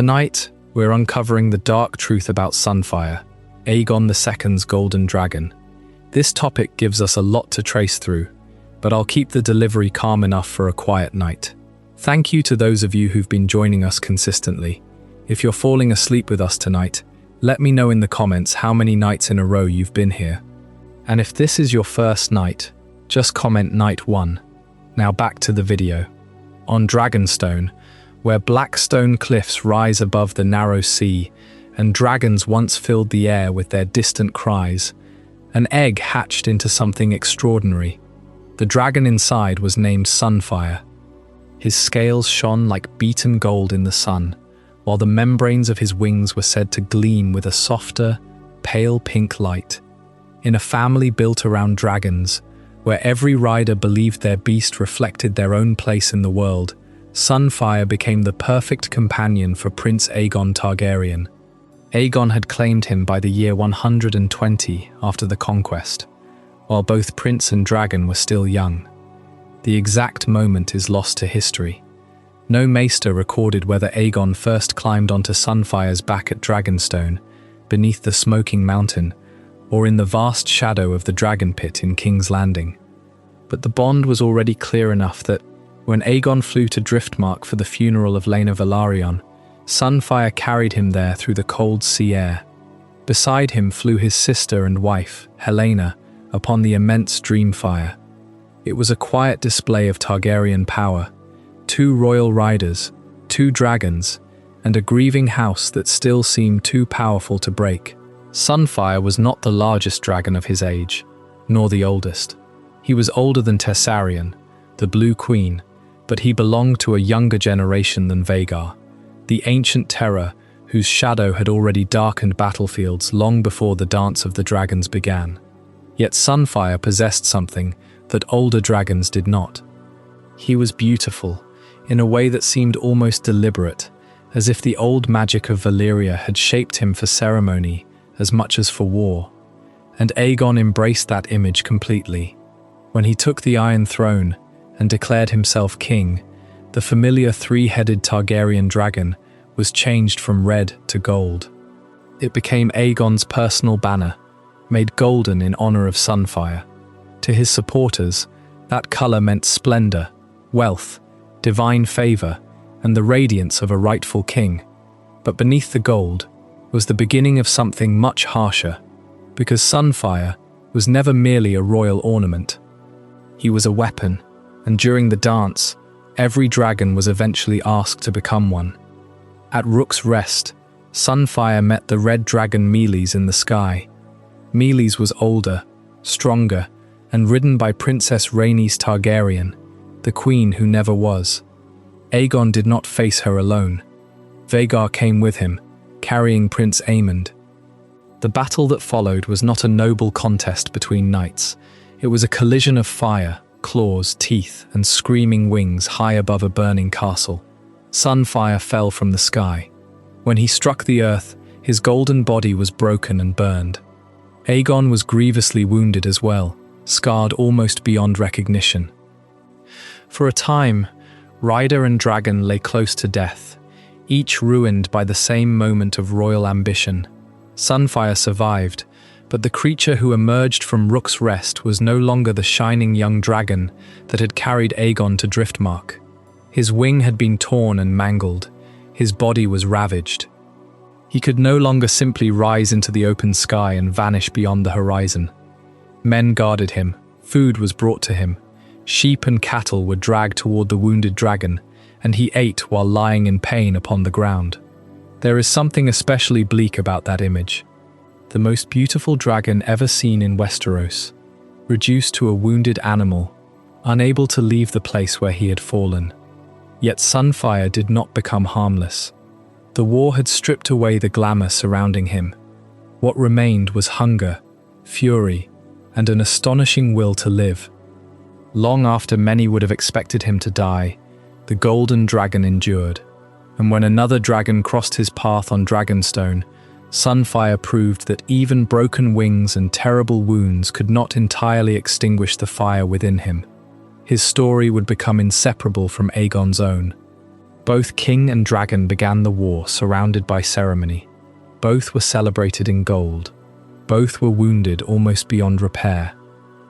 Tonight, we're uncovering the dark truth about Sunfyre, Aegon II's golden dragon. This topic gives us a lot to trace through, but I'll keep the delivery calm enough for a quiet night. Thank you to those of you who've been joining us consistently. If you're falling asleep with us tonight, let me know in the comments how many nights in a row you've been here. And if this is your first night, just comment night 1. Now back to the video. On Dragonstone, where black stone cliffs rise above the narrow sea, and dragons once filled the air with their distant cries, an egg hatched into something extraordinary. The dragon inside was named Sunfyre. His scales shone like beaten gold in the sun, while the membranes of his wings were said to gleam with a softer, pale pink light. In a family built around dragons, where every rider believed their beast reflected their own place in the world, Sunfyre became the perfect companion for Prince Aegon Targaryen. Aegon had claimed him by the year 120 after the conquest, while both prince and dragon were still young. The exact moment is lost to history. No Maester recorded whether Aegon first climbed onto Sunfyre's back at Dragonstone, beneath the smoking mountain, or in the vast shadow of the dragon pit in King's Landing. But the bond was already clear enough that, when Aegon flew to Driftmark for the funeral of Laenor Velaryon, Sunfyre carried him there through the cold sea air. Beside him flew his sister and wife, Helaena, upon the immense Dreamfire. It was a quiet display of Targaryen power: 2 royal riders, 2 dragons, and a grieving house that still seemed too powerful to break. Sunfyre was not the largest dragon of his age, nor the oldest. He was older than Tessarion, the Blue Queen, but he belonged to a younger generation than Vhagar, the ancient terror whose shadow had already darkened battlefields long before the Dance of the Dragons began. Yet Sunfyre possessed something that older dragons did not. He was beautiful, in a way that seemed almost deliberate, as if the old magic of Valyria had shaped him for ceremony as much as for war. And Aegon embraced that image completely. When he took the Iron Throne and declared himself king, the familiar 3-headed Targaryen dragon was changed from red to gold. It became Aegon's personal banner, made golden in honor of Sunfyre. To his supporters, that color meant splendor, wealth, divine favor, and the radiance of a rightful king. But beneath the gold was the beginning of something much harsher, because Sunfyre was never merely a royal ornament. He was a weapon, and during the dance, every dragon was eventually asked to become one. At Rook's Rest, Sunfyre met the red dragon Meleys in the sky. Meleys was older, stronger, and ridden by Princess Rhaenys Targaryen, the queen who never was. Aegon did not face her alone. Vhagar came with him, carrying Prince Aemon. The battle that followed was not a noble contest between knights. It was a collision of fire, claws, teeth, and screaming wings high above a burning castle. Sunfyre fell from the sky. When he struck the earth, his golden body was broken and burned. Aegon was grievously wounded as well, scarred almost beyond recognition. For a time, rider and dragon lay close to death, each ruined by the same moment of royal ambition. Sunfyre survived, but the creature who emerged from Rook's Rest was no longer the shining young dragon that had carried Aegon to Driftmark. His wing had been torn and mangled, his body was ravaged. He could no longer simply rise into the open sky and vanish beyond the horizon. Men guarded him, food was brought to him, sheep and cattle were dragged toward the wounded dragon, and he ate while lying in pain upon the ground. There is something especially bleak about that image. The most beautiful dragon ever seen in Westeros, reduced to a wounded animal, unable to leave the place where he had fallen. Yet Sunfyre did not become harmless. The war had stripped away the glamour surrounding him. What remained was hunger, fury, and an astonishing will to live. Long after many would have expected him to die, the golden dragon endured. And when another dragon crossed his path on Dragonstone, Sunfyre proved that even broken wings and terrible wounds could not entirely extinguish the fire within him. His story would become inseparable from Aegon's own. Both king and dragon began the war surrounded by ceremony. Both were celebrated in gold. Both were wounded almost beyond repair.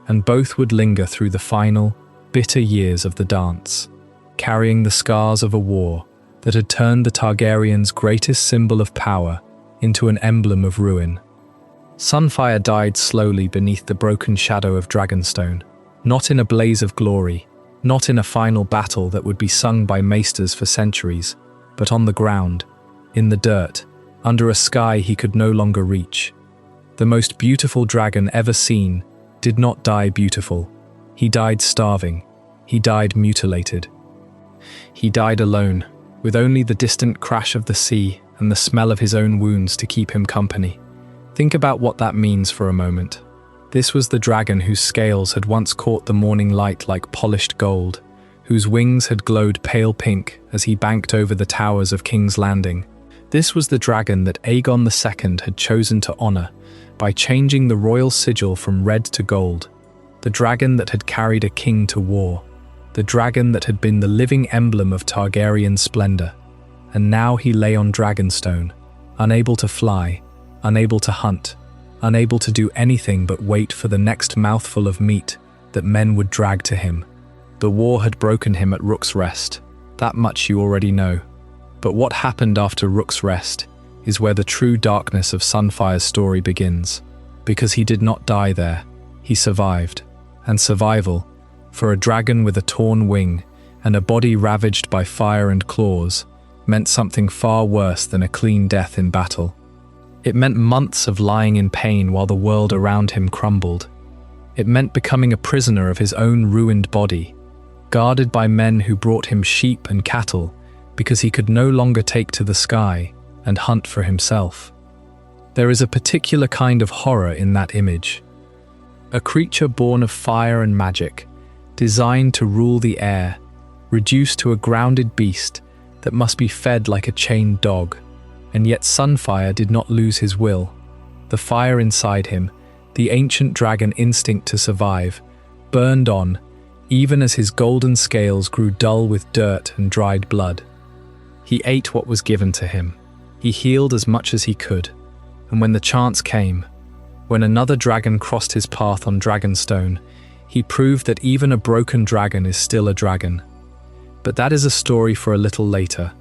And both would linger through the final, bitter years of the dance, carrying the scars of a war that had turned the Targaryens' greatest symbol of power into an emblem of ruin. Sunfyre died slowly beneath the broken shadow of Dragonstone, not in a blaze of glory, not in a final battle that would be sung by Maesters for centuries, but on the ground, in the dirt, under a sky he could no longer reach. The most beautiful dragon ever seen did not die beautiful. He died starving. He died mutilated. He died alone, with only the distant crash of the sea and the smell of his own wounds to keep him company. Think about what that means for a moment. This was the dragon whose scales had once caught the morning light like polished gold, whose wings had glowed pale pink as he banked over the towers of King's Landing. This was the dragon that Aegon II had chosen to honor by changing the royal sigil from red to gold. The dragon that had carried a king to war. The dragon that had been the living emblem of Targaryen splendor. And now he lay on Dragonstone, unable to fly, unable to hunt, unable to do anything but wait for the next mouthful of meat that men would drag to him. The war had broken him at Rook's Rest. That much you already know. But what happened after Rook's Rest is where the true darkness of Sunfyre's story begins. Because he did not die there, he survived. And survival, for a dragon with a torn wing and a body ravaged by fire and claws, meant something far worse than a clean death in battle. It meant months of lying in pain while the world around him crumbled. It meant becoming a prisoner of his own ruined body, guarded by men who brought him sheep and cattle because he could no longer take to the sky and hunt for himself. There is a particular kind of horror in that image. A creature born of fire and magic, designed to rule the air, reduced to a grounded beast that must be fed like a chained dog. And yet Sunfyre did not lose his will. The fire inside him, the ancient dragon instinct to survive, burned on, even as his golden scales grew dull with dirt and dried blood. He ate what was given to him. He healed as much as he could. And when the chance came, when another dragon crossed his path on Dragonstone, he proved that even a broken dragon is still a dragon. But that is a story for a little later.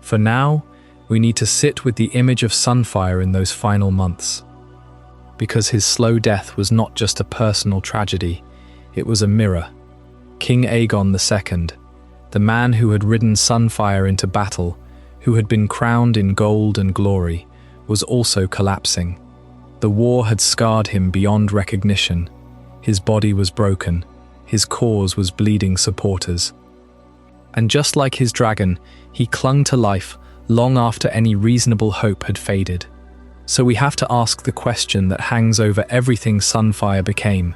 For now, we need to sit with the image of Sunfyre in those final months. Because his slow death was not just a personal tragedy, it was a mirror. King Aegon II, the man who had ridden Sunfyre into battle, who had been crowned in gold and glory, was also collapsing. The war had scarred him beyond recognition. His body was broken. His cause was bleeding supporters. And just like his dragon, he clung to life long after any reasonable hope had faded. So we have to ask the question that hangs over everything Sunfyre became.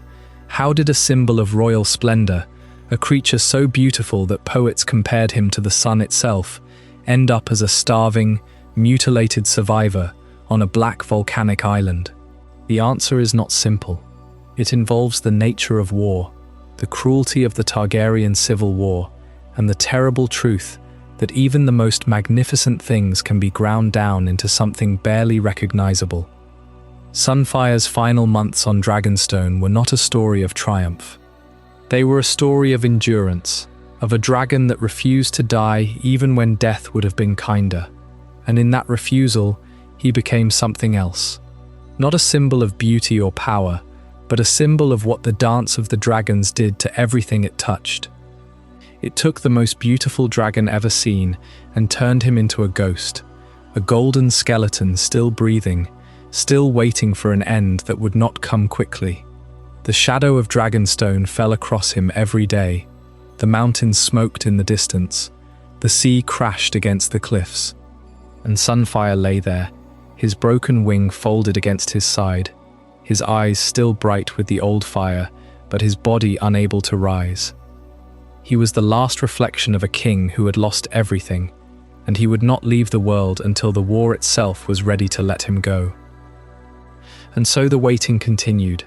How did a symbol of royal splendor, a creature so beautiful that poets compared him to the sun itself, end up as a starving, mutilated survivor on a black volcanic island? The answer is not simple. It involves the nature of war, the cruelty of the Targaryen civil war, and the terrible truth that even the most magnificent things can be ground down into something barely recognizable. Sunfyre's final months on Dragonstone were not a story of triumph. They were a story of endurance, of a dragon that refused to die even when death would have been kinder. And in that refusal, he became something else. Not a symbol of beauty or power, but a symbol of what the Dance of the Dragons did to everything it touched. It took the most beautiful dragon ever seen and turned him into a ghost, a golden skeleton still breathing, still waiting for an end that would not come quickly. The shadow of Dragonstone fell across him every day. The mountains smoked in the distance. The sea crashed against the cliffs. And Sunfyre lay there, his broken wing folded against his side, his eyes still bright with the old fire, but his body unable to rise. He was the last reflection of a king who had lost everything, and he would not leave the world until the war itself was ready to let him go. And so the waiting continued,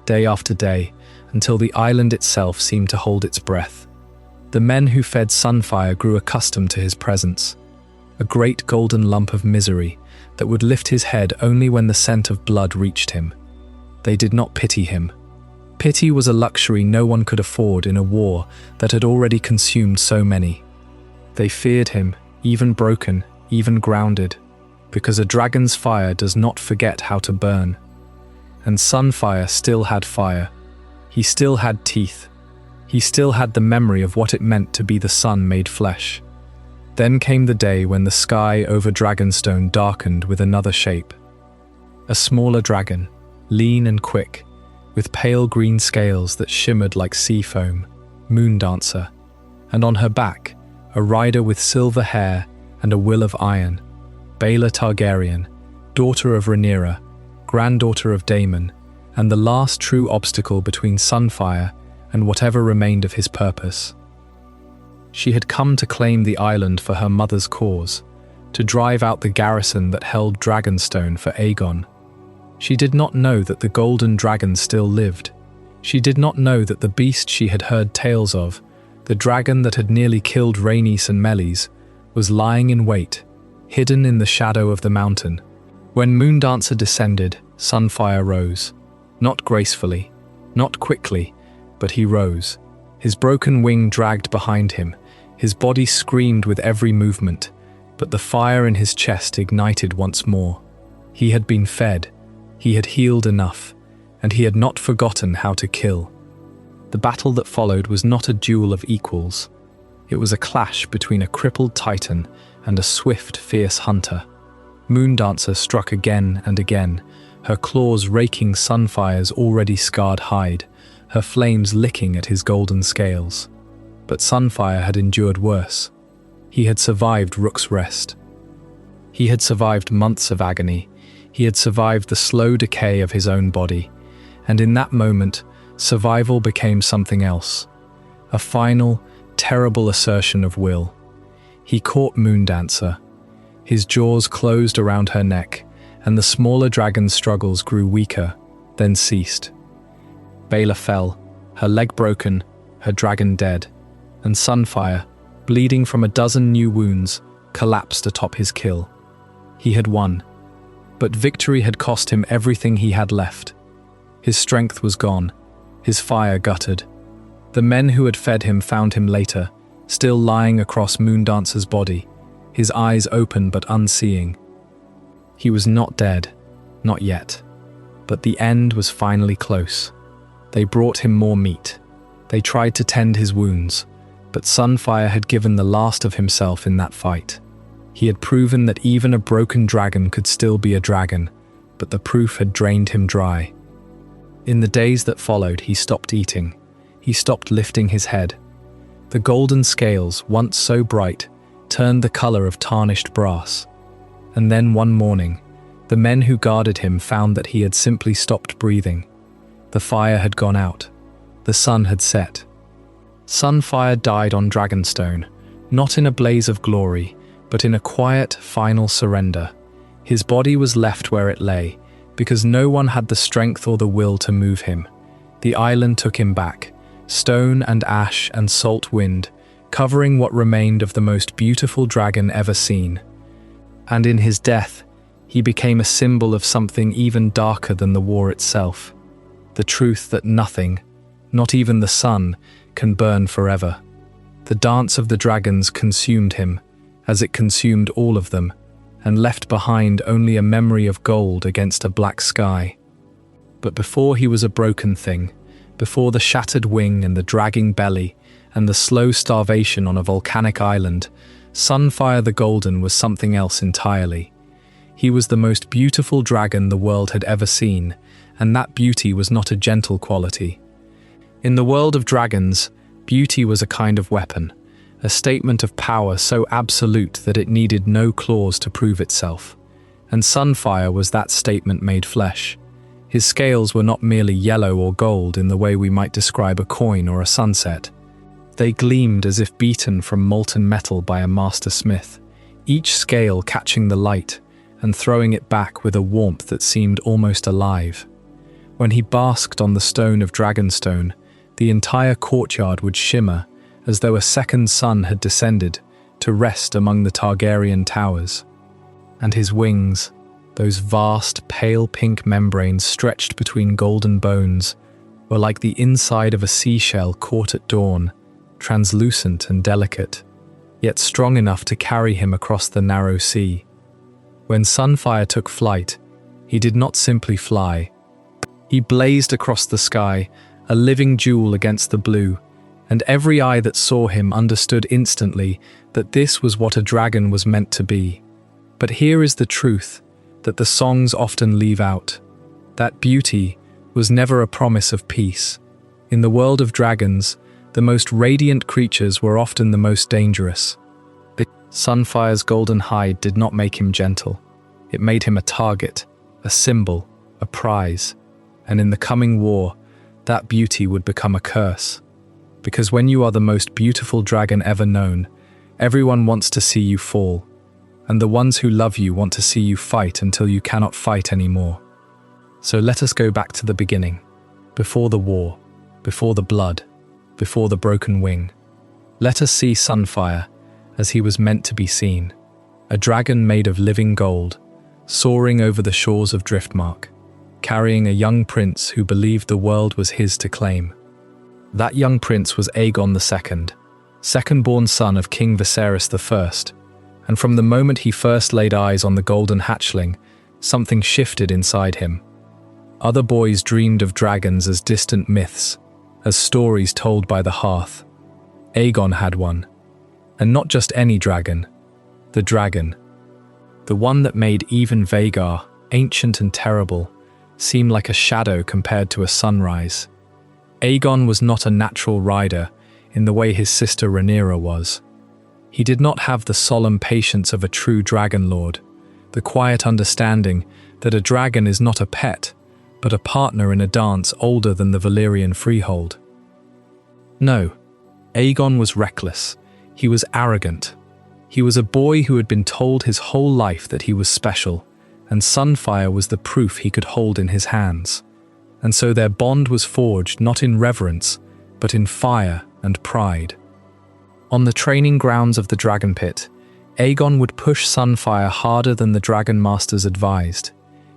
day after day, until the island itself seemed to hold its breath. The men who fed Sunfyre grew accustomed to his presence, a great golden lump of misery that would lift his head only when the scent of blood reached him. They did not pity him. Pity was a luxury no one could afford in a war that had already consumed so many. They feared him, even broken, even grounded, because a dragon's fire does not forget how to burn. And Sunfyre still had fire. He still had teeth. He still had the memory of what it meant to be the sun made flesh. Then came the day when the sky over Dragonstone darkened with another shape. A smaller dragon, lean and quick, with pale green scales that shimmered like sea foam, Moondancer, and on her back, a rider with silver hair and a will of iron, Baela Targaryen, daughter of Rhaenyra, granddaughter of Daemon, and the last true obstacle between Sunfyre and whatever remained of his purpose. She had come to claim the island for her mother's cause, to drive out the garrison that held Dragonstone for Aegon. She did not know that the golden dragon still lived. She did not know that the beast she had heard tales of, the dragon that had nearly killed Rhaenys and Meleys, was lying in wait, hidden in the shadow of the mountain. When Moondancer descended, Sunfyre rose. Not gracefully, not quickly, but he rose. His broken wing dragged behind him. His body screamed with every movement, but the fire in his chest ignited once more. He had been fed, he had healed enough, and he had not forgotten how to kill. The battle that followed was not a duel of equals. It was a clash between a crippled titan and a swift, fierce hunter. Moondancer struck again and again, her claws raking Sunfyre's already scarred hide, her flames licking at his golden scales. But Sunfyre had endured worse. He had survived Rook's Rest. He had survived months of agony. He had survived the slow decay of his own body. And in that moment, survival became something else. A final, terrible assertion of will. He caught Moondancer. His jaws closed around her neck, and the smaller dragon's struggles grew weaker, then ceased. Baela fell, her leg broken, her dragon dead, and Sunfyre, bleeding from a dozen new wounds, collapsed atop his kill. He had won, but victory had cost him everything he had left. His strength was gone, his fire guttered. The men who had fed him found him later, still lying across Moondancer's body, his eyes open but unseeing. He was not dead, not yet, but the end was finally close. They brought him more meat. They tried to tend his wounds, but Sunfyre had given the last of himself in that fight. He had proven that even a broken dragon could still be a dragon, but the proof had drained him dry. In the days that followed, he stopped eating. He stopped lifting his head. The golden scales, once so bright, turned the color of tarnished brass. And then one morning, the men who guarded him found that he had simply stopped breathing. The fire had gone out. The sun had set. Sunfyre died on Dragonstone, not in a blaze of glory, but in a quiet, final surrender. His body was left where it lay, because no one had the strength or the will to move him. The island took him back, stone and ash and salt wind, covering what remained of the most beautiful dragon ever seen. And in his death, he became a symbol of something even darker than the war itself. The truth that nothing, not even the sun, can burn forever. The dance of the dragons consumed him, as it consumed all of them, and left behind only a memory of gold against a black sky. But before he was a broken thing, before the shattered wing and the dragging belly and the slow starvation on a volcanic island, Sunfyre the Golden was something else entirely. He was the most beautiful dragon the world had ever seen, and that beauty was not a gentle quality. In the world of dragons, beauty was a kind of weapon, a statement of power so absolute that it needed no claws to prove itself. And Sunfyre was that statement made flesh. His scales were not merely yellow or gold in the way we might describe a coin or a sunset. They gleamed as if beaten from molten metal by a master smith, each scale catching the light and throwing it back with a warmth that seemed almost alive. When he basked on the stone of Dragonstone, the entire courtyard would shimmer, as though a second sun had descended to rest among the Targaryen towers. And his wings, those vast pale pink membranes stretched between golden bones, were like the inside of a seashell caught at dawn, translucent and delicate, yet strong enough to carry him across the narrow sea. When Sunfyre took flight, he did not simply fly. He blazed across the sky, a living jewel against the blue, and every eye that saw him understood instantly that this was what a dragon was meant to be. But here is the truth that the songs often leave out. That beauty was never a promise of peace. In the world of dragons, the most radiant creatures were often the most dangerous. Sunfyre's golden hide did not make him gentle. It made him a target, a symbol, a prize. And in the coming war, that beauty would become a curse. Because when you are the most beautiful dragon ever known, everyone wants to see you fall. And the ones who love you want to see you fight until you cannot fight anymore. So let us go back to the beginning. Before the war, before the blood, before the broken wing. Let us see Sunfyre as he was meant to be seen. A dragon made of living gold, soaring over the shores of Driftmark, carrying a young prince who believed the world was his to claim. That young prince was Aegon II, second-born son of King Viserys I, and from the moment he first laid eyes on the golden hatchling, something shifted inside him. Other boys dreamed of dragons as distant myths, as stories told by the hearth. Aegon had one, and not just any dragon, the dragon. The one that made even Vhagar, ancient and terrible, seem like a shadow compared to a sunrise. Aegon was not a natural rider in the way his sister Rhaenyra was. He did not have the solemn patience of a true dragon lord, the quiet understanding that a dragon is not a pet, but a partner in a dance older than the Valyrian freehold. No, Aegon was reckless. He was arrogant. He was a boy who had been told his whole life that he was special, and Sunfyre was the proof he could hold in his hands. And so their bond was forged not in reverence, but in fire and pride. On the training grounds of the Dragon Pit, Aegon would push Sunfyre harder than the Dragon Masters advised.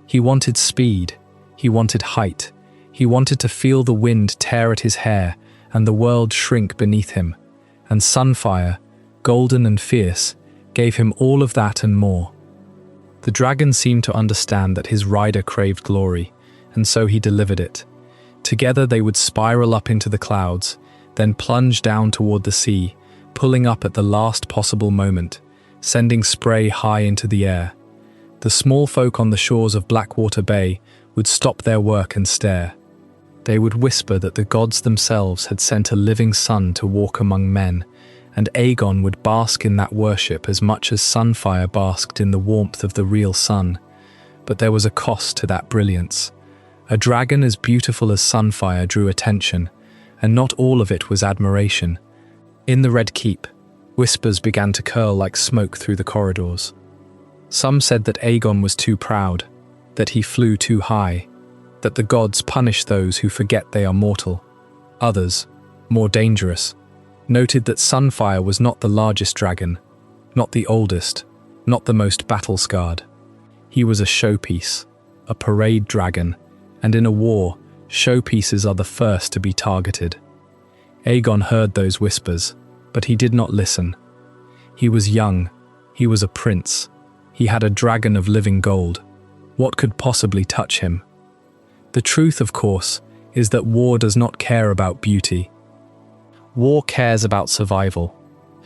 He wanted speed, he wanted height, he wanted to feel the wind tear at his hair and the world shrink beneath him. And Sunfyre, golden and fierce, gave him all of that and more. The dragon seemed to understand that his rider craved glory, and so he delivered it. Together they would spiral up into the clouds, then plunge down toward the sea, pulling up at the last possible moment, sending spray high into the air. The small folk on the shores of Blackwater Bay would stop their work and stare. They would whisper that the gods themselves had sent a living sun to walk among men, and Aegon would bask in that worship as much as Sunfyre basked in the warmth of the real sun. But there was a cost to that brilliance. A dragon as beautiful as Sunfyre drew attention, and not all of it was admiration. In the Red Keep, whispers began to curl like smoke through the corridors. Some said that Aegon was too proud, that he flew too high, that the gods punish those who forget they are mortal. Others, more dangerous, noted that Sunfyre was not the largest dragon, not the oldest, not the most battle-scarred. He was a showpiece, a parade dragon, and in a war, showpieces are the first to be targeted. Aegon heard those whispers, but he did not listen. He was young, he was a prince, he had a dragon of living gold. What could possibly touch him? The truth, of course, is that war does not care about beauty. War cares about survival.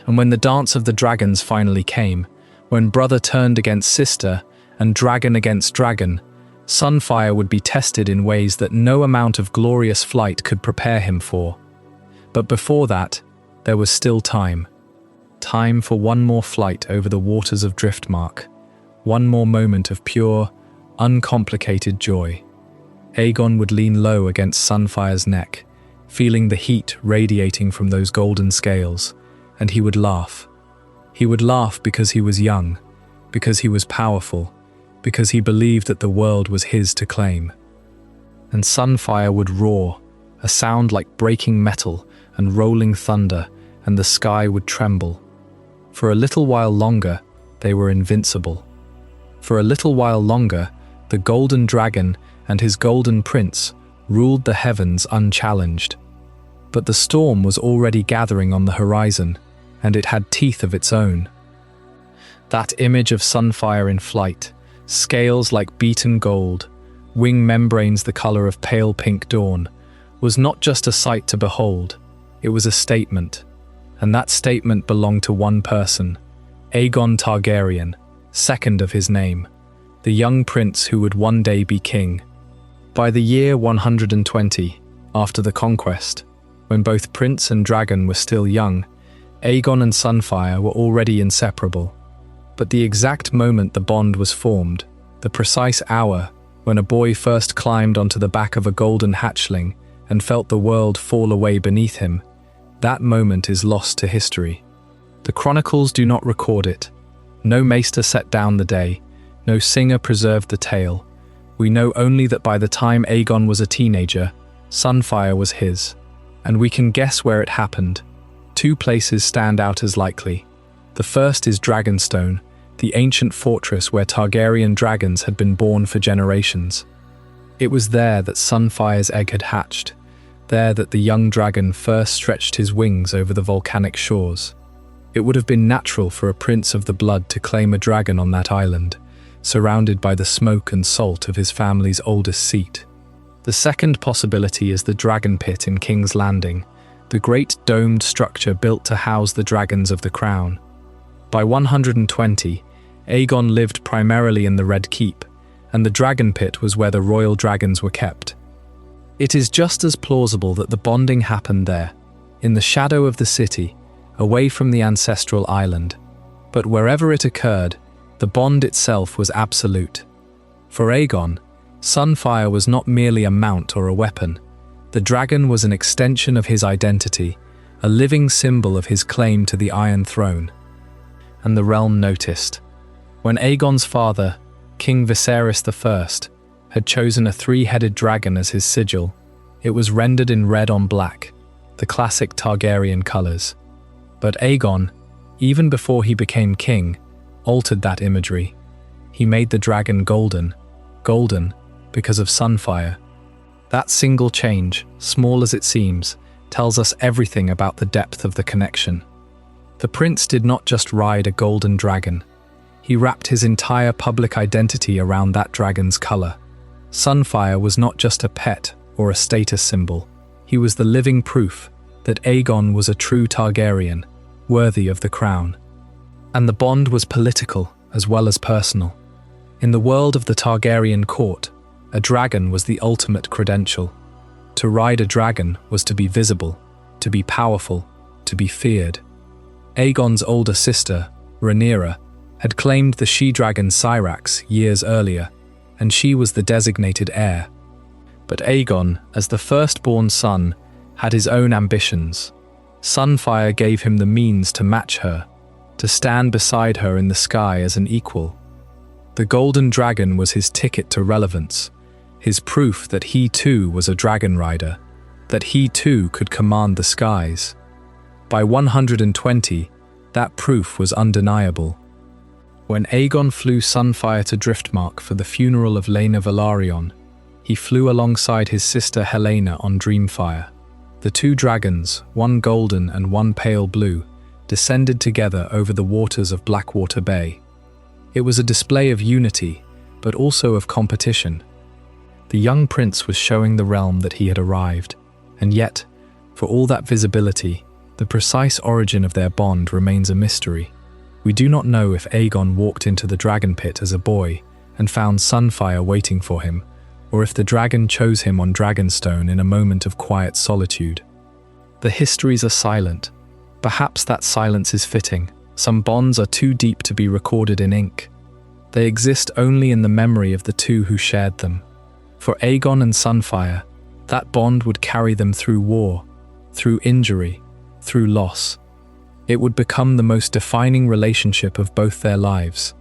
And when the dance of the dragons finally came, when brother turned against sister and dragon against dragon, Sunfyre would be tested in ways that no amount of glorious flight could prepare him for. But before that, there was still time. Time for one more flight over the waters of Driftmark, one more moment of pure, uncomplicated joy. Aegon would lean low against Sunfyre's neck, feeling the heat radiating from those golden scales, and he would laugh. He would laugh because he was young, because he was powerful, because he believed that the world was his to claim. And Sunfyre would roar, a sound like breaking metal and rolling thunder, and the sky would tremble. For a little while longer, they were invincible. For a little while longer, the golden dragon and his golden prince ruled the heavens unchallenged. But the storm was already gathering on the horizon, and it had teeth of its own. That image of Sunfyre in flight, scales like beaten gold, wing membranes the color of pale pink dawn, was not just a sight to behold, it was a statement. And that statement belonged to one person, Aegon Targaryen, second of his name, the young prince who would one day be king. By the year 120, after the conquest, when both prince and dragon were still young, Aegon and Sunfyre were already inseparable. But the exact moment the bond was formed, the precise hour when a boy first climbed onto the back of a golden hatchling and felt the world fall away beneath him, that moment is lost to history. The chronicles do not record it. No maester set down the day, no singer preserved the tale. We know only that by the time Aegon was a teenager, Sunfyre was his. And we can guess where it happened. Two places stand out as likely. The first is Dragonstone, the ancient fortress where Targaryen dragons had been born for generations. It was there that Sunfyre's egg had hatched, there that the young dragon first stretched his wings over the volcanic shores. It would have been natural for a prince of the blood to claim a dragon on that island, surrounded by the smoke and salt of his family's oldest seat. The second possibility is the Dragon Pit in King's Landing, the great domed structure built to house the dragons of the crown. By 120, Aegon lived primarily in the Red Keep, and the Dragon Pit was where the royal dragons were kept. It is just as plausible that the bonding happened there, in the shadow of the city, away from the ancestral island. But wherever it occurred, the bond itself was absolute. For Aegon, Sunfyre was not merely a mount or a weapon. The dragon was an extension of his identity, a living symbol of his claim to the Iron Throne. And the realm noticed. When Aegon's father, King Viserys I, had chosen a three-headed dragon as his sigil, it was rendered in red on black, the classic Targaryen colors. But Aegon, even before he became king, altered that imagery. He made the dragon golden because of Sunfyre. That single change, small as it seems, tells us everything about the depth of the connection. The prince did not just ride a golden dragon. He wrapped his entire public identity around that dragon's color. Sunfyre was not just a pet or a status symbol. He was the living proof that Aegon was a true Targaryen, worthy of the crown. And the bond was political as well as personal. In the world of the Targaryen court, a dragon was the ultimate credential. To ride a dragon was to be visible, to be powerful, to be feared. Aegon's older sister, Rhaenyra, had claimed the she-dragon Syrax years earlier, and she was the designated heir. But Aegon, as the firstborn son, had his own ambitions. Sunfyre gave him the means to match her, to stand beside her in the sky as an equal. The golden dragon was his ticket to relevance, his proof that he too was a dragon rider, that he too could command the skies. By 120, that proof was undeniable. When Aegon flew Sunfyre to Driftmark for the funeral of Laenor Velaryon, he flew alongside his sister Helaena on Dreamfire. The two dragons, one golden and one pale blue, descended together over the waters of Blackwater Bay. It was a display of unity, but also of competition. The young prince was showing the realm that he had arrived, and yet, for all that visibility, the precise origin of their bond remains a mystery. We do not know if Aegon walked into the dragon pit as a boy and found Sunfyre waiting for him, or if the dragon chose him on Dragonstone in a moment of quiet solitude. The histories are silent. Perhaps that silence is fitting. Some bonds are too deep to be recorded in ink. They exist only in the memory of the two who shared them. For Aegon and Sunfyre, that bond would carry them through war, through injury, through loss. It would become the most defining relationship of both their lives.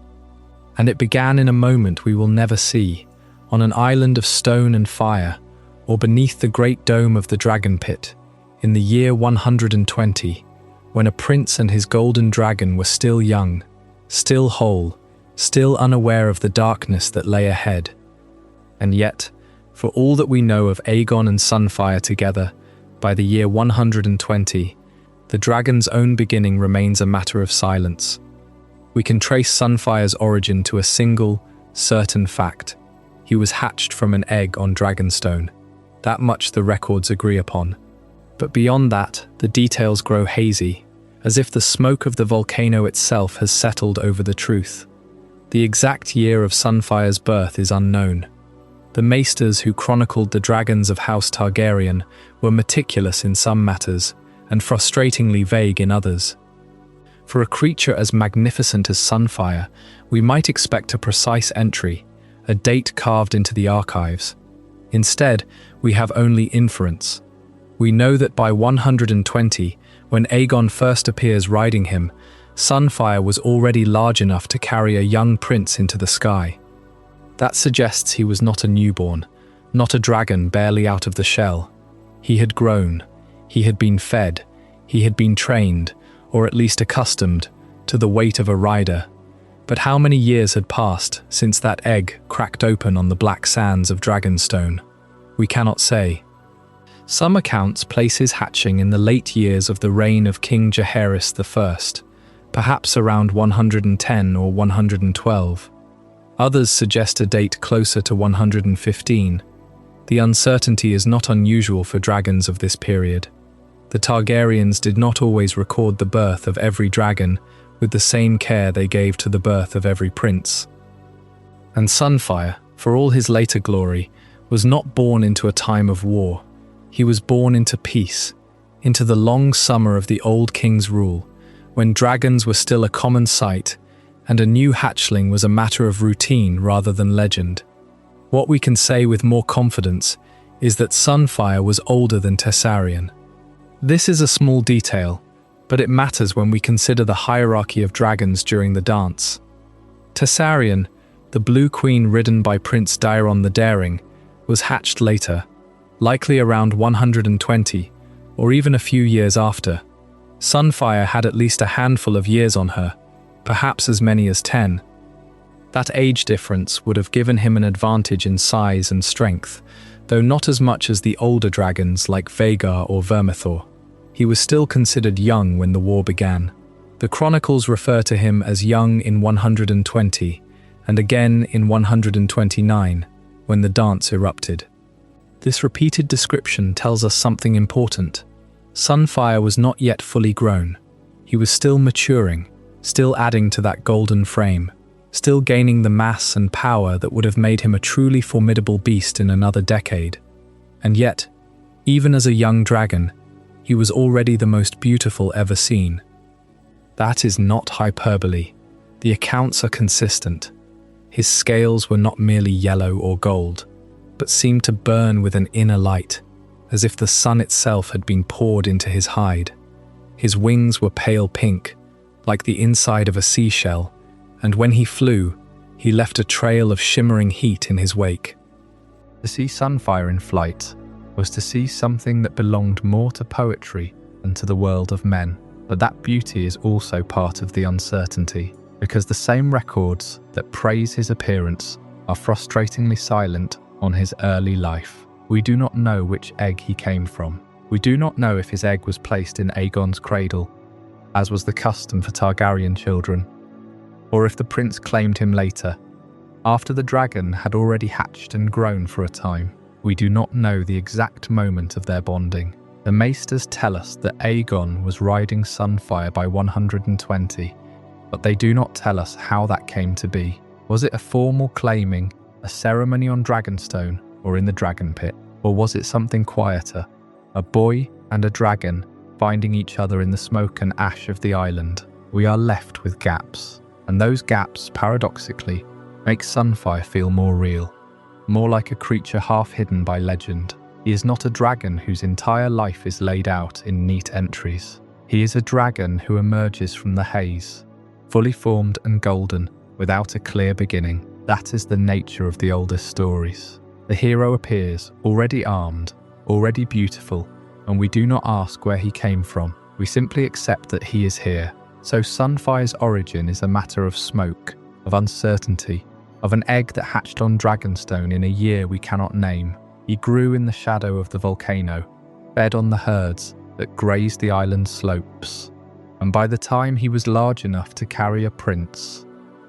And it began in a moment we will never see, on an island of stone and fire, or beneath the great dome of the dragon pit, in the year 120, when a prince and his golden dragon were still young, still whole, still unaware of the darkness that lay ahead. And yet, for all that we know of Aegon and Sunfyre together, by the year 120, the dragon's own beginning remains a matter of silence. We can trace Sunfyre's origin to a single, certain fact. He was hatched from an egg on Dragonstone. That much the records agree upon. But beyond that, the details grow hazy, as if the smoke of the volcano itself has settled over the truth. The exact year of Sunfyre's birth is unknown. The Maesters who chronicled the dragons of House Targaryen were meticulous in some matters, and frustratingly vague in others. For a creature as magnificent as Sunfyre, we might expect a precise entry, a date carved into the archives. Instead, we have only inference. We know that by 120, when Aegon first appears riding him, Sunfyre was already large enough to carry a young prince into the sky. That suggests he was not a newborn, not a dragon barely out of the shell. He had grown, he had been fed, he had been trained, or at least accustomed, to the weight of a rider. But how many years had passed since that egg cracked open on the black sands of Dragonstone? We cannot say. Some accounts place his hatching in the late years of the reign of King Jaehaerys I, perhaps around 110 or 112. Others suggest a date closer to 115. The uncertainty is not unusual for dragons of this period. The Targaryens did not always record the birth of every dragon with the same care they gave to the birth of every prince. And Sunfyre, for all his later glory, was not born into a time of war. He was born into peace, into the long summer of the old king's rule, when dragons were still a common sight, and a new hatchling was a matter of routine rather than legend. What we can say with more confidence is that Sunfyre was older than Tessarion. This is a small detail, but it matters when we consider the hierarchy of dragons during the dance. Tessarion, the Blue Queen ridden by Prince Daeron the Daring, was hatched later, likely around 120, or even a few years after. Sunfyre had at least a handful of years on her, perhaps as many as 10. That age difference would have given him an advantage in size and strength, though not as much as the older dragons like Vhagar or Vermithor. He was still considered young when the war began. The chronicles refer to him as young in 120, and again in 129, when the dance erupted. This repeated description tells us something important. Sunfyre was not yet fully grown. He was still maturing, still adding to that golden frame, still gaining the mass and power that would have made him a truly formidable beast in another decade. And yet, even as a young dragon, he was already the most beautiful ever seen. That is not hyperbole. The accounts are consistent. His scales were not merely yellow or gold, but seemed to burn with an inner light, as if the sun itself had been poured into his hide. His wings were pale pink, like the inside of a seashell, and when he flew, he left a trail of shimmering heat in his wake. To see Sunfyre in flight was to see something that belonged more to poetry than to the world of men. But that beauty is also part of the uncertainty, because the same records that praise his appearance are frustratingly silent on his early life. We do not know which egg he came from. We do not know if his egg was placed in Aegon's cradle, as was the custom for Targaryen children, or if the prince claimed him later, after the dragon had already hatched and grown for a time. We do not know the exact moment of their bonding. The Maesters tell us that Aegon was riding Sunfyre by 120, but they do not tell us how that came to be. Was it a formal claiming, a ceremony on Dragonstone or in the Dragon Pit? Or was it something quieter, a boy and a dragon finding each other in the smoke and ash of the island? We are left with gaps, and those gaps, paradoxically, make Sunfyre feel more real, more like a creature half hidden by legend. He is not a dragon whose entire life is laid out in neat entries. He is a dragon who emerges from the haze, fully formed and golden, without a clear beginning. That is the nature of the oldest stories. The hero appears, already armed, already beautiful, and we do not ask where he came from. We simply accept that he is here. So Sunfyre's origin is a matter of smoke, of uncertainty, of an egg that hatched on Dragonstone in a year we cannot name. He grew in the shadow of the volcano, fed on the herds that grazed the island's slopes. And by the time he was large enough to carry a prince,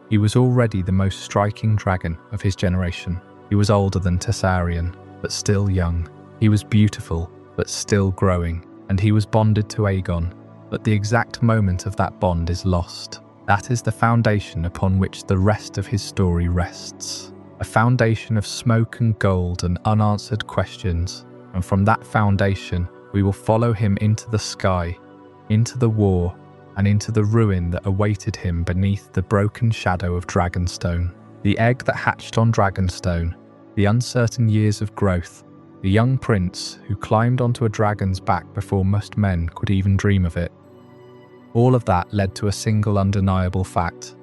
he was already the most striking dragon of his generation. He was older than Tessarion, but still young. He was beautiful, but still growing. And he was bonded to Aegon, but the exact moment of that bond is lost. That is the foundation upon which the rest of his story rests. A foundation of smoke and gold and unanswered questions. And from that foundation, we will follow him into the sky, into the war, and into the ruin that awaited him beneath the broken shadow of Dragonstone. The egg that hatched on Dragonstone, the uncertain years of growth, the young prince who climbed onto a dragon's back before most men could even dream of it. All of that led to a single undeniable fact.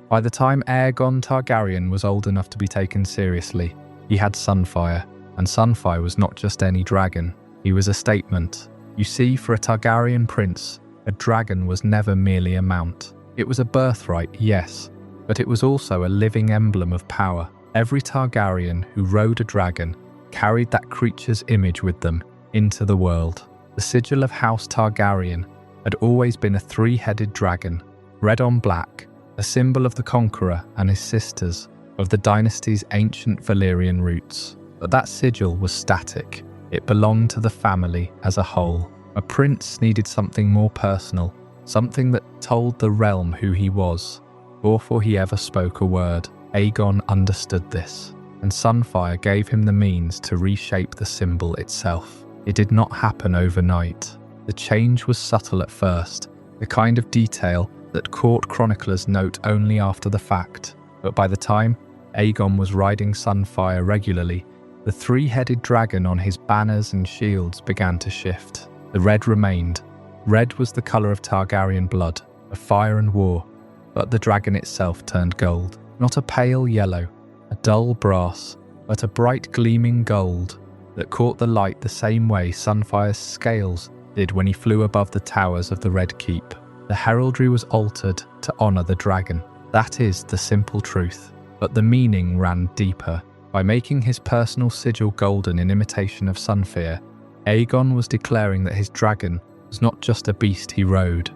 By the time Aegon Targaryen was old enough to be taken seriously, he had Sunfyre, and Sunfyre was not just any dragon, he was a statement. You see, for a Targaryen prince, a dragon was never merely a mount. It was a birthright, yes, but it was also a living emblem of power. Every Targaryen who rode a dragon carried that creature's image with them into the world. The sigil of House Targaryen had always been a three-headed dragon, red on black, a symbol of the conqueror and his sisters, of the dynasty's ancient Valyrian roots. But that sigil was static. It belonged to the family as a whole. A prince needed something more personal, something that told the realm who he was. Before he ever spoke a word, Aegon understood this, and Sunfyre gave him the means to reshape the symbol itself. It did not happen overnight. The change was subtle at first, the kind of detail that court chroniclers note only after the fact. But by the time Aegon was riding Sunfyre regularly, the three-headed dragon on his banners and shields began to shift. The red remained. Red was the colour of Targaryen blood, of fire and war, but the dragon itself turned gold. Not a pale yellow, a dull brass, but a bright gleaming gold that caught the light the same way Sunfyre's scales did when he flew above the towers of the Red Keep. The heraldry was altered to honour the dragon. That is the simple truth. But the meaning ran deeper. By making his personal sigil golden in imitation of Sunfyre, Aegon was declaring that his dragon was not just a beast he rode.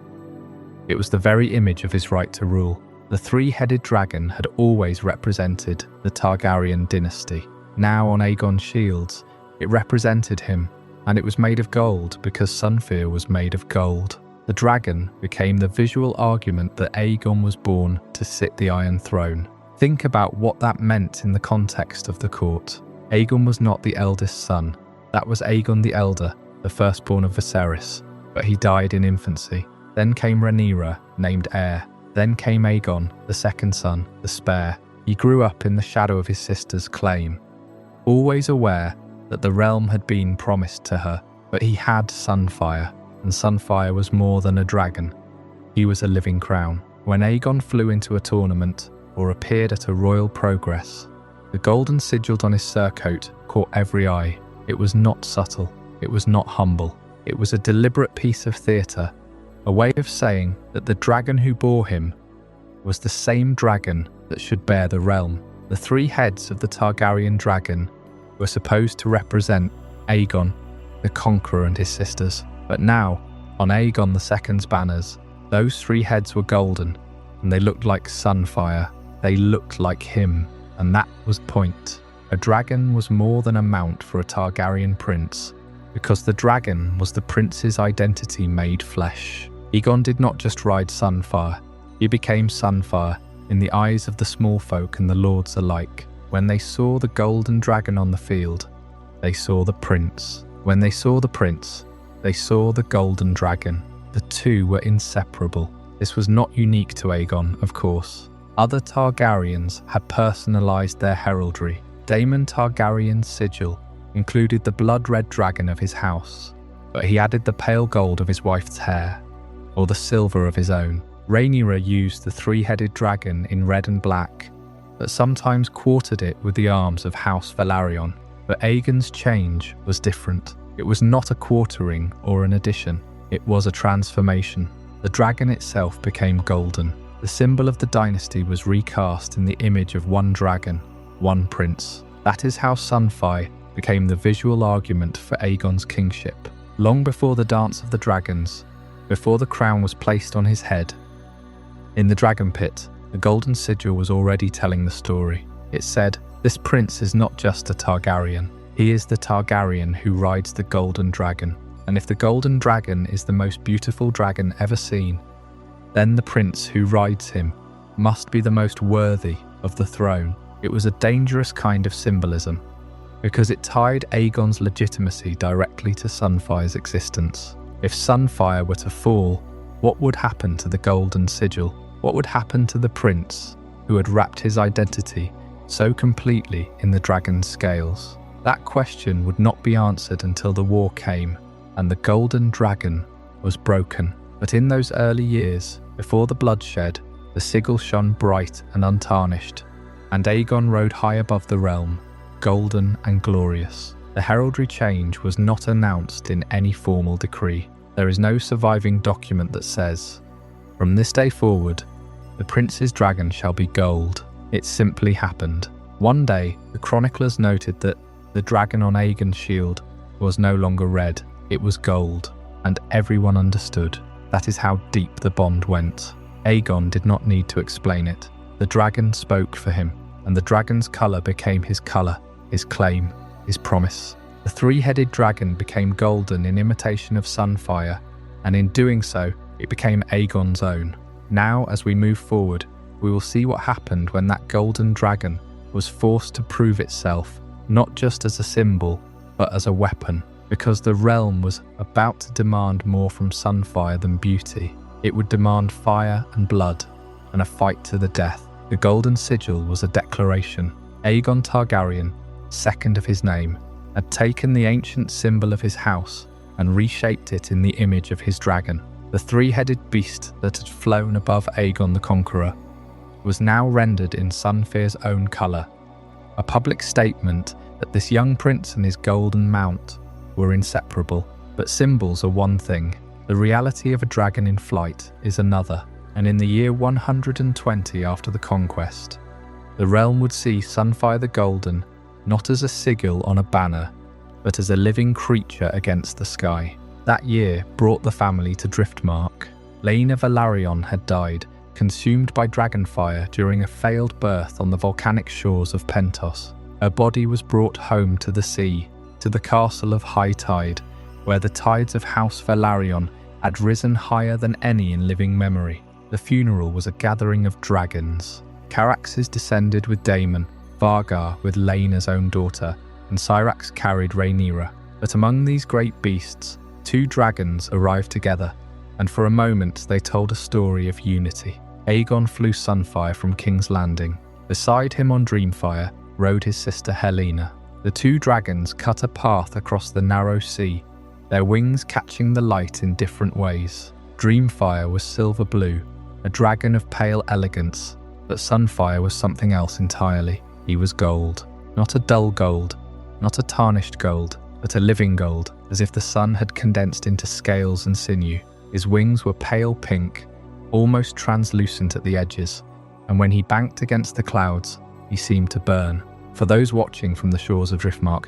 It was the very image of his right to rule. The three-headed dragon had always represented the Targaryen dynasty. Now on Aegon's shields, it represented him, and it was made of gold because Sunfyre was made of gold. The dragon became the visual argument that Aegon was born to sit the Iron Throne. Think about what that meant in the context of the court. Aegon was not the eldest son. That was Aegon the Elder, the firstborn of Viserys, but he died in infancy. Then came Rhaenyra, named heir. Then came Aegon, the second son, the spare. He grew up in the shadow of his sister's claim, always aware that the realm had been promised to her, but he had Sunfyre, and Sunfyre was more than a dragon. He was a living crown. When Aegon flew into a tournament or appeared at a royal progress, the golden sigil on his surcoat caught every eye. It was not subtle. It was not humble. It was a deliberate piece of theatre, a way of saying that the dragon who bore him was the same dragon that should bear the realm. The three heads of the Targaryen dragon were supposed to represent Aegon, the conqueror, and his sisters. But now, on Aegon II's banners, those three heads were golden, and they looked like Sunfyre. They looked like him, and that was the point. A dragon was more than a mount for a Targaryen prince, because the dragon was the prince's identity made flesh. Aegon did not just ride Sunfyre, he became Sunfyre in the eyes of the small folk and the lords alike. When they saw the golden dragon on the field, they saw the prince. When they saw the prince, they saw the golden dragon. The two were inseparable. This was not unique to Aegon, of course. Other Targaryens had personalised their heraldry. Daemon Targaryen's sigil included the blood-red dragon of his house, but he added the pale gold of his wife's hair, or the silver of his own. Rhaenyra used the three-headed dragon in red and black, but sometimes quartered it with the arms of House Velaryon. But Aegon's change was different. It was not a quartering or an addition. It was a transformation. The dragon itself became golden. The symbol of the dynasty was recast in the image of one dragon, one prince. That is how Sunfyre became the visual argument for Aegon's kingship. Long before the Dance of the Dragons, before the crown was placed on his head, in the dragon pit, the golden sigil was already telling the story. It said, "This prince is not just a Targaryen. He is the Targaryen who rides the golden dragon. And if the golden dragon is the most beautiful dragon ever seen, then the prince who rides him must be the most worthy of the throne." It was a dangerous kind of symbolism, because it tied Aegon's legitimacy directly to Sunfyre's existence. If Sunfyre were to fall, what would happen to the golden sigil? What would happen to the prince who had wrapped his identity so completely in the dragon's scales? That question would not be answered until the war came and the golden dragon was broken. But in those early years, before the bloodshed, the sigil shone bright and untarnished, and Aegon rode high above the realm, golden and glorious. The heraldry change was not announced in any formal decree. There is no surviving document that says, "From this day forward, the prince's dragon shall be gold." It simply happened. One day, the chroniclers noted that the dragon on Aegon's shield was no longer red, it was gold, and everyone understood. That is how deep the bond went. Aegon did not need to explain it. The dragon spoke for him, and the dragon's colour became his colour, his claim, his promise. The three-headed dragon became golden in imitation of Sunfyre, and in doing so, it became Aegon's own. Now, as we move forward, we will see what happened when that golden dragon was forced to prove itself, not just as a symbol, but as a weapon, because the realm was about to demand more from Sunfyre than beauty. It would demand fire and blood, and a fight to the death. The golden sigil was a declaration. Aegon Targaryen, second of his name, had taken the ancient symbol of his house and reshaped it in the image of his dragon. The three-headed beast that had flown above Aegon the Conqueror was now rendered in Sunfyre's own colour, a public statement that this young prince and his golden mount were inseparable. But symbols are one thing, the reality of a dragon in flight is another, and in the year 120 after the conquest, the realm would see Sunfyre the Golden not as a sigil on a banner, but as a living creature against the sky. That year brought the family to Driftmark. Laenor Velaryon had died, consumed by dragonfire during a failed birth on the volcanic shores of Pentos. Her body was brought home to the sea, to the castle of High Tide, where the tides of House Velaryon had risen higher than any in living memory. The funeral was a gathering of dragons. Caraxes descended with Daemon, Vargar with Laenor's own daughter, and Syrax carried Rhaenyra. But among these great beasts, two dragons arrived together, and for a moment they told a story of unity. Aegon flew Sunfyre from King's Landing. Beside him on Dreamfire rode his sister Helena. The two dragons cut a path across the narrow sea, their wings catching the light in different ways. Dreamfire was silver blue, a dragon of pale elegance, but Sunfyre was something else entirely. He was gold. Not a dull gold, not a tarnished gold, but a living gold, as if the sun had condensed into scales and sinew. His wings were pale pink, almost translucent at the edges, and when he banked against the clouds, he seemed to burn. For those watching from the shores of Driftmark,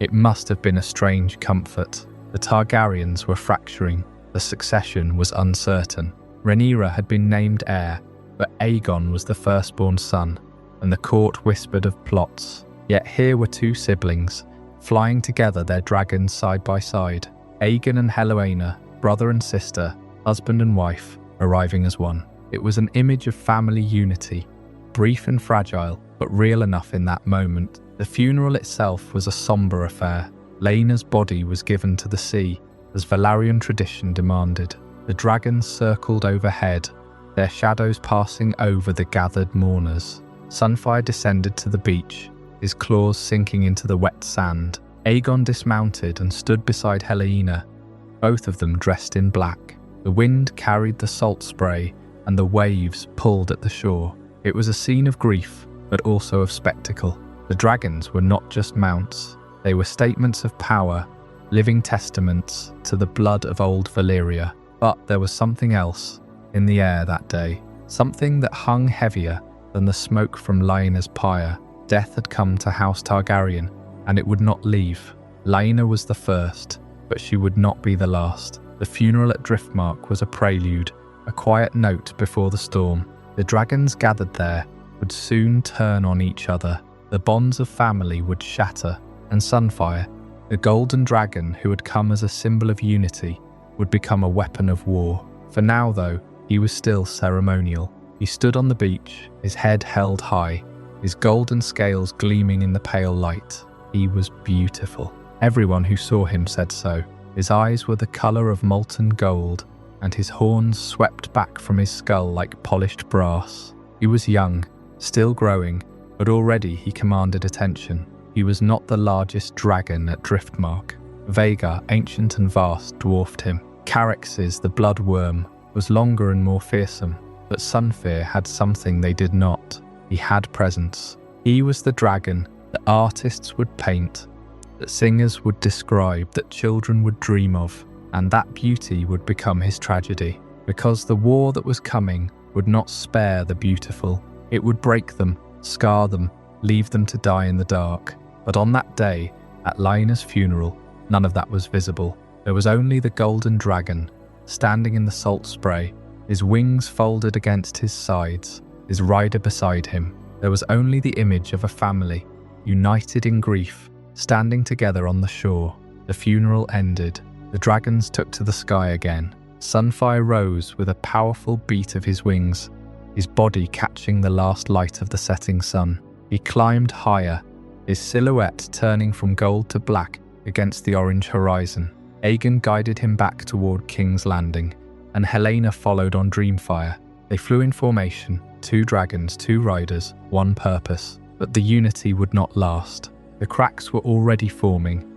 it must have been a strange comfort. The Targaryens were fracturing, the succession was uncertain. Rhaenyra had been named heir, but Aegon was the firstborn son, and the court whispered of plots. Yet here were two siblings, flying together their dragons side by side. Aegon and Helena, brother and sister, husband and wife, arriving as one. It was an image of family unity, brief and fragile, but real enough in that moment. The funeral itself was a sombre affair. Laenor's body was given to the sea, as Velaryon tradition demanded. The dragons circled overhead, their shadows passing over the gathered mourners. Sunfyre descended to the beach, his claws sinking into the wet sand. Aegon dismounted and stood beside Helena, both of them dressed in black. The wind carried the salt spray, and the waves pulled at the shore. It was a scene of grief, but also of spectacle. The dragons were not just mounts, they were statements of power, living testaments to the blood of old Valyria. But there was something else in the air that day, something that hung heavier than the smoke from Laenor's pyre. Death had come to House Targaryen, and it would not leave. Laenor was the first, but she would not be the last. The funeral at Driftmark was a prelude, a quiet note before the storm. The dragons gathered there would soon turn on each other. The bonds of family would shatter, and Sunfyre, the golden dragon who had come as a symbol of unity, would become a weapon of war. For now, though, he was still ceremonial. He stood on the beach, his head held high, his golden scales gleaming in the pale light. He was beautiful. Everyone who saw him said so. His eyes were the colour of molten gold, and his horns swept back from his skull like polished brass. He was young, still growing, but already he commanded attention. He was not the largest dragon at Driftmark. Vhagar, ancient and vast, dwarfed him. Caryx's, the blood worm, was longer and more fearsome, but Sunfyre had something they did not. He had presence. He was the dragon that artists would paint, that singers would describe, that children would dream of, and that beauty would become his tragedy, because the war that was coming would not spare the beautiful. It would break them, scar them, leave them to die in the dark. But on that day, at Laenor's funeral, none of that was visible. There was only the golden dragon, standing in the salt spray, his wings folded against his sides, his rider beside him. There was only the image of a family, united in grief, standing together on the shore. The funeral ended. The dragons took to the sky again. Sunfyre rose with a powerful beat of his wings, his body catching the last light of the setting sun. He climbed higher, his silhouette turning from gold to black against the orange horizon. Aegon guided him back toward King's Landing, and Helaena followed on Dreamfire. They flew in formation, 2 dragons, 2 riders, 1 purpose. But the unity would not last. The cracks were already forming,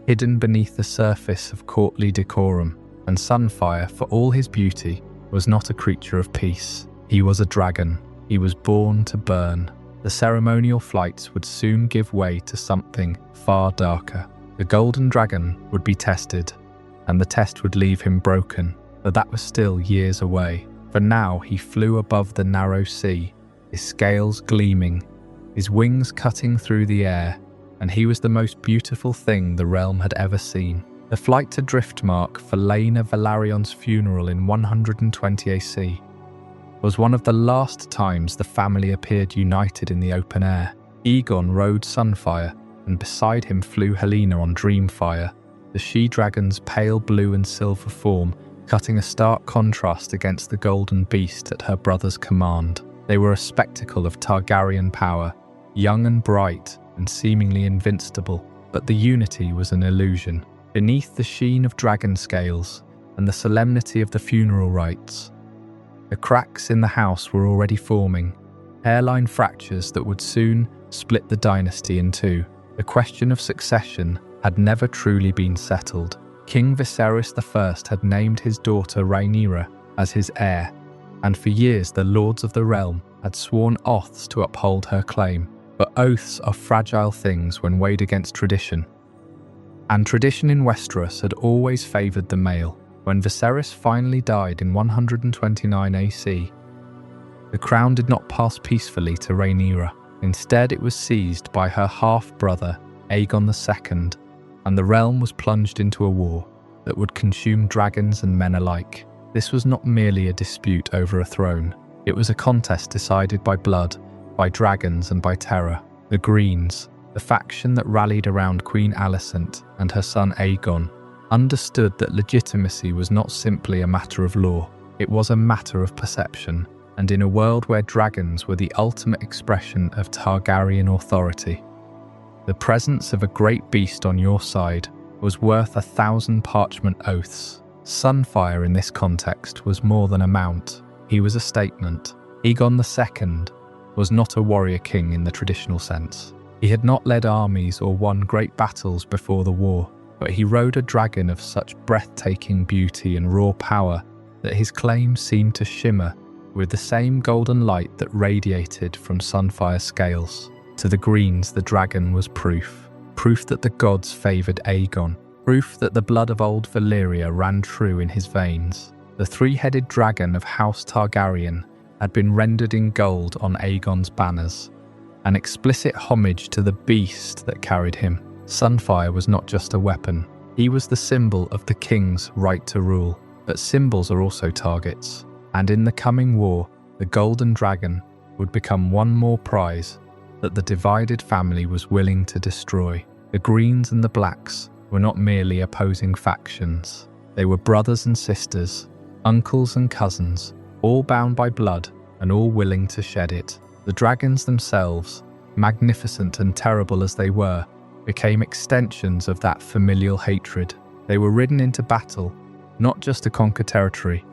hidden beneath the surface of courtly decorum, and Sunfyre, for all his beauty, was not a creature of peace. He was a dragon. He was born to burn. The ceremonial flights would soon give way to something far darker. The golden dragon would be tested, and the test would leave him broken, but that was still years away. For now he flew above the narrow sea, his scales gleaming, his wings cutting through the air, and he was the most beautiful thing the realm had ever seen. The flight to Driftmark for Laenor Velaryon's funeral in 120 AC was one of the last times the family appeared united in the open air. Aegon rode Sunfyre, and beside him flew Helaena on Dreamfire, the she-dragon's pale blue and silver form cutting a stark contrast against the golden beast at her brother's command. They were a spectacle of Targaryen power, young and bright and seemingly invincible, but the unity was an illusion. Beneath the sheen of dragon scales and the solemnity of the funeral rites, the cracks in the house were already forming, hairline fractures that would soon split the dynasty in two. The question of succession had never truly been settled. King Viserys I had named his daughter Rhaenyra as his heir, and for years the lords of the realm had sworn oaths to uphold her claim. But oaths are fragile things when weighed against tradition. And tradition in Westeros had always favoured the male. When Viserys finally died in 129 AC, the crown did not pass peacefully to Rhaenyra. Instead, it was seized by her half-brother, Aegon II, and the realm was plunged into a war that would consume dragons and men alike. This was not merely a dispute over a throne. It was a contest decided by blood, by dragons and by terror. The Greens, the faction that rallied around Queen Alicent and her son Aegon, understood that legitimacy was not simply a matter of law, it was a matter of perception, and in a world where dragons were the ultimate expression of Targaryen authority, the presence of a great beast on your side was worth 1,000 parchment oaths. Sunfyre in this context was more than a mount, he was a statement. Aegon II was not a warrior king in the traditional sense. He had not led armies or won great battles before the war, but he rode a dragon of such breathtaking beauty and raw power that his claim seemed to shimmer with the same golden light that radiated from Sunfire's scales. To the Greens, the dragon was proof that the gods favoured Aegon. proof that the blood of old Valyria ran true in his veins. The three-headed dragon of House Targaryen had been rendered in gold on Aegon's banners, an explicit homage to the beast that carried him. Sunfyre was not just a weapon, he was the symbol of the king's right to rule. But symbols are also targets, and in the coming war, the Golden Dragon would become one more prize that the divided family was willing to destroy. The Greens and the Blacks were not merely opposing factions. They were brothers and sisters, uncles and cousins, all bound by blood and all willing to shed it. The dragons themselves, magnificent and terrible as they were, became extensions of that familial hatred. They were ridden into battle, not just to conquer territory,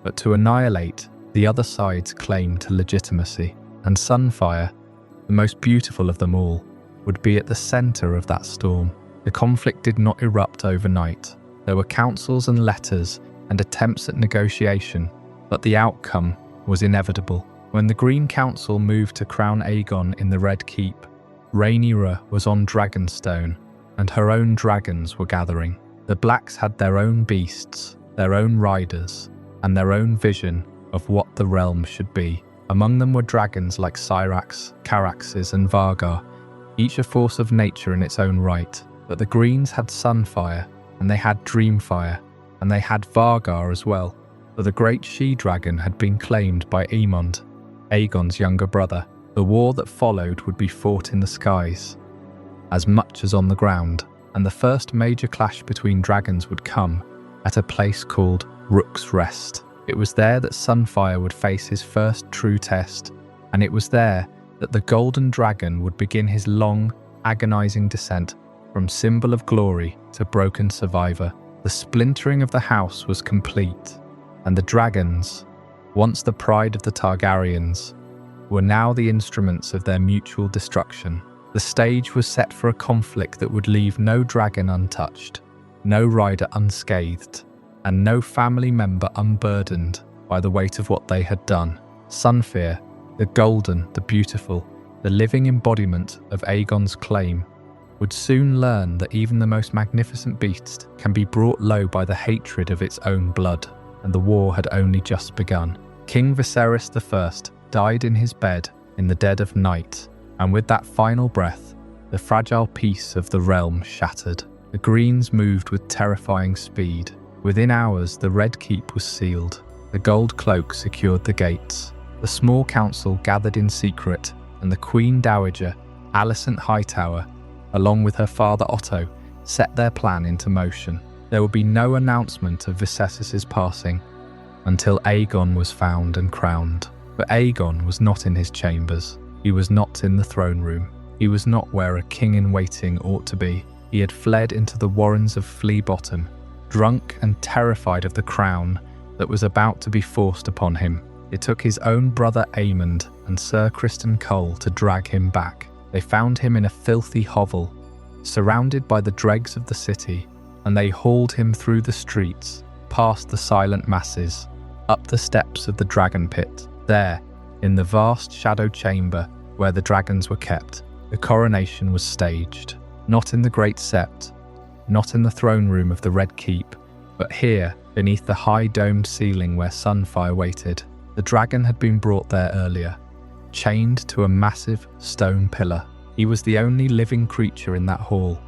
but to annihilate the other side's claim to legitimacy. And Sunfyre, the most beautiful of them all, would be at the centre of that storm. The conflict did not erupt overnight. There were councils and letters and attempts at negotiation, but the outcome was inevitable. When the Green Council moved to crown Aegon in the Red Keep, Rhaenyra was on Dragonstone, and her own dragons were gathering. The Blacks had their own beasts, their own riders, and their own vision of what the realm should be. Among them were dragons like Syrax, Caraxes, and Vargar, each a force of nature in its own right. But the Greens had Sunfyre, and they had Dreamfire, and they had Vargar as well. For the great she-dragon had been claimed by Aemon, Aegon's younger brother. The war that followed would be fought in the skies, as much as on the ground, and the first major clash between dragons would come at a place called Rook's Rest. It was there that Sunfyre would face his first true test, and it was there that the Golden Dragon would begin his long, agonizing descent from symbol of glory to broken survivor. The splintering of the house was complete, and the dragons, once the pride of the Targaryens, were now the instruments of their mutual destruction. The stage was set for a conflict that would leave no dragon untouched, no rider unscathed, and no family member unburdened by the weight of what they had done. Sunfyre, the golden, the beautiful, the living embodiment of Aegon's claim, would soon learn that even the most magnificent beast can be brought low by the hatred of its own blood, and the war had only just begun. King Viserys I died in his bed in the dead of night, and with that final breath, the fragile peace of the realm shattered. The Greens moved with terrifying speed. Within hours, the Red Keep was sealed. The Gold Cloak secured the gates. The small council gathered in secret, and the Queen Dowager, Alicent Hightower, along with her father Otto, set their plan into motion. There would be no announcement of Viserys' passing until Aegon was found and crowned. But Aegon was not in his chambers. He was not in the throne room. He was not where a king-in-waiting ought to be. He had fled into the warrens of Flea Bottom, drunk and terrified of the crown that was about to be forced upon him. It took his own brother Aemon and Sir Criston Cole to drag him back. They found him in a filthy hovel, surrounded by the dregs of the city, and they hauled him through the streets, past the silent masses, up the steps of the dragon pit. There, in the vast shadow chamber where the dragons were kept, the coronation was staged. Not in the Great Sept, not in the throne room of the Red Keep, but here, beneath the high domed ceiling where Sunfyre waited. The dragon had been brought there earlier, chained to a massive stone pillar. He was the only living creature in that hall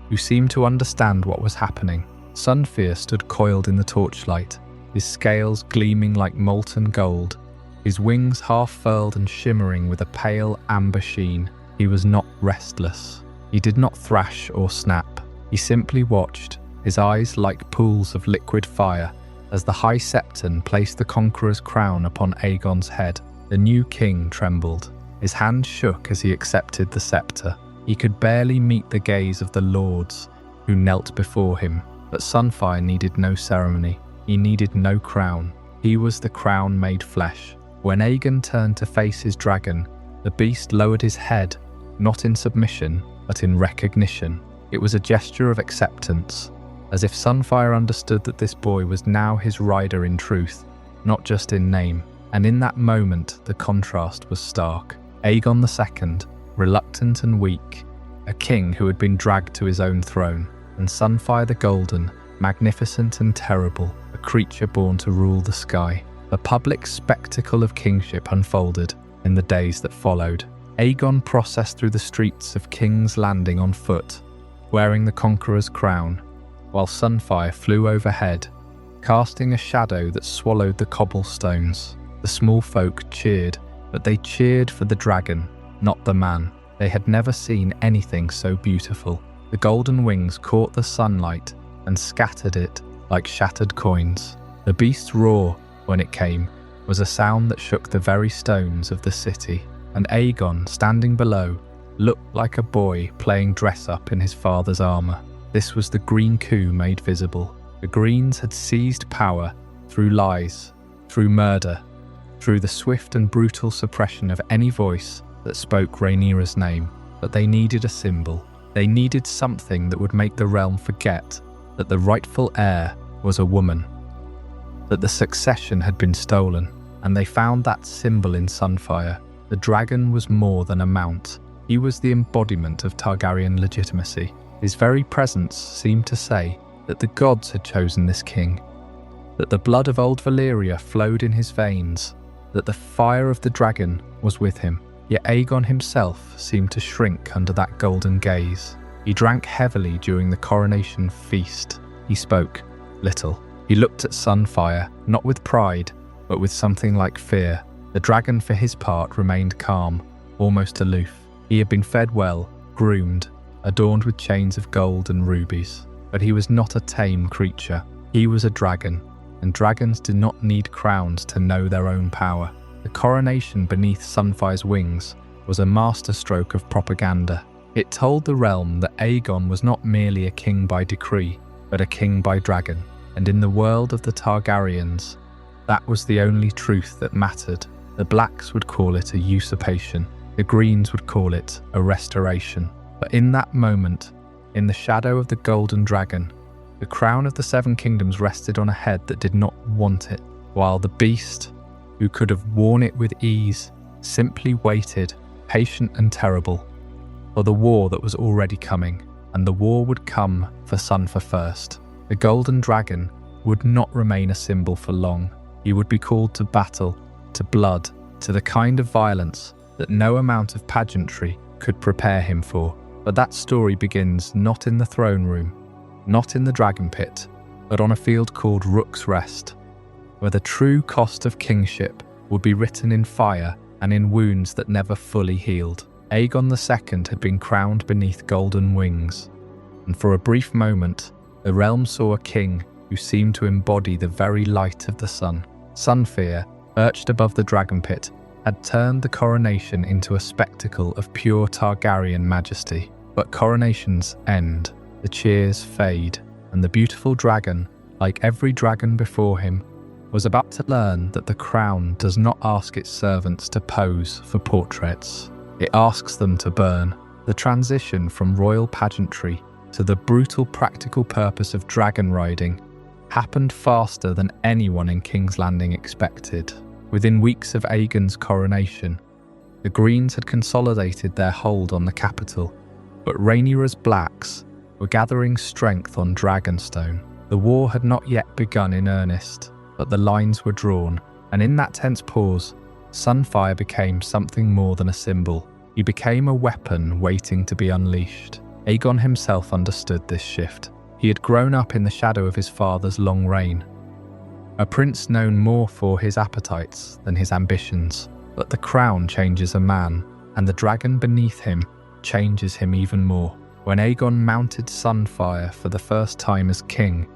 who seemed to understand what was happening. Sunfyre stood coiled in the torchlight, his scales gleaming like molten gold, his wings half furled and shimmering with a pale amber sheen. He was not restless. He did not thrash or snap. He simply watched, his eyes like pools of liquid fire, as the High Septon placed the Conqueror's crown upon Aegon's head. The new king trembled. His hand shook as he accepted the scepter. He could barely meet the gaze of the lords who knelt before him. But Sunfyre needed no ceremony. He needed no crown. He was the crown made flesh. When Aegon turned to face his dragon, the beast lowered his head, not in submission, but in recognition. It was a gesture of acceptance, as if Sunfyre understood that this boy was now his rider in truth, not just in name. And in that moment, the contrast was stark. Aegon II, reluctant and weak, a king who had been dragged to his own throne, and Sunfyre the Golden, magnificent and terrible, a creature born to rule the sky. The public spectacle of kingship unfolded in the days that followed. Aegon processed through the streets of King's Landing on foot, wearing the conqueror's crown, while Sunfyre flew overhead, casting a shadow that swallowed the cobblestones. The small folk cheered, but they cheered for the dragon, not the man. They had never seen anything so beautiful. The golden wings caught the sunlight and scattered it like shattered coins. The beast's roar, when it came, was a sound that shook the very stones of the city, and Aegon, standing below, looked like a boy playing dress-up in his father's armour. This was the green coup made visible. The Greens had seized power through lies, through murder, through the swift and brutal suppression of any voice that spoke Rhaenyra's name. But they needed a symbol. They needed something that would make the realm forget that the rightful heir was a woman, that the succession had been stolen, and they found that symbol in Sunfyre. The dragon was more than a mount. He was the embodiment of Targaryen legitimacy. His very presence seemed to say that the gods had chosen this king, that the blood of old Valyria flowed in his veins, that the fire of the dragon was with him. Yet Aegon himself seemed to shrink under that golden gaze. He drank heavily during the coronation feast. He spoke little. He looked at Sunfyre, not with pride, but with something like fear. The dragon, for his part, remained calm, almost aloof. He had been fed well, groomed, adorned with chains of gold and rubies. But he was not a tame creature. He was a dragon, and dragons do not need crowns to know their own power. The coronation beneath Sunfyre's wings was a masterstroke of propaganda. It told the realm that Aegon was not merely a king by decree, but a king by dragon. And in the world of the Targaryens, that was the only truth that mattered. The Blacks would call it a usurpation. The Greens would call it a restoration. But in that moment, in the shadow of the golden dragon, the crown of the Seven Kingdoms rested on a head that did not want it, while the beast, who could have worn it with ease, simply waited, patient and terrible, for the war that was already coming, and the war would come for Sunfyre first. The golden dragon would not remain a symbol for long. He would be called to battle, to blood, to the kind of violence that no amount of pageantry could prepare him for. But that story begins not in the throne room, not in the dragon pit, but on a field called Rook's Rest, where the true cost of kingship would be written in fire and in wounds that never fully healed. Aegon II had been crowned beneath golden wings, and for a brief moment, the realm saw a king who seemed to embody the very light of the sun. Sunfyre, perched above the dragon pit, had turned the coronation into a spectacle of pure Targaryen majesty. But coronations end, the cheers fade, and the beautiful dragon, like every dragon before him, was about to learn that the crown does not ask its servants to pose for portraits. It asks them to burn. The transition from royal pageantry to the brutal practical purpose of dragon riding happened faster than anyone in King's Landing expected. Within weeks of Aegon's coronation, the Greens had consolidated their hold on the capital, but Rhaenyra's Blacks were gathering strength on Dragonstone. The war had not yet begun in earnest, but the lines were drawn, and in that tense pause, Sunfyre became something more than a symbol. He became a weapon waiting to be unleashed. Aegon himself understood this shift. He had grown up in the shadow of his father's long reign, a prince known more for his appetites than his ambitions. But the crown changes a man, and the dragon beneath him changes him even more. When Aegon mounted Sunfyre for the first time as king,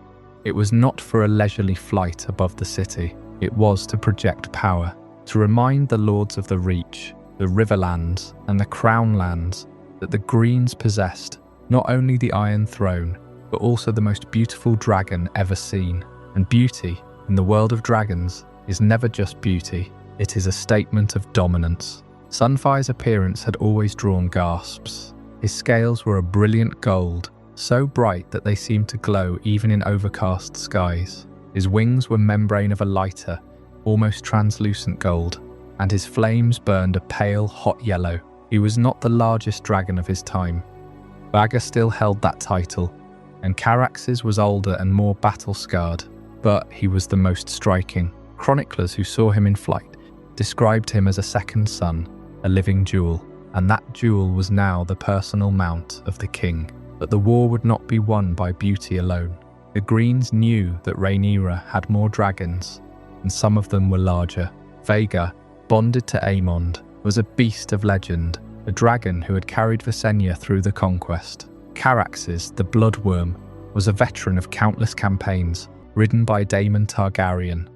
it was not for a leisurely flight above the city. It was to project power, to remind the lords of the Reach, the Riverlands, and the Crown Lands that the Greens possessed not only the Iron Throne, but also the most beautiful dragon ever seen. And beauty, in the world of dragons, is never just beauty, it is a statement of dominance. Sunfyre's appearance had always drawn gasps. His scales were a brilliant gold, so bright that they seemed to glow even in overcast skies. His wings were membrane of a lighter, almost translucent gold, and his flames burned a pale, hot yellow. He was not the largest dragon of his time. Bagger still held that title, and Carax's was older and more battle-scarred, but he was the most striking. Chroniclers who saw him in flight described him as a second son, a living jewel, and that jewel was now the personal mount of the king. But the war would not be won by beauty alone. The Greens knew that Rhaenyra had more dragons, and some of them were larger. Vhagar, bonded to Aemon, was a beast of legend, a dragon who had carried Visenya through the conquest. Carax's, the Bloodworm, was a veteran of countless campaigns, ridden by Daemon Targaryen,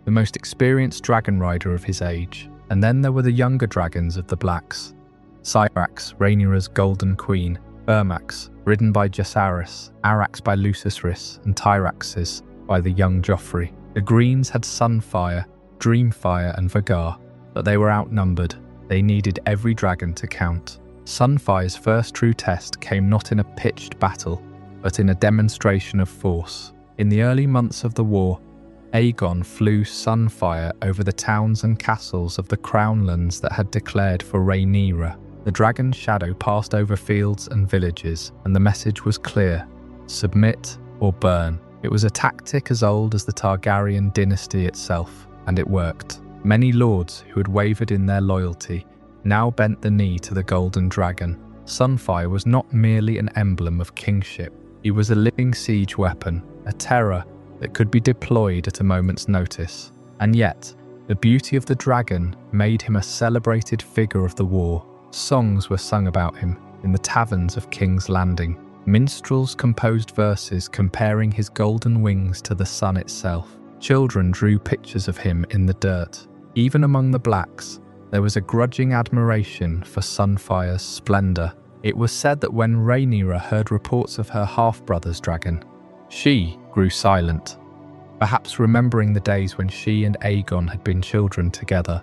the most experienced dragon rider of his age. And then there were the younger dragons of the Blacks. Syrax, Rhaenyra's Golden Queen, Ermax, ridden by Jaehaerys, Arrax by Lucis Rhys, and Tyrax's by the young Joffrey. The Greens had Sunfyre, Dreamfire, and Vhagar, but they were outnumbered. They needed every dragon to count. Sunfire's first true test came not in a pitched battle, but in a demonstration of force. In the early months of the war, Aegon flew Sunfyre over the towns and castles of the crownlands that had declared for Rhaenyra. The dragon's shadow passed over fields and villages, and the message was clear: submit or burn. It was a tactic as old as the Targaryen dynasty itself, and it worked. Many lords who had wavered in their loyalty now bent the knee to the Golden Dragon. Sunfyre was not merely an emblem of kingship. He was a living siege weapon, a terror that could be deployed at a moment's notice. And yet, the beauty of the dragon made him a celebrated figure of the war. Songs were sung about him in the taverns of King's Landing. Minstrels composed verses comparing his golden wings to the sun itself. Children drew pictures of him in the dirt. Even among the Blacks, there was a grudging admiration for Sunfire's splendor. It was said that when Rhaenyra heard reports of her half-brother's dragon, she grew silent, perhaps remembering the days when she and Aegon had been children together,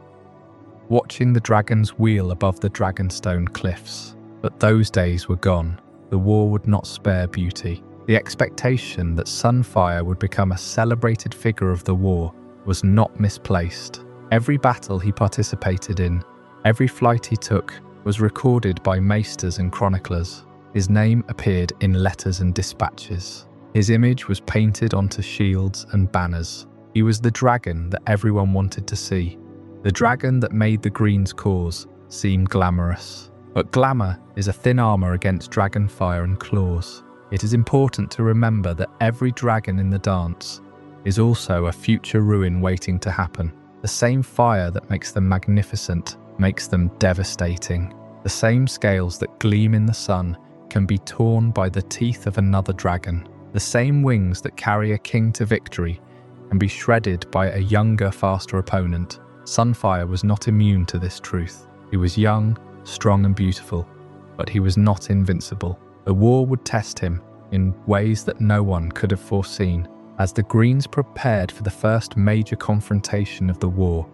watching the dragons wheel above the Dragonstone cliffs. But those days were gone. The war would not spare beauty. The expectation that Sunfyre would become a celebrated figure of the war was not misplaced. Every battle he participated in, every flight he took, was recorded by Maesters and chroniclers. His name appeared in letters and dispatches. His image was painted onto shields and banners. He was the dragon that everyone wanted to see, the dragon that made the Greens' cause seem glamorous. But glamour is a thin armor against dragon fire and claws. It is important to remember that every dragon in the dance is also a future ruin waiting to happen. The same fire that makes them magnificent makes them devastating. The same scales that gleam in the sun can be torn by the teeth of another dragon. The same wings that carry a king to victory can be shredded by a younger, faster opponent. Sunfyre was not immune to this truth. He was young, strong and beautiful, but he was not invincible. The war would test him in ways that no one could have foreseen. As the Greens prepared for the first major confrontation of the war,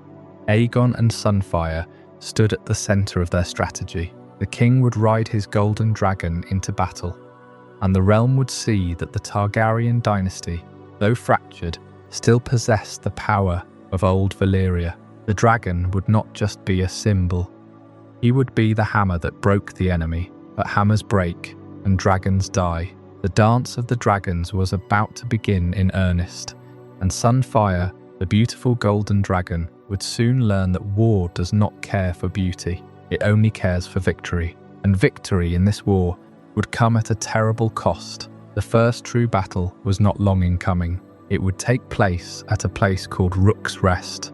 Aegon and Sunfyre stood at the center of their strategy. The king would ride his golden dragon into battle, and the realm would see that the Targaryen dynasty, though fractured, still possessed the power of old Valyria. The dragon would not just be a symbol. He would be the hammer that broke the enemy, but hammers break and dragons die. The dance of the dragons was about to begin in earnest, and Sunfyre, the beautiful golden dragon, would soon learn that war does not care for beauty. It only cares for victory. And victory in this war would come at a terrible cost. The first true battle was not long in coming. It would take place at a place called Rook's Rest,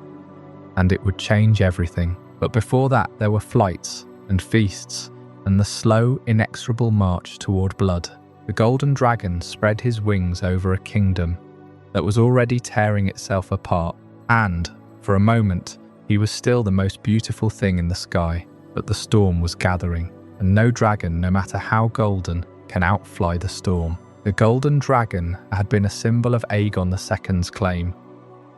and it would change everything. But before that, there were flights and feasts and the slow, inexorable march toward blood. The golden dragon spread his wings over a kingdom that was already tearing itself apart, and, for a moment, he was still the most beautiful thing in the sky. But the storm was gathering, and no dragon, no matter how golden, can outfly the storm. The golden dragon had been a symbol of Aegon II's claim,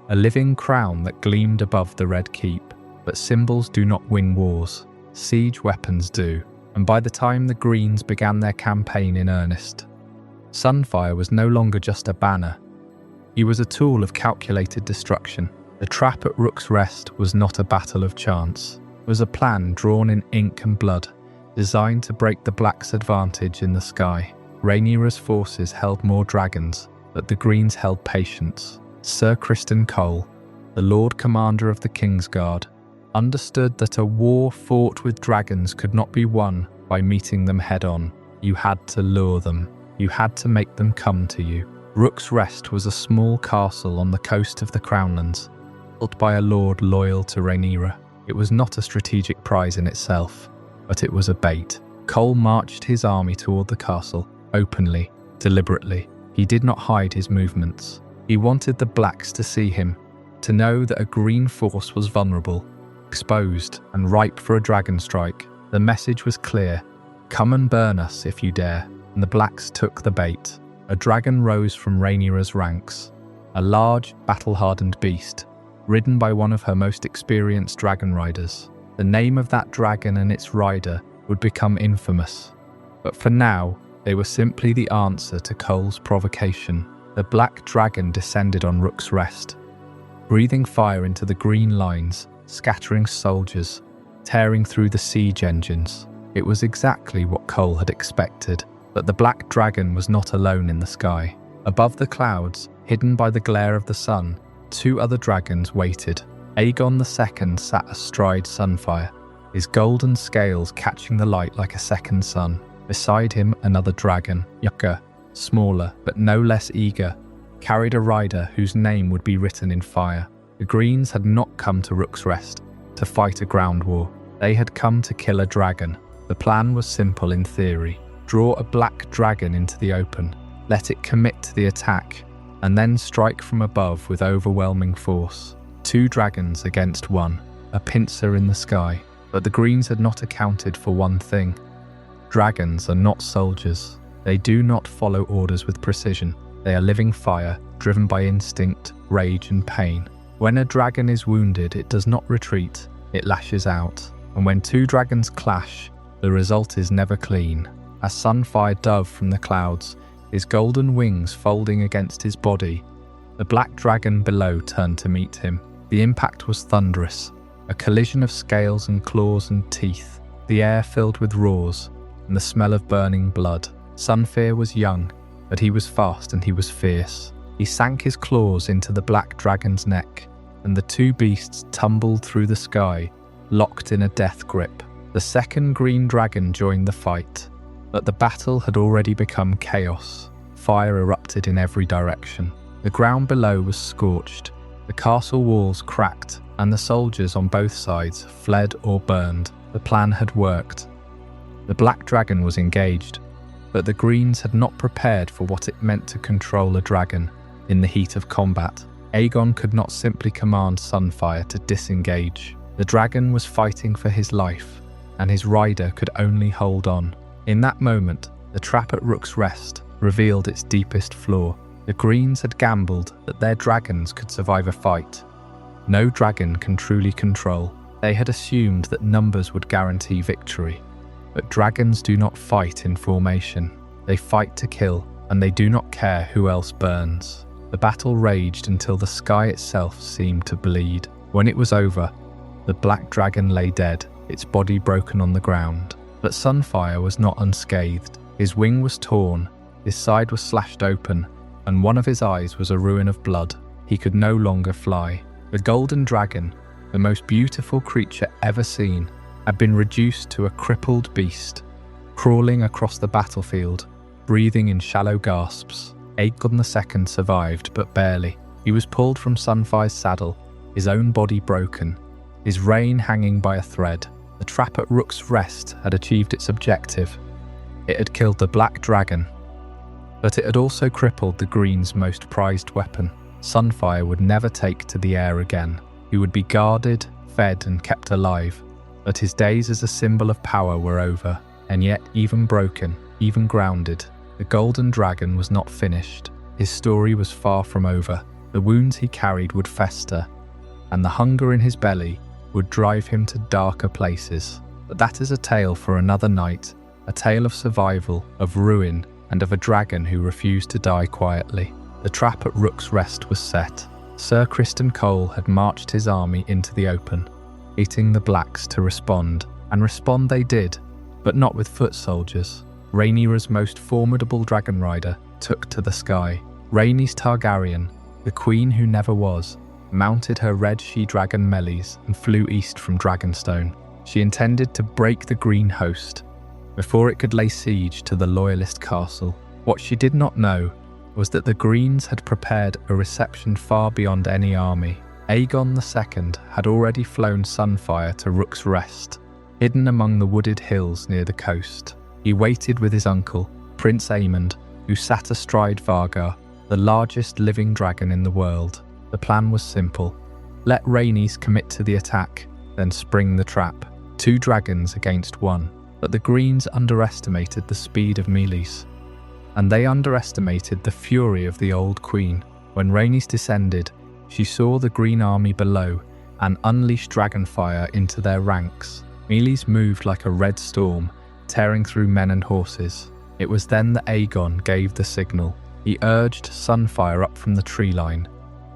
a living crown that gleamed above the Red Keep. But symbols do not win wars, siege weapons do. And by the time the Greens began their campaign in earnest, Sunfyre was no longer just a banner. He was a tool of calculated destruction. The trap at Rook's Rest was not a battle of chance. It was a plan drawn in ink and blood, designed to break the Blacks' advantage in the sky. Rhaenyra's forces held more dragons, but the Greens held patience. Sir Criston Cole, the Lord Commander of the Kingsguard, understood that a war fought with dragons could not be won by meeting them head-on. You had to lure them. You had to make them come to you. Rook's Rest was a small castle on the coast of the Crownlands, built by a lord loyal to Rhaenyra. It was not a strategic prize in itself, but it was a bait. Cole marched his army toward the castle, openly, deliberately. He did not hide his movements. He wanted the Blacks to see him, to know that a green force was vulnerable, exposed, and ripe for a dragon strike. The message was clear: come and burn us if you dare. And the Blacks took the bait. A dragon rose from Rhaenyra's ranks, a large, battle-hardened beast, ridden by one of her most experienced dragon riders. The name of that dragon and its rider would become infamous. But for now, they were simply the answer to Cole's provocation. The black dragon descended on Rook's Rest, breathing fire into the green lines, scattering soldiers, tearing through the siege engines. It was exactly what Cole had expected, but the black dragon was not alone in the sky. Above the clouds, hidden by the glare of the sun, two other dragons waited. Aegon II sat astride Sunfyre, his golden scales catching the light like a second sun. Beside him, another dragon, younger, smaller, but no less eager, carried a rider whose name would be written in fire. The Greens had not come to Rook's Rest to fight a ground war. They had come to kill a dragon. The plan was simple in theory. Draw a black dragon into the open, let it commit to the attack, and then strike from above with overwhelming force. Two dragons against one, a pincer in the sky. But the Greens had not accounted for one thing. Dragons are not soldiers. They do not follow orders with precision. They are living fire, driven by instinct, rage, and pain. When a dragon is wounded, it does not retreat, it lashes out. And when two dragons clash, the result is never clean. A Sunfyre dove from the clouds, his golden wings folding against his body. The black dragon below turned to meet him. The impact was thunderous, a collision of scales and claws and teeth. The air filled with roars and the smell of burning blood. Sunfyre was young, but he was fast and he was fierce. He sank his claws into the black dragon's neck, and the two beasts tumbled through the sky, locked in a death grip. The second green dragon joined the fight, but the battle had already become chaos. Fire erupted in every direction. The ground below was scorched, the castle walls cracked, and the soldiers on both sides fled or burned. The plan had worked. The black dragon was engaged, but the Greens had not prepared for what it meant to control a dragon in the heat of combat. Aegon could not simply command Sunfyre to disengage. The dragon was fighting for his life, and his rider could only hold on. In that moment, the trap at Rook's Rest revealed its deepest flaw. The Greens had gambled that their dragons could survive a fight. No dragon can truly control. They had assumed that numbers would guarantee victory. But dragons do not fight in formation. They fight to kill, and they do not care who else burns. The battle raged until the sky itself seemed to bleed. When it was over, the black dragon lay dead, its body broken on the ground. But Sunfyre was not unscathed. His wing was torn, his side was slashed open, and one of his eyes was a ruin of blood. He could no longer fly. The golden dragon, the most beautiful creature ever seen, had been reduced to a crippled beast, crawling across the battlefield, breathing in shallow gasps. Aegon II survived, but barely. He was pulled from Sunfyre's saddle, his own body broken, his rein hanging by a thread. The trap at Rook's Rest had achieved its objective. It had killed the black dragon, but it had also crippled the Greens' most prized weapon. Sunfyre would never take to the air again. He would be guarded, fed, and kept alive. But his days as a symbol of power were over, and yet even broken, even grounded, the golden dragon was not finished. His story was far from over. The wounds he carried would fester, and the hunger in his belly would drive him to darker places. But that is a tale for another night, a tale of survival, of ruin, and of a dragon who refused to die quietly. The trap at Rook's Rest was set. Sir Criston Cole had marched his army into the open, eating the blacks to respond, and respond they did, but not with foot soldiers. Rhaenyra's most formidable dragon rider, took to the sky. Rhaenys Targaryen, the queen who never was, mounted her red she-dragon Meleys and flew east from Dragonstone. She intended to break the green host before it could lay siege to the loyalist castle. What she did not know was that the Greens had prepared a reception far beyond any army. Aegon II had already flown Sunfyre to Rook's Rest, hidden among the wooded hills near the coast. He waited with his uncle, Prince Aemon, who sat astride Vargar, the largest living dragon in the world. The plan was simple. Let Rhaenys commit to the attack, then spring the trap. 2 dragons against 1. But the Greens underestimated the speed of Meleys, and they underestimated the fury of the old queen. When Rhaenys descended, she saw the green army below and unleashed dragonfire into their ranks. Meleys moved like a red storm, tearing through men and horses. It was then that Aegon gave the signal. He urged Sunfyre up from the tree line,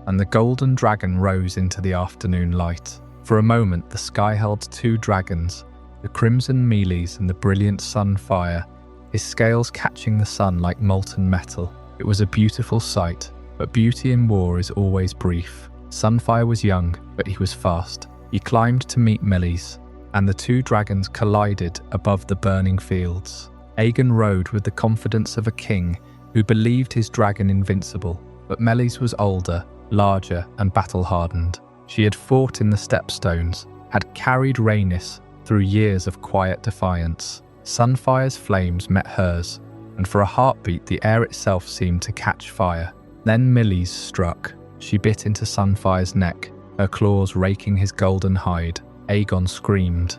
and the golden dragon rose into the afternoon light. For a moment, the sky held 2 dragons, the crimson Meleys and the brilliant Sunfyre, his scales catching the sun like molten metal. It was a beautiful sight, but beauty in war is always brief. Sunfyre was young, but he was fast. He climbed to meet Meleys, and the 2 dragons collided above the burning fields. Aegon rode with the confidence of a king who believed his dragon invincible, but Meleys was older, larger, and battle-hardened. She had fought in the Stepstones, had carried Rhaenys through years of quiet defiance. Sunfire's flames met hers, and for a heartbeat the air itself seemed to catch fire. Then Meleys struck. She bit into Sunfire's neck, her claws raking his golden hide. Aegon screamed.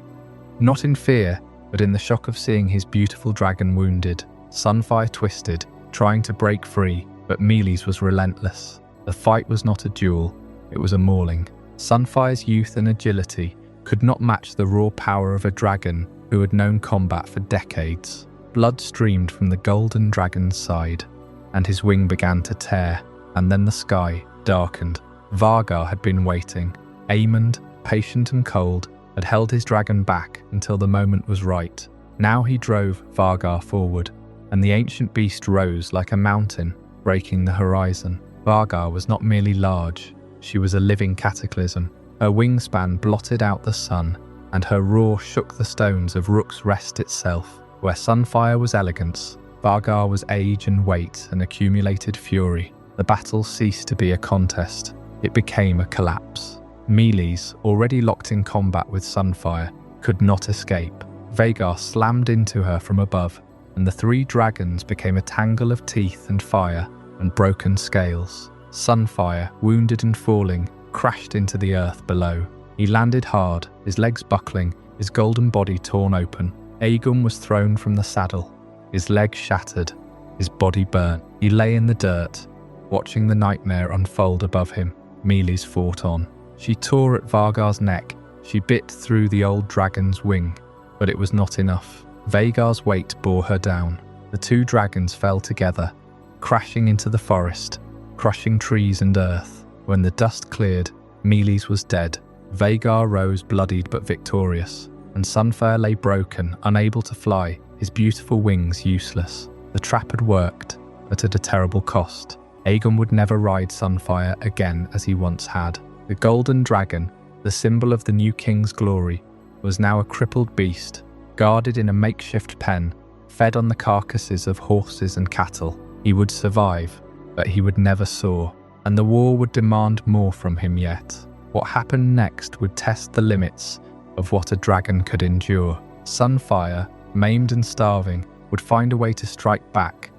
Not in fear, but in the shock of seeing his beautiful dragon wounded. Sunfyre twisted, trying to break free, but Meleys was relentless. The fight was not a duel, it was a mauling. Sunfire's youth and agility could not match the raw power of a dragon who had known combat for decades. Blood streamed from the golden dragon's side, and his wing began to tear, and then the sky darkened. Vargar had been waiting. Aemon, patient and cold, had held his dragon back until the moment was right. Now he drove Vargar forward, and the ancient beast rose like a mountain, breaking the horizon. Vargar was not merely large, she was a living cataclysm. Her wingspan blotted out the sun, and her roar shook the stones of Rook's Rest itself. Where Sunfyre was elegance, Vargar was age and weight and accumulated fury. The battle ceased to be a contest, it became a collapse. Meleys, already locked in combat with Sunfyre, could not escape. Vhagar slammed into her from above, and the 3 dragons became a tangle of teeth and fire and broken scales. Sunfyre, wounded and falling, crashed into the earth below. He landed hard, his legs buckling, his golden body torn open. Aegon was thrown from the saddle, his legs shattered, his body burnt. He lay in the dirt, watching the nightmare unfold above him. Meleys fought on. She tore at Vargar's neck, she bit through the old dragon's wing, but it was not enough. Vhagar's weight bore her down. The 2 dragons fell together, crashing into the forest, crushing trees and earth. When the dust cleared, Meleys was dead. Vhagar rose bloodied but victorious, and Sunfyre lay broken, unable to fly, his beautiful wings useless. The trap had worked, but at a terrible cost. Aegon would never ride Sunfyre again as he once had. The golden dragon, the symbol of the new king's glory, was now a crippled beast, guarded in a makeshift pen, fed on the carcasses of horses and cattle. He would survive, but he would never soar, and the war would demand more from him yet. What happened next would test the limits of what a dragon could endure. Sunfyre, maimed and starving, would find a way to strike back,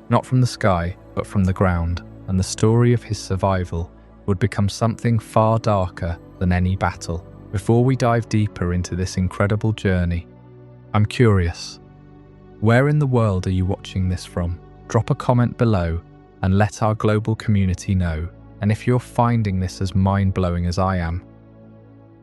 not from the sky, but from the ground, and the story of his survival would become something far darker than any battle. Before we dive deeper into this incredible journey, I'm curious, where in the world are you watching this from? Drop a comment below and let our global community know. And if you're finding this as mind-blowing as I am,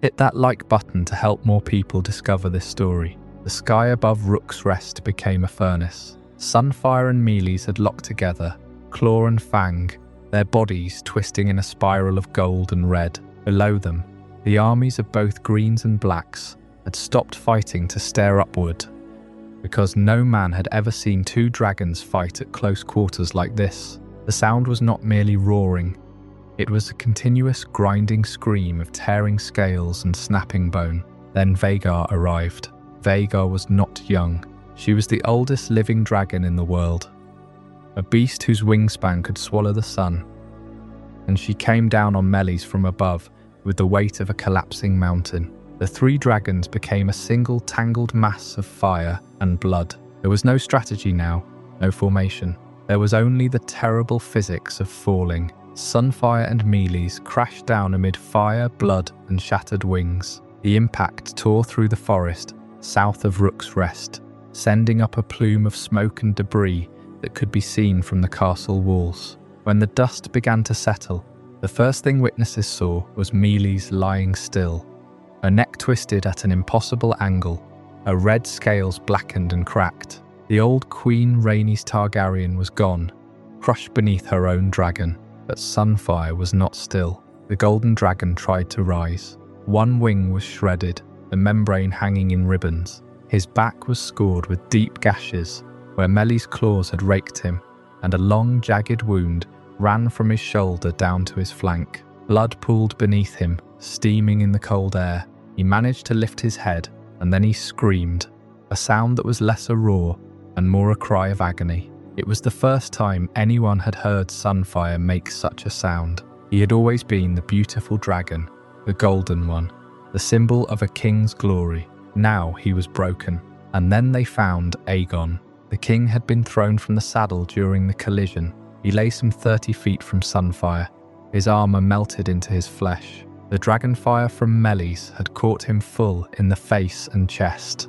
hit that like button to help more people discover this story. The sky above Rook's Rest became a furnace. Sunfyre and Meleys had locked together, claw and fang, their bodies twisting in a spiral of gold and red. Below them, the armies of both greens and blacks had stopped fighting to stare upward. because no man had ever seen two dragons fight at close quarters like this. The sound was not merely roaring, it was a continuous grinding scream of tearing scales and snapping bone. Then Vhagar arrived. Vhagar was not young. She was the oldest living dragon in the world, a beast whose wingspan could swallow the sun. And she came down on Meleys from above with the weight of a collapsing mountain. The three dragons became a single tangled mass of fire and blood. There was no strategy now, no formation. There was only the terrible physics of falling. Sunfyre and Meleys crashed down amid fire, blood, and shattered wings. The impact tore through the forest south of Rook's Rest, sending up a plume of smoke and debris that could be seen from the castle walls. When the dust began to settle, the first thing witnesses saw was Meleys lying still, her neck twisted at an impossible angle, her red scales blackened and cracked. The old Queen Rhaenys Targaryen was gone, crushed beneath her own dragon. But Sunfyre was not still. The golden dragon tried to rise. One wing was shredded, the membrane hanging in ribbons. His back was scored with deep gashes where Meleys' claws had raked him, and a long, jagged wound ran from his shoulder down to his flank. Blood pooled beneath him, steaming in the cold air. He managed to lift his head, and then he screamed, a sound that was less a roar and more a cry of agony. It was the first time anyone had heard Sunfyre make such a sound. He had always been the beautiful dragon, the golden one, the symbol of a king's glory. Now he was broken. And then they found Aegon. The king had been thrown from the saddle during the collision. He lay some 30 feet from Sunfyre. His armour melted into his flesh. The dragonfire from Meleys had caught him full in the face and chest,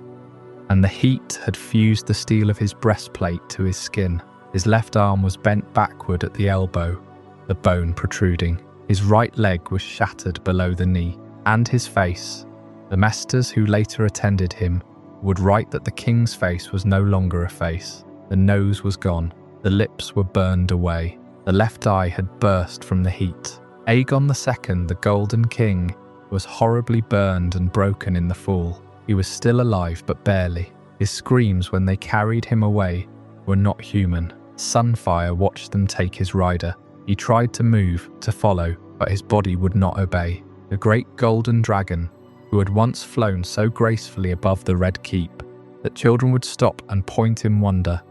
and the heat had fused the steel of his breastplate to his skin. His left arm was bent backward at the elbow, the bone protruding. His right leg was shattered below the knee, and his face. The Maesters who later attended him would write that the king's face was no longer a face. The nose was gone, the lips were burned away, the left eye had burst from the heat. Aegon II, the Golden King, was horribly burned and broken in the fall. He was still alive, but barely. His screams when they carried him away were not human. Sunfyre watched them take his rider. He tried to move, to follow, but his body would not obey. The great golden dragon, who had once flown so gracefully above the Red Keep that children would stop and point in wonder,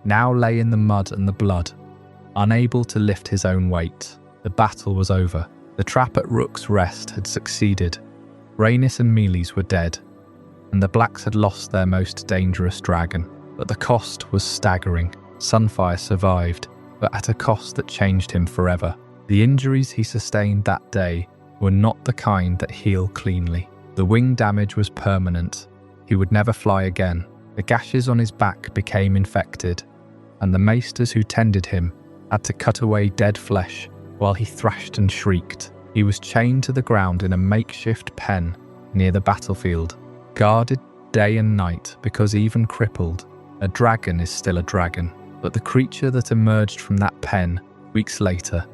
now lay in the mud and the blood, unable to lift his own weight. The battle was over. The trap at Rook's Rest had succeeded. Rhaenys and Meleys were dead, and the Blacks had lost their most dangerous dragon. But the cost was staggering. Sunfyre survived, but at a cost that changed him forever. The injuries he sustained that day were not the kind that heal cleanly. The wing damage was permanent. He would never fly again. The gashes on his back became infected, and the maesters who tended him had to cut away dead flesh while he thrashed and shrieked. He was chained to the ground in a makeshift pen near the battlefield, guarded day and night, because even crippled, a dragon is still a dragon. But the creature that emerged from that pen weeks later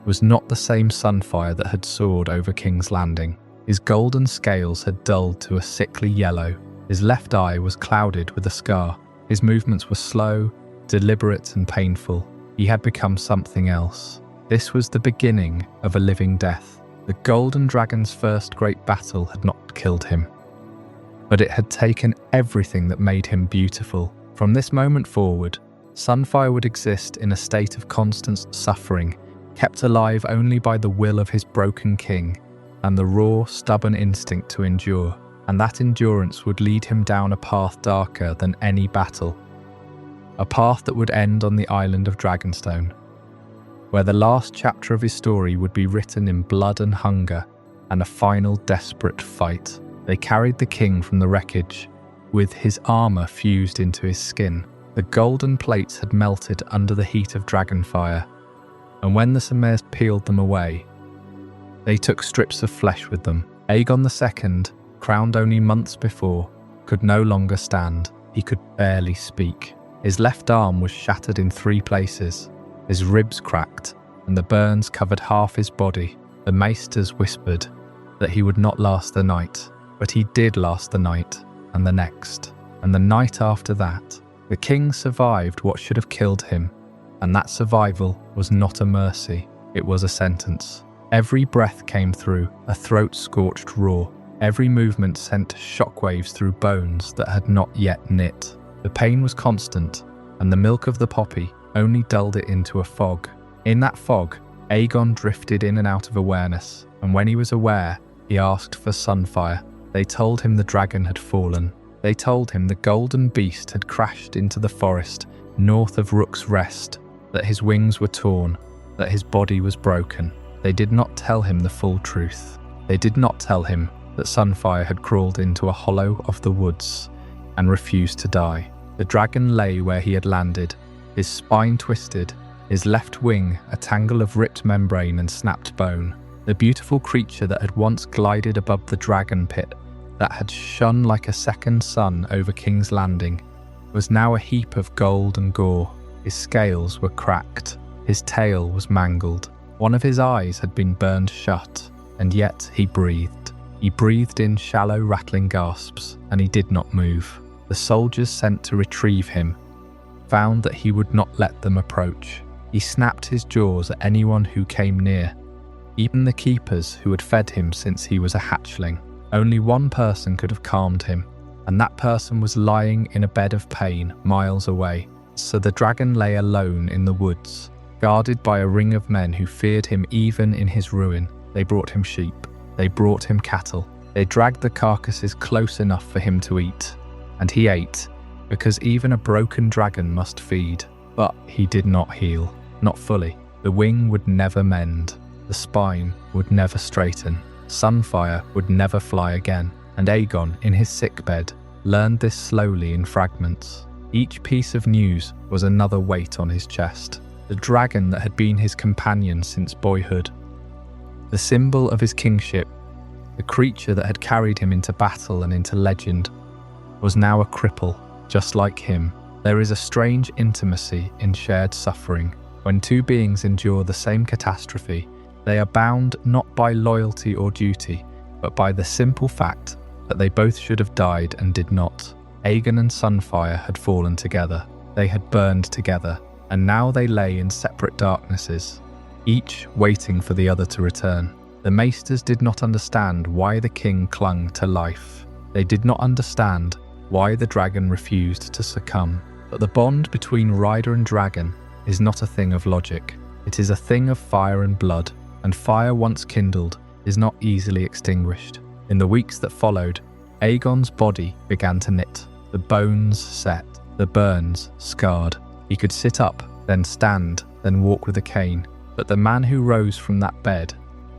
was not the same Sunfyre that had soared over King's Landing. His golden scales had dulled to a sickly yellow. His left eye was clouded with a scar. His movements were slow, deliberate and painful. He had become something else. This was the beginning of a living death. The Golden Dragon's first great battle had not killed him, but it had taken everything that made him beautiful. From this moment forward, Sunfyre would exist in a state of constant suffering, kept alive only by the will of his broken king and the raw, stubborn instinct to endure. And that endurance would lead him down a path darker than any battle, a path that would end on the island of Dragonstone, where the last chapter of his story would be written in blood and hunger and a final desperate fight. They carried the king from the wreckage, with his armour fused into his skin. The golden plates had melted under the heat of dragonfire, and when the Semairs peeled them away, they took strips of flesh with them. Aegon II, crowned only months before, could no longer stand. He could barely speak. His left arm was shattered in 3 places. His ribs cracked, and the burns covered half his body. The maesters whispered that he would not last the night, but he did last the night, and the next. And the night after that, the king survived what should have killed him, and that survival was not a mercy, it was a sentence. Every breath came through a throat-scorched roar. Every movement sent shockwaves through bones that had not yet knit. The pain was constant, and the milk of the poppy only dulled it into a fog. In that fog, Aegon drifted in and out of awareness, and when he was aware, he asked for Sunfyre. They told him the dragon had fallen. They told him the golden beast had crashed into the forest north of Rook's Rest, that his wings were torn, that his body was broken. They did not tell him the full truth. They did not tell him that Sunfyre had crawled into a hollow of the woods and refused to die. The dragon lay where he had landed, his spine twisted, his left wing a tangle of ripped membrane and snapped bone. The beautiful creature that had once glided above the dragon pit, that had shone like a second sun over King's Landing, was now a heap of gold and gore. His scales were cracked, his tail was mangled, one of his eyes had been burned shut, and yet he breathed. He breathed in shallow, rattling gasps, and he did not move. The soldiers sent to retrieve him found that he would not let them approach. He snapped his jaws at anyone who came near, even the keepers who had fed him since he was a hatchling. Only one person could have calmed him, and that person was lying in a bed of pain miles away. So the dragon lay alone in the woods, guarded by a ring of men who feared him even in his ruin. They brought him sheep. They brought him cattle. They dragged the carcasses close enough for him to eat. And he ate, because even a broken dragon must feed. But he did not heal, not fully. The wing would never mend. The spine would never straighten. Sunfyre would never fly again. And Aegon, in his sickbed, learned this slowly in fragments. Each piece of news was another weight on his chest. The dragon that had been his companion since boyhood, the symbol of his kingship, the creature that had carried him into battle and into legend, was now a cripple, just like him. There is a strange intimacy in shared suffering. When two beings endure the same catastrophe, they are bound not by loyalty or duty, but by the simple fact that they both should have died and did not. Aegon and Sunfyre had fallen together. They had burned together, and now they lay in separate darknesses, each waiting for the other to return. The Maesters did not understand why the king clung to life. They did not understand why the dragon refused to succumb. But the bond between rider and dragon is not a thing of logic. It is a thing of fire and blood, and fire once kindled is not easily extinguished. In the weeks that followed, Aegon's body began to knit. The bones set, the burns scarred. He could sit up, then stand, then walk with a cane. But the man who rose from that bed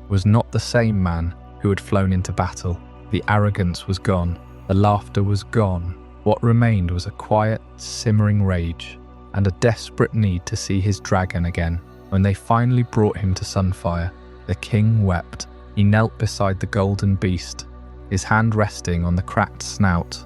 was not the same man who had flown into battle. The arrogance was gone. The laughter was gone. What remained was a quiet, simmering rage and a desperate need to see his dragon again. When they finally brought him to Sunfyre, the king wept. He knelt beside the golden beast, his hand resting on the cracked snout,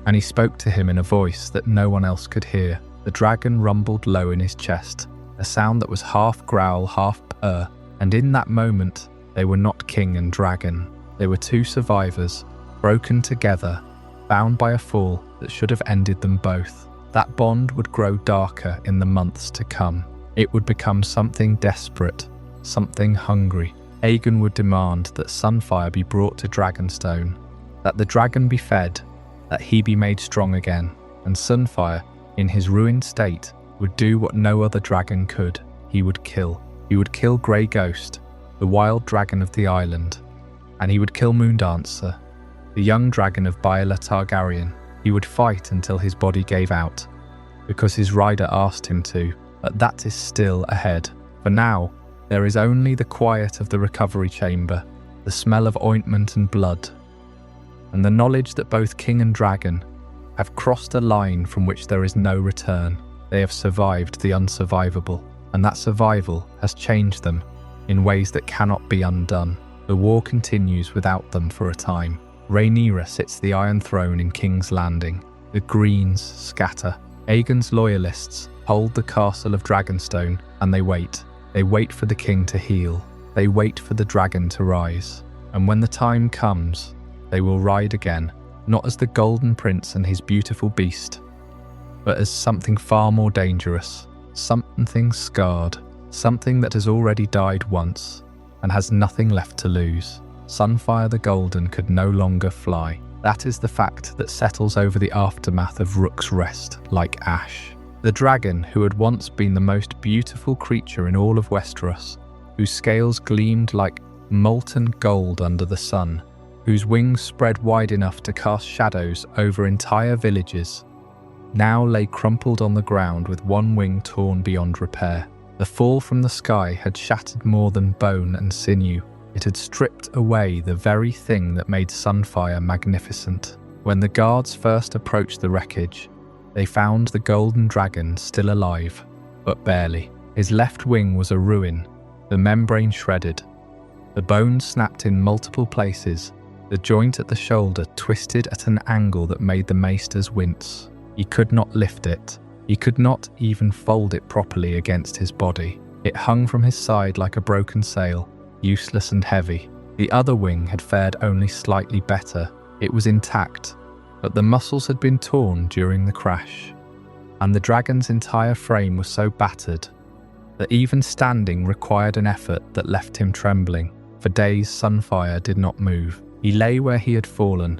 and he spoke to him in a voice that no one else could hear. The dragon rumbled low in his chest, a sound that was half growl, half purr, and in that moment, they were not king and dragon. They were two survivors, broken together, bound by a fall that should have ended them both. That bond would grow darker in the months to come. It would become something desperate, something hungry. Aegon would demand that Sunfyre be brought to Dragonstone, that the dragon be fed, that he be made strong again, and Sunfyre, in his ruined state, would do what no other dragon could. He would kill. He would kill Grey Ghost, the wild dragon of the island, and he would kill Moondancer, the young dragon of Baelor Targaryen. He would fight until his body gave out, because his rider asked him to, but that is still ahead. For now, there is only the quiet of the recovery chamber, the smell of ointment and blood, and the knowledge that both king and dragon have crossed a line from which there is no return. They have survived the unsurvivable, and that survival has changed them in ways that cannot be undone. The war continues without them for a time. Rhaenyra sits the Iron Throne in King's Landing. The Greens scatter. Aegon's loyalists hold the castle of Dragonstone, and they wait. They wait for the king to heal. They wait for the dragon to rise. And when the time comes, they will ride again, not as the Golden Prince and his beautiful beast, but as something far more dangerous, something scarred, something that has already died once and has nothing left to lose. Sunfyre the Golden could no longer fly. That is the fact that settles over the aftermath of Rook's Rest like ash. The dragon, who had once been the most beautiful creature in all of Westeros, whose scales gleamed like molten gold under the sun, whose wings spread wide enough to cast shadows over entire villages, now lay crumpled on the ground with one wing torn beyond repair. The fall from the sky had shattered more than bone and sinew. It had stripped away the very thing that made Sunfyre magnificent. When the guards first approached the wreckage, they found the golden dragon still alive, but barely. His left wing was a ruin, the membrane shredded. The bones snapped in multiple places, the joint at the shoulder twisted at an angle that made the Maesters wince. He could not lift it. He could not even fold it properly against his body. It hung from his side like a broken sail, useless and heavy. The other wing had fared only slightly better. It was intact, but the muscles had been torn during the crash, and the dragon's entire frame was so battered that even standing required an effort that left him trembling. For days Sunfyre did not move. He lay where he had fallen,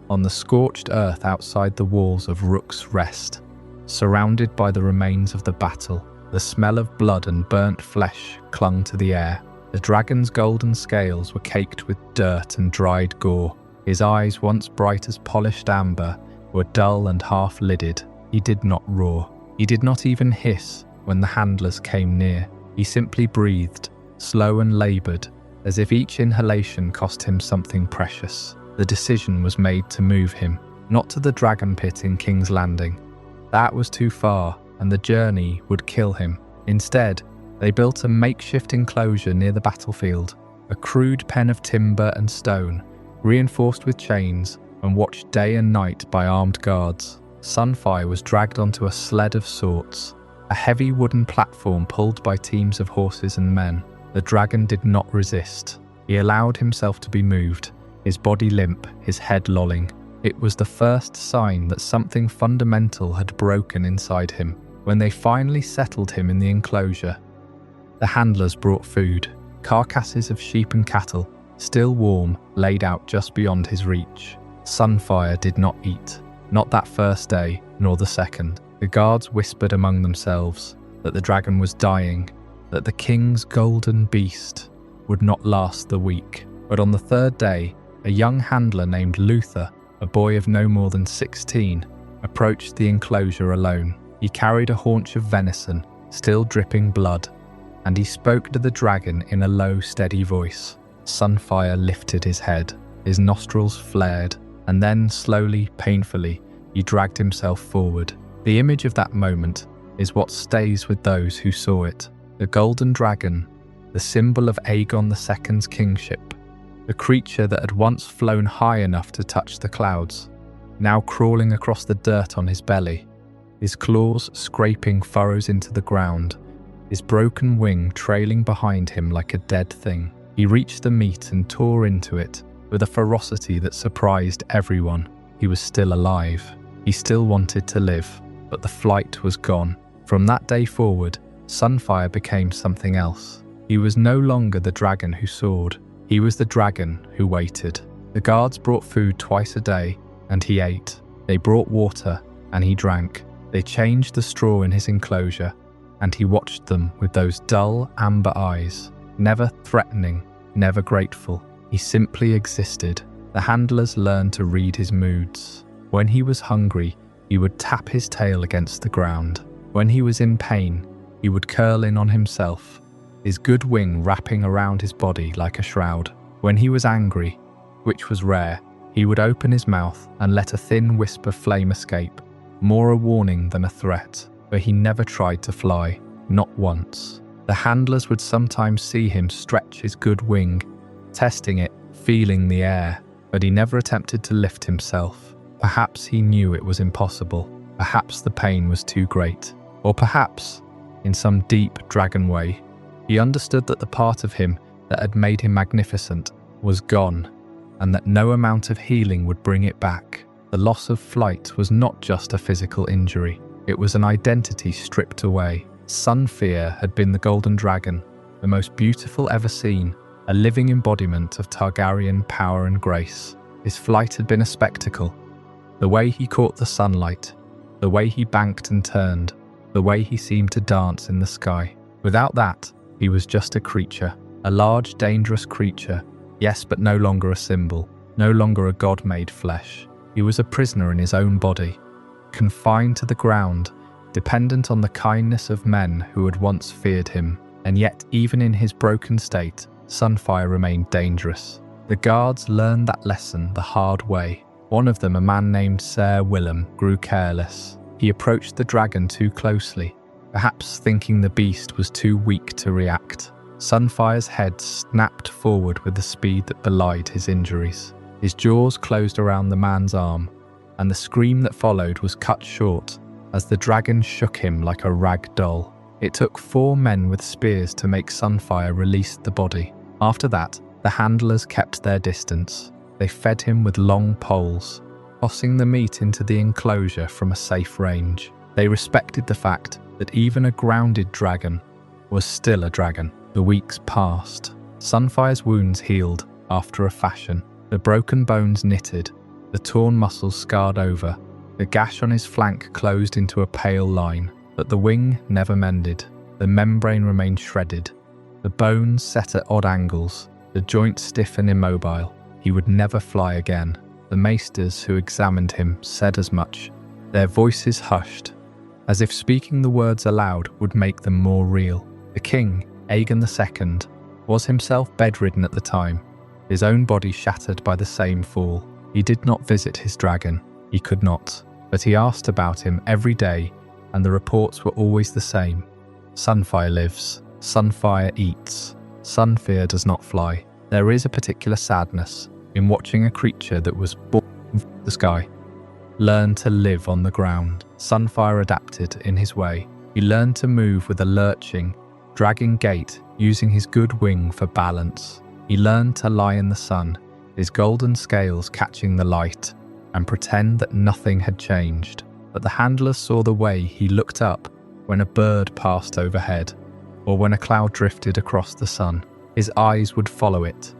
on the scorched earth outside the walls of Rook's Rest, surrounded by the remains of the battle. The smell of blood and burnt flesh clung to the air. The dragon's golden scales were caked with dirt and dried gore. His eyes, once bright as polished amber, were dull and half-lidded. He did not roar. He did not even hiss when the handlers came near. He simply breathed, slow and laboured, as if each inhalation cost him something precious. The decision was made to move him, not to the dragon pit in King's Landing. That was too far, and the journey would kill him. Instead, they built a makeshift enclosure near the battlefield, a crude pen of timber and stone, reinforced with chains and watched day and night by armed guards. Sunfyre was dragged onto a sled of sorts, a heavy wooden platform pulled by teams of horses and men. The dragon did not resist. He allowed himself to be moved, his body limp, his head lolling. It was the first sign that something fundamental had broken inside him. When they finally settled him in the enclosure, the handlers brought food, carcasses of sheep and cattle, still warm, laid out just beyond his reach. Sunfyre did not eat, not that first day, nor the second. The guards whispered among themselves that the dragon was dying, that the king's golden beast would not last the week. But on the third day, a young handler named Luther, a boy of no more than 16, approached the enclosure alone. He carried a haunch of venison, still dripping blood, and he spoke to the dragon in a low, steady voice. Sunfyre lifted his head, his nostrils flared, and then slowly, painfully, he dragged himself forward. The image of that moment is what stays with those who saw it. The golden dragon, the symbol of Aegon II's kingship, the creature that had once flown high enough to touch the clouds, now crawling across the dirt on his belly, his claws scraping furrows into the ground, his broken wing trailing behind him like a dead thing. He reached the meat and tore into it with a ferocity that surprised everyone. He was still alive. He still wanted to live, but the flight was gone. From that day forward, Sunfyre became something else. He was no longer the dragon who soared. He was the dragon who waited. The guards brought food twice a day, and he ate. They brought water, and he drank. They changed the straw in his enclosure, and he watched them with those dull amber eyes, never threatening, never grateful. He simply existed. The handlers learned to read his moods. When he was hungry, he would tap his tail against the ground. When he was in pain, he would curl in on himself, his good wing wrapping around his body like a shroud. When he was angry, which was rare, he would open his mouth and let a thin whisper flame escape, more a warning than a threat, but he never tried to fly, not once. The handlers would sometimes see him stretch his good wing, testing it, feeling the air, but he never attempted to lift himself. Perhaps he knew it was impossible. Perhaps the pain was too great. Or perhaps, in some deep dragon way, he understood that the part of him that had made him magnificent was gone, and that no amount of healing would bring it back. The loss of flight was not just a physical injury, it was an identity stripped away. Sunfyre had been the golden dragon, the most beautiful ever seen, a living embodiment of Targaryen power and grace. His flight had been a spectacle. The way he caught the sunlight, the way he banked and turned, the way he seemed to dance in the sky. Without that, he was just a creature, a large, dangerous creature, yes, but no longer a symbol, no longer a god made flesh. He was a prisoner in his own body, confined to the ground, dependent on the kindness of men who had once feared him. And yet, even in his broken state, Sunfyre remained dangerous. The guards learned that lesson the hard way. One of them, a man named Ser Willem, grew careless. He approached the dragon too closely, perhaps thinking the beast was too weak to react. Sunfyre's head snapped forward with the speed that belied his injuries. His jaws closed around the man's arm, and the scream that followed was cut short as the dragon shook him like a rag doll. It took 4 men with spears to make Sunfyre release the body. After that, the handlers kept their distance. They fed him with long poles, tossing the meat into the enclosure from a safe range. They respected the fact that even a grounded dragon was still a dragon. The weeks passed. Sunfyre's wounds healed after a fashion. The broken bones knitted, the torn muscles scarred over. The gash on his flank closed into a pale line, but the wing never mended. The membrane remained shredded. The bones set at odd angles, the joint stiff and immobile. He would never fly again. The Maesters who examined him said as much, their voices hushed, as if speaking the words aloud would make them more real. The king, Aegon II, was himself bedridden at the time, his own body shattered by the same fall. He did not visit his dragon. He could not. But he asked about him every day, and the reports were always the same. Sunfyre lives. Sunfyre eats. Sunfyre does not fly. There is a particular sadness in watching a creature that was born from the sky learn to live on the ground. Sunfyre adapted in his way. He learned to move with a lurching, dragging gait, using his good wing for balance. He learned to lie in the sun, his golden scales catching the light, and pretend that nothing had changed. But the handlers saw the way he looked up when a bird passed overhead, or when a cloud drifted across the sun. His eyes would follow it,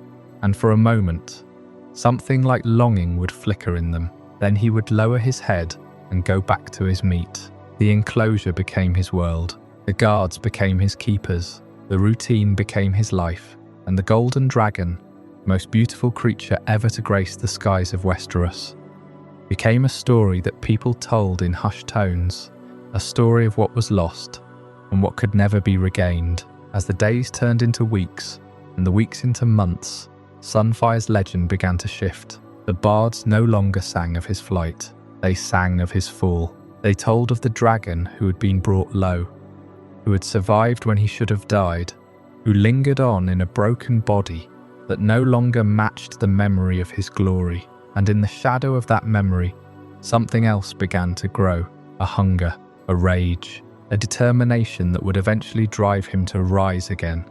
and for a moment, something like longing would flicker in them. Then he would lower his head and go back to his meat. The enclosure became his world. The guards became his keepers. The routine became his life. And the golden dragon, most beautiful creature ever to grace the skies of Westeros, became a story that people told in hushed tones, a story of what was lost and what could never be regained. As the days turned into weeks and the weeks into months, Sunfyre's legend began to shift. The bards no longer sang of his flight, they sang of his fall. They told of the dragon who had been brought low, who had survived when he should have died, who lingered on in a broken body that no longer matched the memory of his glory. And in the shadow of that memory, something else began to grow, a hunger, a rage, a determination that would eventually drive him to rise again,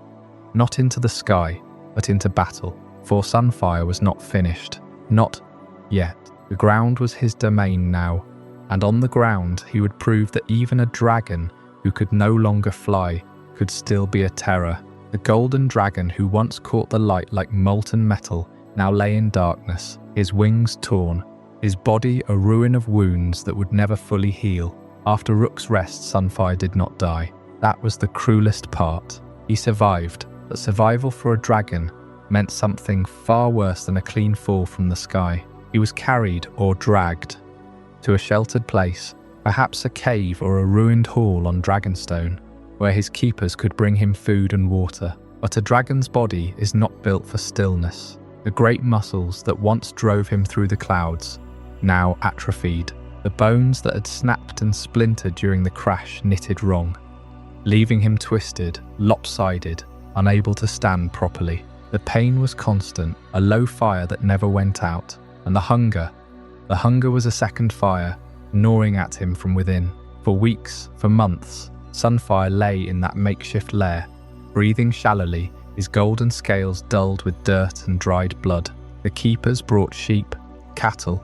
not into the sky, but into battle. For Sunfyre was not finished, not yet. The ground was his domain now, and on the ground he would prove that even a dragon who could no longer fly could still be a terror. The golden dragon who once caught the light like molten metal now lay in darkness, his wings torn, his body a ruin of wounds that would never fully heal. After Rook's Rest, Sunfyre did not die. That was the cruelest part. He survived, but survival for a dragon meant something far worse than a clean fall from the sky. He was carried or dragged to a sheltered place, perhaps a cave or a ruined hall on Dragonstone, where his keepers could bring him food and water. But a dragon's body is not built for stillness. The great muscles that once drove him through the clouds now atrophied. The bones that had snapped and splintered during the crash knitted wrong, leaving him twisted, lopsided, unable to stand properly. The pain was constant, a low fire that never went out, and the hunger was a second fire, gnawing at him from within. For weeks, for months, Sunfyre lay in that makeshift lair, breathing shallowly, his golden scales dulled with dirt and dried blood. The keepers brought sheep, cattle,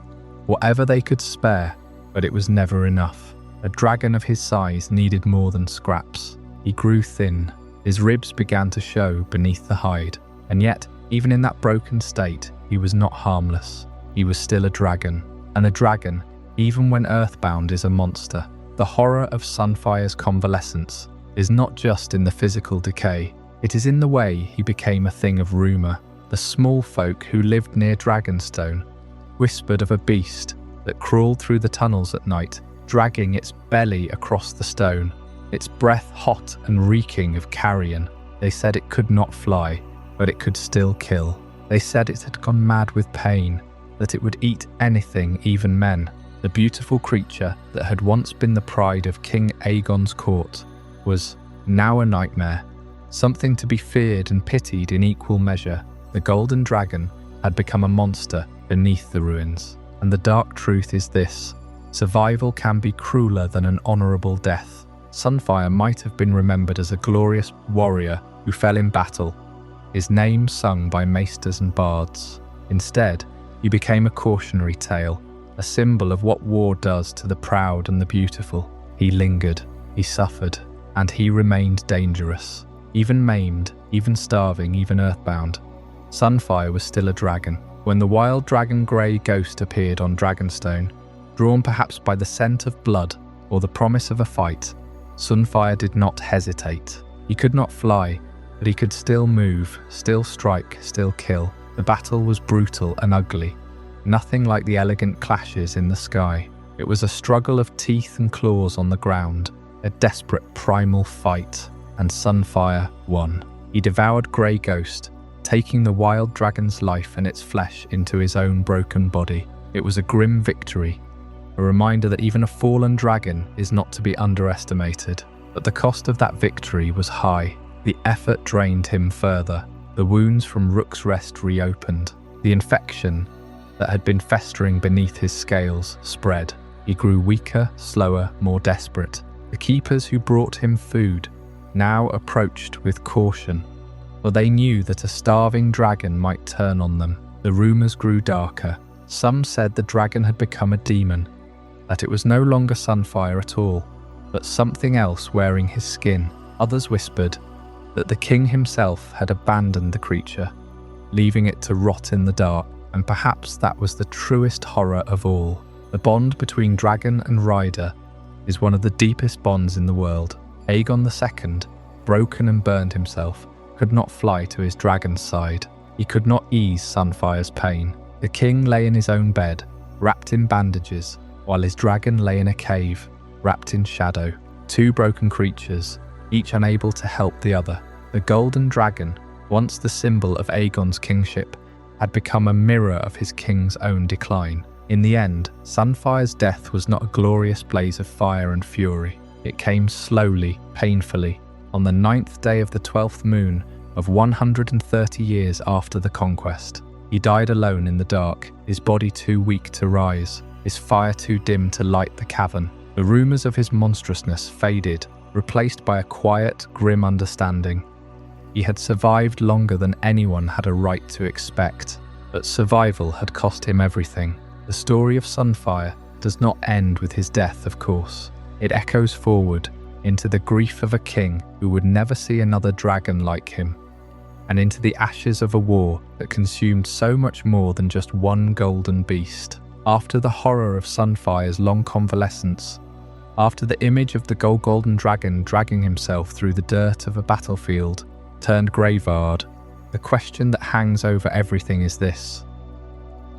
whatever they could spare, but it was never enough. A dragon of his size needed more than scraps. He grew thin, his ribs began to show beneath the hide, and yet, even in that broken state, he was not harmless. He was still a dragon, and a dragon, even when earthbound, is a monster. The horror of Sunfyre's convalescence is not just in the physical decay, it is in the way he became a thing of rumour. The small folk who lived near Dragonstone whispered of a beast that crawled through the tunnels at night, dragging its belly across the stone, its breath hot and reeking of carrion. They said it could not fly, but it could still kill. They said it had gone mad with pain, that it would eat anything, even men. The beautiful creature that had once been the pride of King Aegon's court was now a nightmare, something to be feared and pitied in equal measure. The golden dragon had become a monster beneath the ruins. And the dark truth is this: survival can be crueler than an honourable death. Sunfyre might have been remembered as a glorious warrior who fell in battle, his name sung by maesters and bards. Instead, he became a cautionary tale, a symbol of what war does to the proud and the beautiful. He lingered, he suffered, and he remained dangerous. Even maimed, even starving, even earthbound, Sunfyre was still a dragon. When the wild dragon grey ghost appeared on Dragonstone, drawn perhaps by the scent of blood or the promise of a fight, Sunfyre did not hesitate. He could not fly, but he could still move, still strike, still kill. The battle was brutal and ugly, nothing like the elegant clashes in the sky. It was a struggle of teeth and claws on the ground, a desperate primal fight, and Sunfyre won. He devoured Grey Ghost, taking the wild dragon's life and its flesh into his own broken body. It was a grim victory, a reminder that even a fallen dragon is not to be underestimated. But the cost of that victory was high. The effort drained him further. The wounds from Rook's Rest reopened. The infection that had been festering beneath his scales spread. He grew weaker, slower, more desperate. The keepers who brought him food now approached with caution, for they knew that a starving dragon might turn on them. The rumours grew darker. Some said the dragon had become a demon, that it was no longer Sunfyre at all, but something else wearing his skin. Others whispered that the king himself had abandoned the creature, leaving it to rot in the dark. And perhaps that was the truest horror of all. The bond between dragon and rider is one of the deepest bonds in the world. Aegon II, broken and burned himself, could not fly to his dragon's side. He could not ease Sunfyre's pain. The king lay in his own bed, wrapped in bandages, while his dragon lay in a cave, wrapped in shadow. Two broken creatures, each unable to help the other. The golden dragon, once the symbol of Aegon's kingship, had become a mirror of his king's own decline. In the end, Sunfyre's death was not a glorious blaze of fire and fury. It came slowly, painfully, on the 9th day of the 12th moon of 130 years after the conquest. He died alone in the dark, his body too weak to rise, his fire too dim to light the cavern. The rumours of his monstrousness faded, replaced by a quiet, grim understanding. He had survived longer than anyone had a right to expect, but survival had cost him everything. The story of Sunfyre does not end with his death, of course. It echoes forward into the grief of a king who would never see another dragon like him, and into the ashes of a war that consumed so much more than just one golden beast. After the horror of Sunfyre's long convalescence, after the image of the golden dragon dragging himself through the dirt of a battlefield turned graveyard, the question that hangs over everything is this: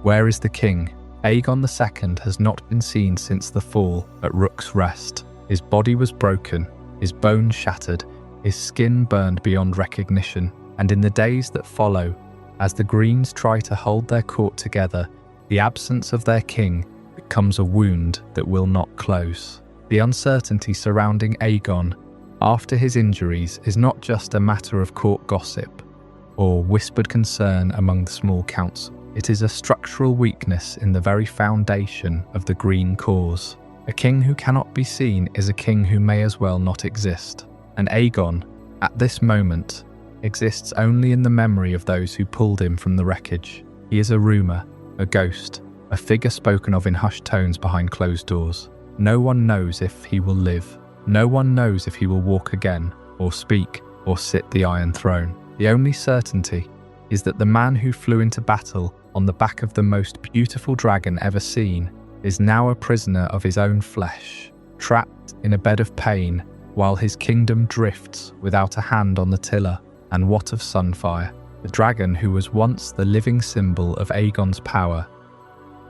where is the king? Aegon II has not been seen since the fall at Rook's Rest. His body was broken, his bones shattered, his skin burned beyond recognition. And in the days that follow, as the Greens try to hold their court together, the absence of their king becomes a wound that will not close. The uncertainty surrounding Aegon after his injuries is not just a matter of court gossip or whispered concern among the small council. It is a structural weakness in the very foundation of the Green cause. A king who cannot be seen is a king who may as well not exist. And Aegon, at this moment, exists only in the memory of those who pulled him from the wreckage. He is a rumour, a ghost, a figure spoken of in hushed tones behind closed doors. No one knows if he will live. No one knows if he will walk again, or speak, or sit the Iron Throne. The only certainty is that the man who flew into battle on the back of the most beautiful dragon ever seen is now a prisoner of his own flesh, trapped in a bed of pain while his kingdom drifts without a hand on the tiller. And what of Sunfyre, the dragon who was once the living symbol of Aegon's power?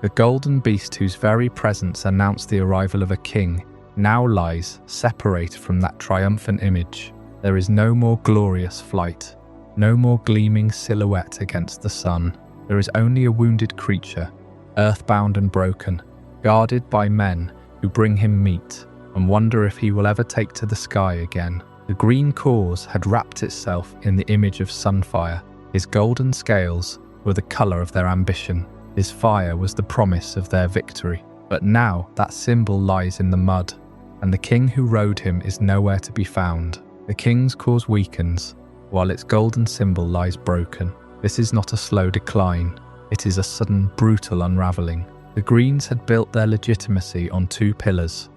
The golden beast whose very presence announced the arrival of a king now lies separated from that triumphant image. There is no more glorious flight, no more gleaming silhouette against the sun. There is only a wounded creature, earthbound and broken, guarded by men who bring him meat and wonder if he will ever take to the sky again. The green cause had wrapped itself in the image of Sunfyre. His golden scales were the colour of their ambition. His fire was the promise of their victory. But now that symbol lies in the mud, and the king who rode him is nowhere to be found. The king's cause weakens, while its golden symbol lies broken. This is not a slow decline. It is a sudden, brutal unravelling. The Greens had built their legitimacy on two pillars: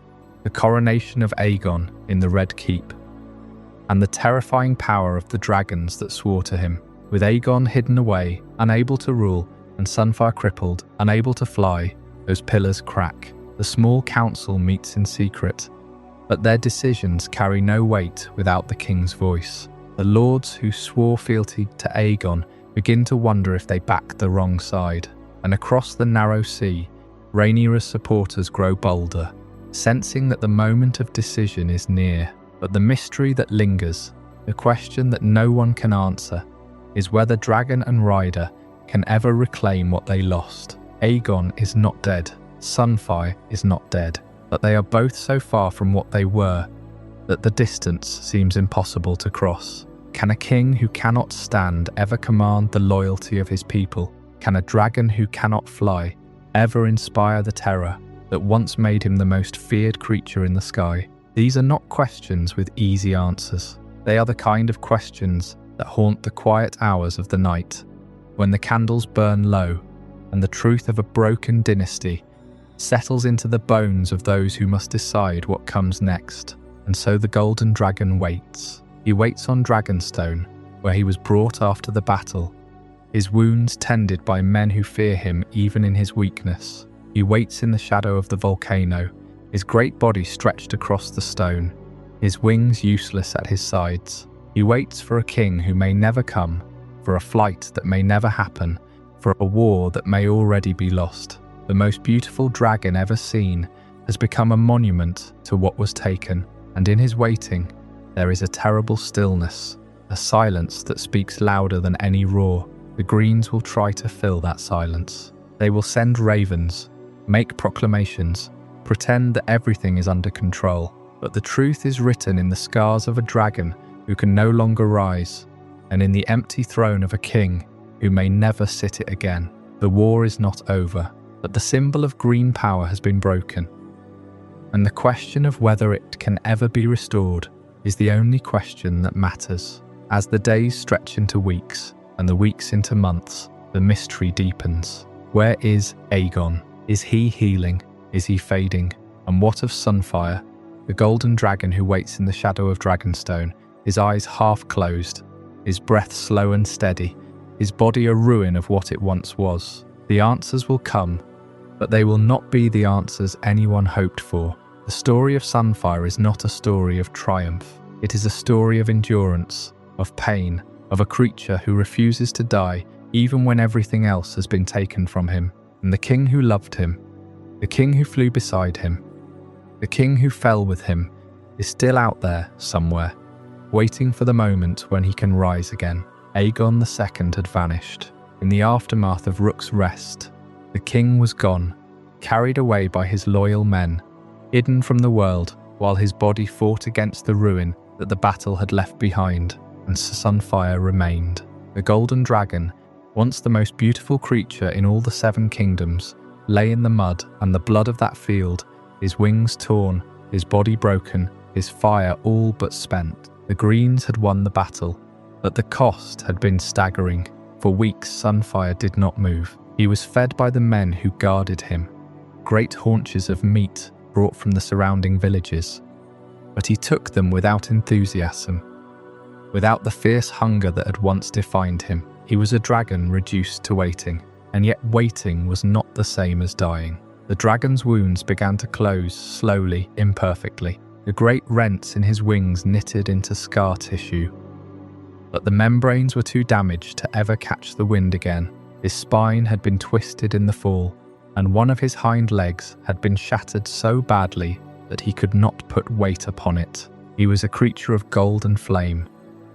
the coronation of Aegon in the Red Keep, and the terrifying power of the dragons that swore to him. With Aegon hidden away, unable to rule, and Sunfyre crippled, unable to fly, those pillars crack. The small council meets in secret, but their decisions carry no weight without the king's voice. The lords who swore fealty to Aegon begin to wonder if they backed the wrong side. And across the narrow sea, Rhaenyra's supporters grow bolder, sensing that the moment of decision is near. But the mystery that lingers, the question that no one can answer, is whether Dragon and Rider can ever reclaim what they lost. Aegon is not dead, Sunfyre is not dead, but they are both so far from what they were that the distance seems impossible to cross. Can a king who cannot stand ever command the loyalty of his people? Can a dragon who cannot fly ever inspire the terror that once made him the most feared creature in the sky? These are not questions with easy answers. They are the kind of questions that haunt the quiet hours of the night, when the candles burn low and the truth of a broken dynasty settles into the bones of those who must decide what comes next. And so the golden dragon waits. He waits on Dragonstone, where he was brought after the battle, his wounds tended by men who fear him even in his weakness. He waits in the shadow of the volcano, his great body stretched across the stone, his wings useless at his sides. He waits for a king who may never come, for a flight that may never happen, for a war that may already be lost. The most beautiful dragon ever seen has become a monument to what was taken, and in his waiting, there is a terrible stillness, a silence that speaks louder than any roar. The Greens will try to fill that silence. They will send ravens, make proclamations, pretend that everything is under control. But the truth is written in the scars of a dragon who can no longer rise, and in the empty throne of a king who may never sit it again. The war is not over, but the symbol of green power has been broken. And the question of whether it can ever be restored is the only question that matters. As the days stretch into weeks, and the weeks into months, the mystery deepens. Where is Aegon? Is he healing? Is he fading? And what of Sunfyre, the golden dragon who waits in the shadow of Dragonstone, his eyes half closed, his breath slow and steady, his body a ruin of what it once was? The answers will come, but they will not be the answers anyone hoped for. The story of Sunfyre is not a story of triumph. It is a story of endurance, of pain, of a creature who refuses to die even when everything else has been taken from him. And the king who loved him, the king who flew beside him, the king who fell with him, is still out there somewhere, waiting for the moment when he can rise again. Aegon II had vanished. In the aftermath of Rook's Rest, the king was gone, carried away by his loyal men, hidden from the world while his body fought against the ruin that the battle had left behind. And Sunfyre remained. The golden dragon, once the most beautiful creature in all the 7 kingdoms, lay in the mud and the blood of that field, his wings torn, his body broken, his fire all but spent. The Greens had won the battle, but the cost had been staggering. For weeks Sunfyre did not move. He was fed by the men who guarded him, great haunches of meat brought from the surrounding villages. But he took them without enthusiasm, without the fierce hunger that had once defined him. He was a dragon reduced to waiting, and yet waiting was not the same as dying. The dragon's wounds began to close slowly, imperfectly. The great rents in his wings knitted into scar tissue. But the membranes were too damaged to ever catch the wind again. His spine had been twisted in the fall, and one of his hind legs had been shattered so badly that he could not put weight upon it. He was a creature of gold and flame,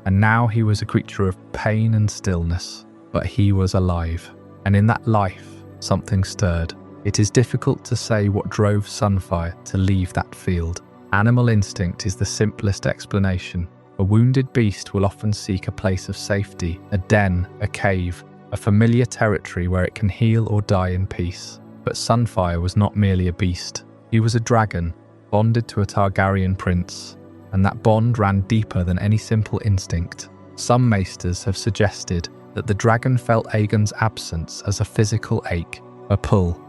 and now he was a creature of pain and stillness. But he was alive, and in that life, something stirred. It is difficult to say what drove Sunfyre to leave that field. Animal instinct is the simplest explanation. A wounded beast will often seek a place of safety, a den, a cave, a familiar territory where it can heal or die in peace. But Sunfyre was not merely a beast. He was a dragon, bonded to a Targaryen prince, and that bond ran deeper than any simple instinct. Some Maesters have suggested that the dragon felt Aegon's absence as a physical ache, a pull,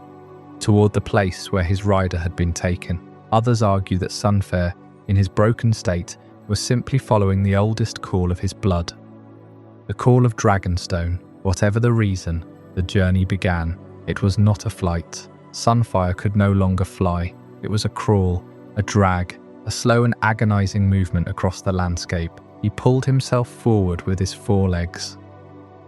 toward the place where his rider had been taken. Others argue that Sunfyre, in his broken state, was simply following the oldest call of his blood. The call of Dragonstone. Whatever the reason, the journey began. It was not a flight. Sunfyre could no longer fly. It was a crawl, a drag, a slow and agonizing movement across the landscape. He pulled himself forward with his forelegs,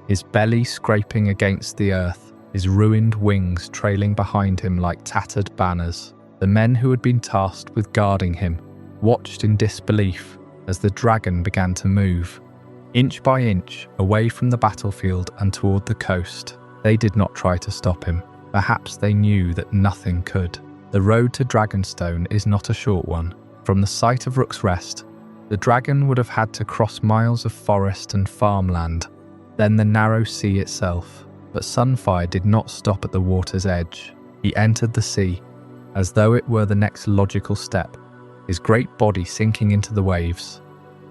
his belly scraping against the earth, his ruined wings trailing behind him like tattered banners. The men who had been tasked with guarding him watched in disbelief as the dragon began to move, inch by inch, away from the battlefield and toward the coast. They did not try to stop him. Perhaps they knew that nothing could. The road to Dragonstone is not a short one. From the site of Rook's Rest, the dragon would have had to cross miles of forest and farmland, then the narrow sea itself. But Sunfyre did not stop at the water's edge. He entered the sea, as though it were the next logical step, his great body sinking into the waves,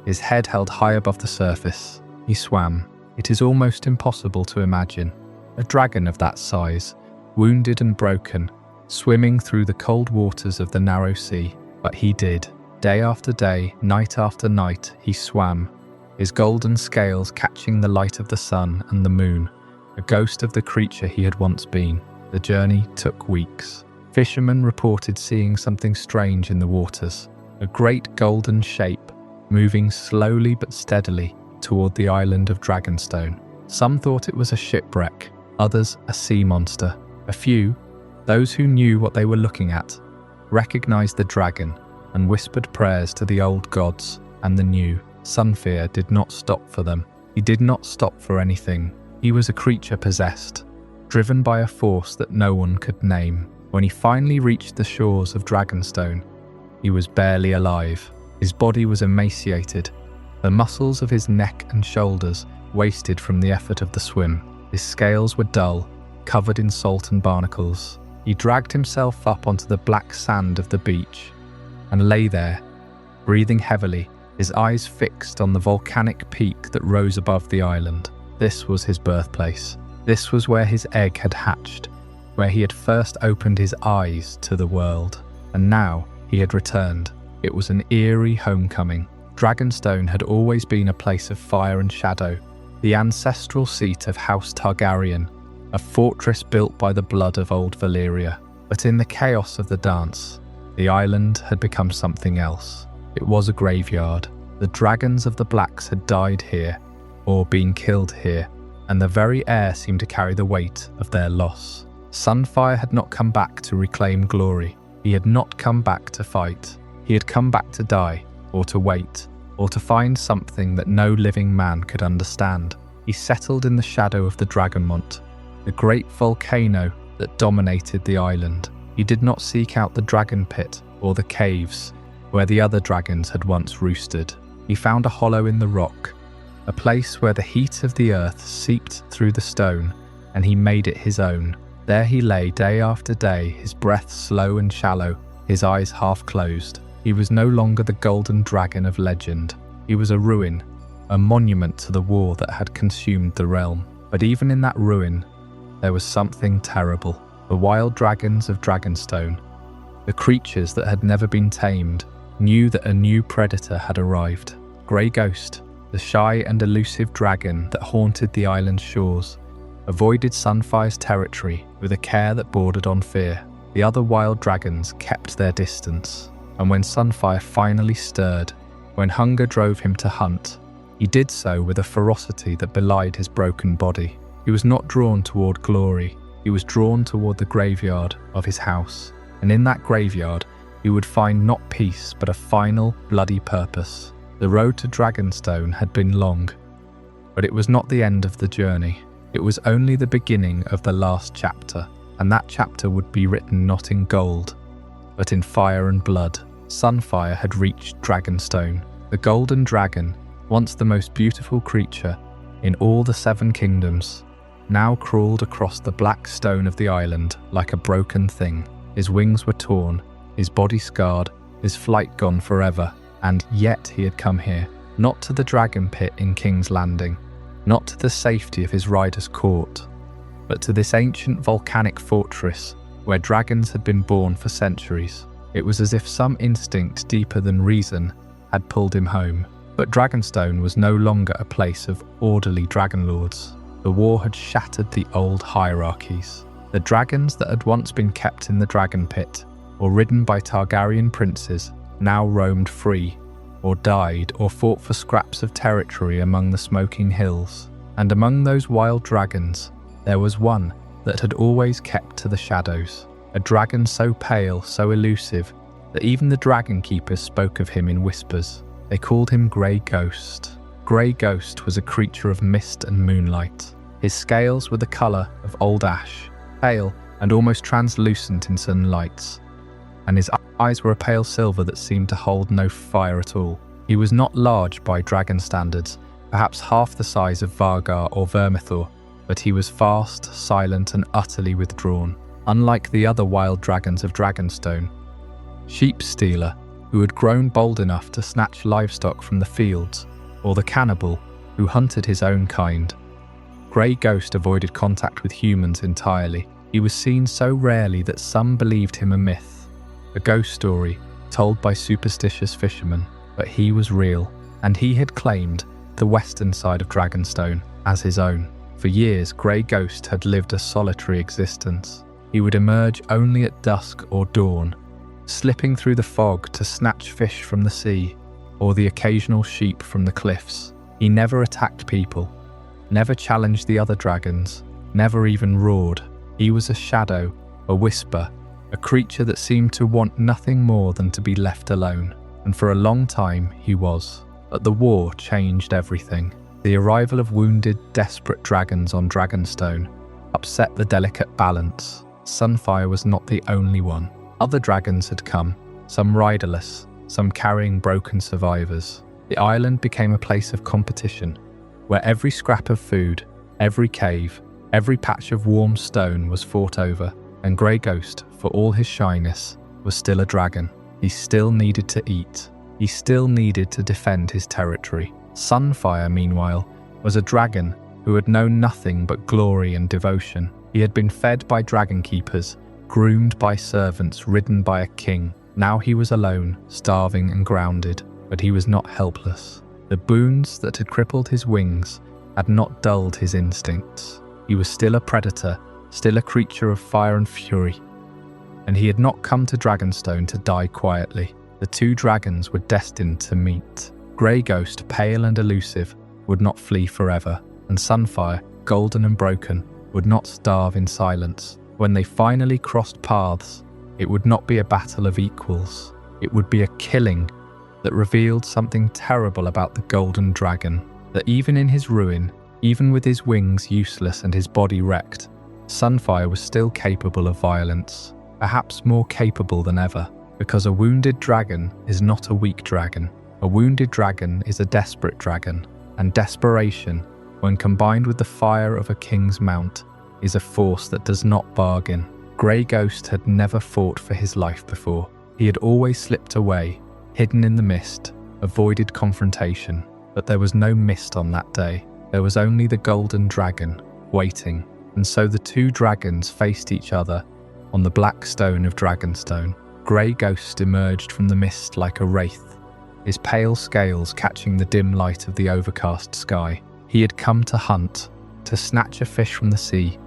his head held high above the surface. He swam. It is almost impossible to imagine a dragon of that size, wounded and broken, swimming through the cold waters of the narrow sea. But he did. Day after day, night after night, he swam, his golden scales catching the light of the sun and the moon, a ghost of the creature he had once been. The journey took weeks. Fishermen reported seeing something strange in the waters, a great golden shape, moving slowly but steadily toward the island of Dragonstone. Some thought it was a shipwreck, others a sea monster. A few, those who knew what they were looking at, recognized the dragon and whispered prayers to the old gods and the new. Sunfyre did not stop for them. He did not stop for anything. He was a creature possessed, driven by a force that no one could name. When he finally reached the shores of Dragonstone, he was barely alive. His body was emaciated, the muscles of his neck and shoulders wasted from the effort of the swim. His scales were dull, covered in salt and barnacles. He dragged himself up onto the black sand of the beach and lay there, breathing heavily, his eyes fixed on the volcanic peak that rose above the island. This was his birthplace. This was where his egg had hatched, where he had first opened his eyes to the world. And now he had returned. It was an eerie homecoming. Dragonstone had always been a place of fire and shadow, the ancestral seat of House Targaryen, a fortress built by the blood of old Valyria. But in the chaos of the dance, the island had become something else. It was a graveyard. The dragons of the Blacks had died here, or been killed here, and the very air seemed to carry the weight of their loss. Sunfyre had not come back to reclaim glory. He had not come back to fight. He had come back to die, or to wait, or to find something that no living man could understand. He settled in the shadow of the Dragonmont, the great volcano that dominated the island. He did not seek out the dragon pit or the caves where the other dragons had once roosted. He found a hollow in the rock, a place where the heat of the earth seeped through the stone, and he made it his own. There he lay day after day, his breath slow and shallow, his eyes half closed. He was no longer the golden dragon of legend. He was a ruin, a monument to the war that had consumed the realm. But even in that ruin, there was something terrible. The wild dragons of Dragonstone, the creatures that had never been tamed, knew that a new predator had arrived. Grey Ghost, the shy and elusive dragon that haunted the island's shores, avoided Sunfyre's territory with a care that bordered on fear. The other wild dragons kept their distance, and when Sunfyre finally stirred, when hunger drove him to hunt, he did so with a ferocity that belied his broken body. He was not drawn toward glory, he was drawn toward the graveyard of his house, and in that graveyard he would find not peace but a final, bloody purpose. The road to Dragonstone had been long, but it was not the end of the journey. It was only the beginning of the last chapter, and that chapter would be written not in gold, but in fire and blood. Sunfyre had reached Dragonstone. The golden dragon, once the most beautiful creature in all the 7 kingdoms, now crawled across the black stone of the island like a broken thing. His wings were torn, his body scarred, his flight gone forever, and yet he had come here, not to the dragon pit in King's Landing, not to the safety of his rider's court, but to this ancient volcanic fortress where dragons had been born for centuries. It was as if some instinct deeper than reason had pulled him home. But Dragonstone was no longer a place of orderly dragonlords. The war had shattered the old hierarchies. The dragons that had once been kept in the dragon pit, or ridden by Targaryen princes, now roamed free, or died, or fought for scraps of territory among the smoking hills. And among those wild dragons, there was one that had always kept to the shadows. A dragon so pale, so elusive, that even the dragon keepers spoke of him in whispers. They called him Grey Ghost. Grey Ghost was a creature of mist and moonlight. His scales were the colour of old ash, pale and almost translucent in sunlights, and his eyes were a pale silver that seemed to hold no fire at all. He was not large by dragon standards, perhaps half the size of Vargar or Vermithor, but he was fast, silent and utterly withdrawn. Unlike the other wild dragons of Dragonstone, Sheep Stealer, who had grown bold enough to snatch livestock from the fields, or the cannibal who hunted his own kind, Grey Ghost avoided contact with humans entirely. He was seen so rarely that some believed him a myth, a ghost story told by superstitious fishermen. But he was real, and he had claimed the western side of Dragonstone as his own. For years, Grey Ghost had lived a solitary existence. He would emerge only at dusk or dawn, slipping through the fog to snatch fish from the sea, or the occasional sheep from the cliffs. He never attacked people, never challenged the other dragons, never even roared. He was a shadow, a whisper, a creature that seemed to want nothing more than to be left alone. And for a long time he was. But the war changed everything. The arrival of wounded, desperate dragons on Dragonstone upset the delicate balance. Sunfyre was not the only one. Other dragons had come, some riderless, some carrying broken survivors. The island became a place of competition, where every scrap of food, every cave, every patch of warm stone was fought over, and Grey Ghost, for all his shyness, was still a dragon. He still needed to eat. He still needed to defend his territory. Sunfyre, meanwhile, was a dragon who had known nothing but glory and devotion. He had been fed by dragon keepers, groomed by servants, ridden by a king. Now he was alone, starving and grounded, but he was not helpless. The boons that had crippled his wings had not dulled his instincts. He was still a predator, still a creature of fire and fury. And he had not come to Dragonstone to die quietly. The two dragons were destined to meet. Grey Ghost, pale and elusive, would not flee forever, and Sunfyre, golden and broken, would not starve in silence. When they finally crossed paths, it would not be a battle of equals. It would be a killing that revealed something terrible about the golden dragon, that even in his ruin, even with his wings useless and his body wrecked, Sunfyre was still capable of violence. Perhaps more capable than ever, because a wounded dragon is not a weak dragon. A wounded dragon is a desperate dragon, and desperation, when combined with the fire of a king's mount, is a force that does not bargain. Grey Ghost had never fought for his life before. He had always slipped away, hidden in the mist, avoided confrontation. But there was no mist on that day. There was only the golden dragon, waiting. And so the two dragons faced each other on the black stone of Dragonstone. Grey Ghost emerged from the mist like a wraith, his pale scales catching the dim light of the overcast sky. He had come to hunt, to snatch a fish from the sea,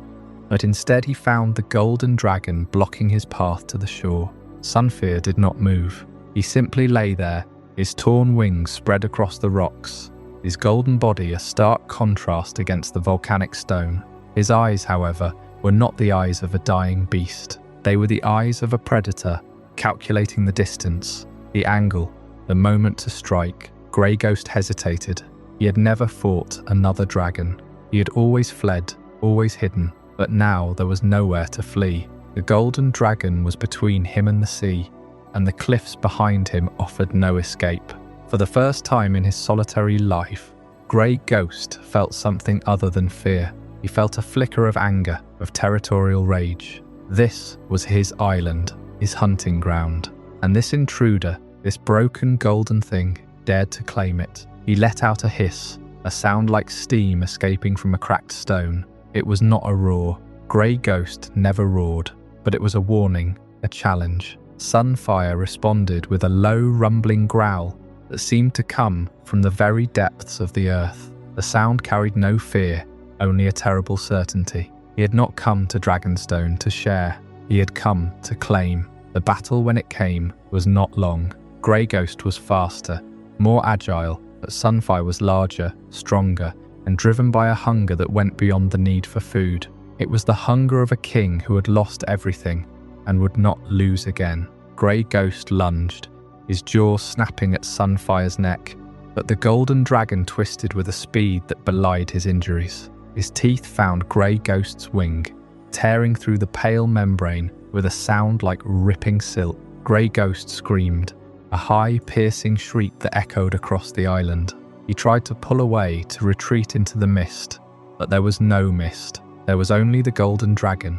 but instead he found the golden dragon blocking his path to the shore. Sunfyre did not move. He simply lay there, his torn wings spread across the rocks, his golden body a stark contrast against the volcanic stone. His eyes, however, were not the eyes of a dying beast. They were the eyes of a predator, calculating the distance, the angle, the moment to strike. Grey Ghost hesitated. He had never fought another dragon. He had always fled, always hidden, but now there was nowhere to flee. The golden dragon was between him and the sea, and the cliffs behind him offered no escape. For the first time in his solitary life, Grey Ghost felt something other than fear. He felt a flicker of anger, of territorial rage. This was his island, his hunting ground, and this intruder, this broken golden thing, dared to claim it. He let out a hiss, a sound like steam escaping from a cracked stone. It was not a roar. Grey Ghost never roared, but it was a warning, a challenge. Sunfyre responded with a low, rumbling growl that seemed to come from the very depths of the earth. The sound carried no fear, only a terrible certainty. He had not come to Dragonstone to share. He had come to claim. The battle, when it came, was not long. Grey Ghost was faster, more agile, but Sunfyre was larger, stronger, and driven by a hunger that went beyond the need for food. It was the hunger of a king who had lost everything and would not lose again. Grey Ghost lunged, his jaws snapping at Sunfyre's neck, but the golden dragon twisted with a speed that belied his injuries. His teeth found Grey Ghost's wing, tearing through the pale membrane with a sound like ripping silk. Grey Ghost screamed, a high, piercing shriek that echoed across the island. He tried to pull away, to retreat into the mist, but there was no mist. There was only the golden dragon,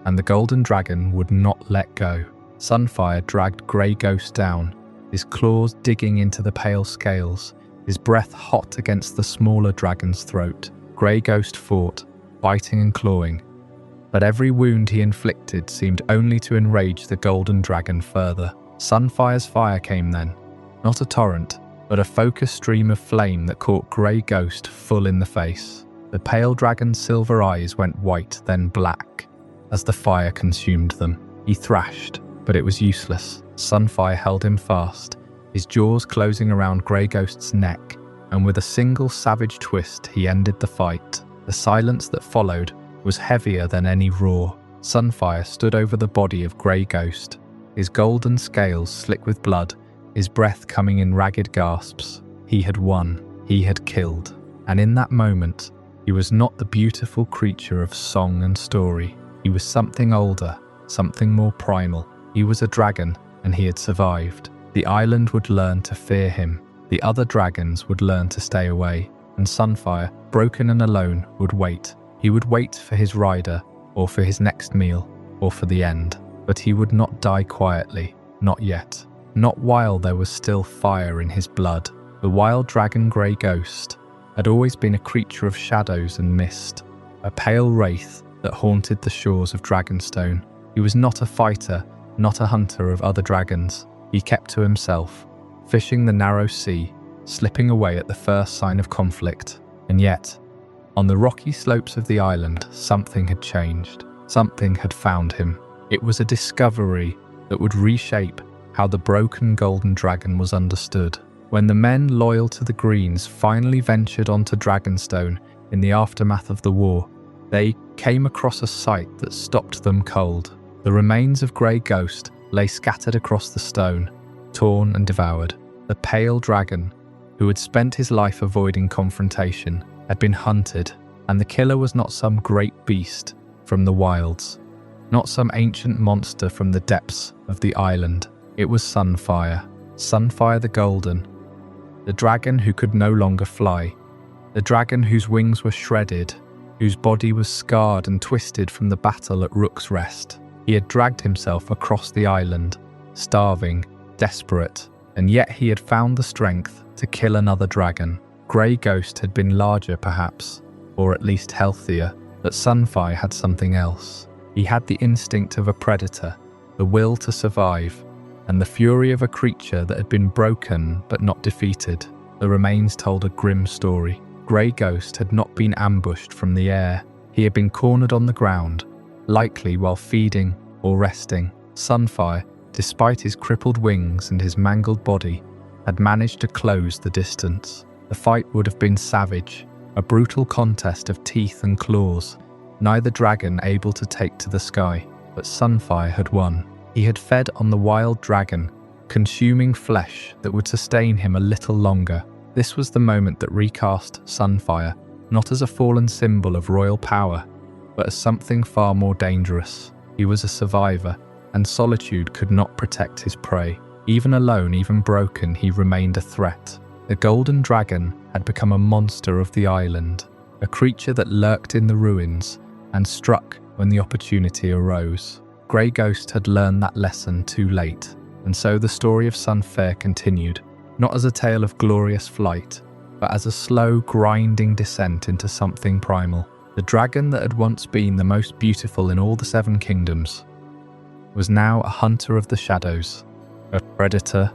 and the golden dragon would not let go. Sunfyre dragged Grey Ghost down, his claws digging into the pale scales, his breath hot against the smaller dragon's throat. Grey Ghost fought, biting and clawing, but every wound he inflicted seemed only to enrage the golden dragon further. Sunfyre's fire came then, not a torrent, but a focused stream of flame that caught Grey Ghost full in the face. The pale dragon's silver eyes went white, then black, as the fire consumed them. He thrashed, but it was useless. Sunfyre held him fast, his jaws closing around Grey Ghost's neck, and with a single savage twist he ended the fight. The silence that followed was heavier than any roar. Sunfyre stood over the body of Grey Ghost, his golden scales slick with blood, his breath coming in ragged gasps. He had won. He had killed. And in that moment, he was not the beautiful creature of song and story. He was something older, something more primal. He was a dragon, and he had survived. The island would learn to fear him. The other dragons would learn to stay away, and Sunfyre, broken and alone, would wait. He would wait for his rider, or for his next meal, or for the end. But he would not die quietly, not yet. Not while there was still fire in his blood. The wild dragon Grey Ghost had always been a creature of shadows and mist, a pale wraith that haunted the shores of Dragonstone. He was not a fighter, not a hunter of other dragons. He kept to himself, fishing the narrow sea, slipping away at the first sign of conflict. And yet, on the rocky slopes of the island, something had changed. Something had found him. It was a discovery that would reshape how the broken golden dragon was understood. When the men loyal to the Greens finally ventured onto Dragonstone in the aftermath of the war, they came across a sight that stopped them cold. The remains of Grey Ghost lay scattered across the stone, torn and devoured. The pale dragon, who had spent his life avoiding confrontation, had been hunted, and the killer was not some great beast from the wilds, not some ancient monster from the depths of the island. It was Sunfyre, Sunfyre the Golden, the dragon who could no longer fly, the dragon whose wings were shredded, whose body was scarred and twisted from the battle at Rook's Rest. He had dragged himself across the island, starving, desperate, and yet he had found the strength to kill another dragon. Grey Ghost had been larger perhaps, or at least healthier, But Sunfyre had something else. He had the instinct of a predator, the will to survive, and the fury of a creature that had been broken but not defeated. The remains told a grim story. Grey Ghost had not been ambushed from the air. He had been cornered on the ground, likely while feeding or resting. Sunfyre, despite his crippled wings and his mangled body, had managed to close the distance. The fight would have been savage, a brutal contest of teeth and claws, neither dragon able to take to the sky. But Sunfyre had won. He had fed on the wild dragon, consuming flesh that would sustain him a little longer. This was the moment that recast Sunfyre, not as a fallen symbol of royal power, but as something far more dangerous. He was a survivor, and solitude could not protect his prey. Even alone, even broken, he remained a threat. The golden dragon had become a monster of the island, a creature that lurked in the ruins and struck when the opportunity arose. Grey Ghost had learned that lesson too late, and so the story of Sunfyre continued, not as a tale of glorious flight, but as a slow, grinding descent into something primal. The dragon that had once been the most beautiful in all the Seven Kingdoms was now a hunter of the shadows, a predator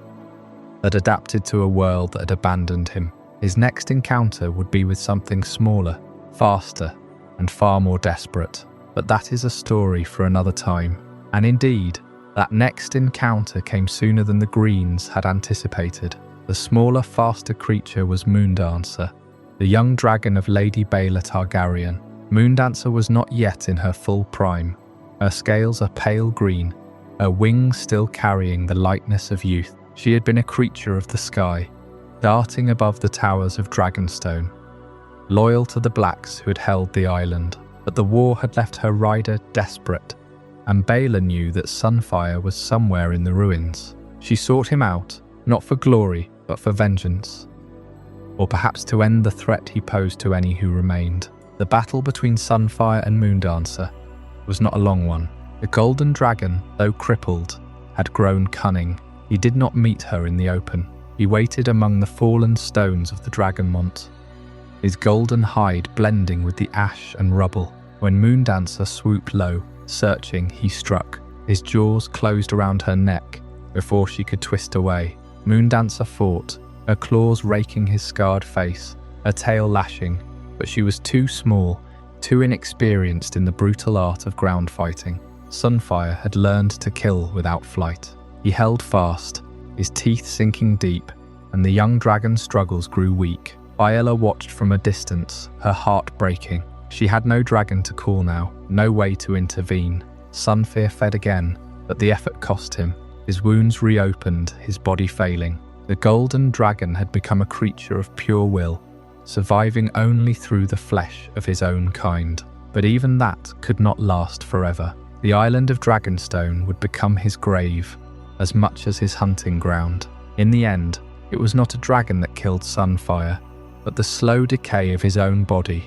that adapted to a world that had abandoned him. His next encounter would be with something smaller, faster, and far more desperate. But that is a story for another time. And indeed, that next encounter came sooner than the Greens had anticipated. The smaller, faster creature was Moondancer, the young dragon of Lady Baelor Targaryen. Moondancer was not yet in her full prime. Her scales are pale green, her wings still carrying the lightness of youth. She had been a creature of the sky, darting above the towers of Dragonstone, loyal to the Blacks who had held the island. But the war had left her rider desperate, and Baelor knew that Sunfyre was somewhere in the ruins. She sought him out, not for glory, but for vengeance, or perhaps to end the threat he posed to any who remained. The battle between Sunfyre and Moondancer was not a long one. The golden dragon, though crippled, had grown cunning. He did not meet her in the open. He waited among the fallen stones of the Dragonmont, his golden hide blending with the ash and rubble. When Moondancer swooped low, searching, he struck. His jaws closed around her neck before she could twist away. Moondancer fought, her claws raking his scarred face, her tail lashing, but she was too small, too inexperienced in the brutal art of ground fighting. Sunfyre had learned to kill without flight. He held fast, his teeth sinking deep, and the young dragon's struggles grew weak. Baelor watched from a distance, her heart breaking. She had no dragon to call now, no way to intervene. Sunfyre fed again, but the effort cost him. His wounds reopened, his body failing. The golden dragon had become a creature of pure will, surviving only through the flesh of his own kind. But even that could not last forever. The island of Dragonstone would become his grave, as much as his hunting ground. In the end, it was not a dragon that killed Sunfyre, but the slow decay of his own body,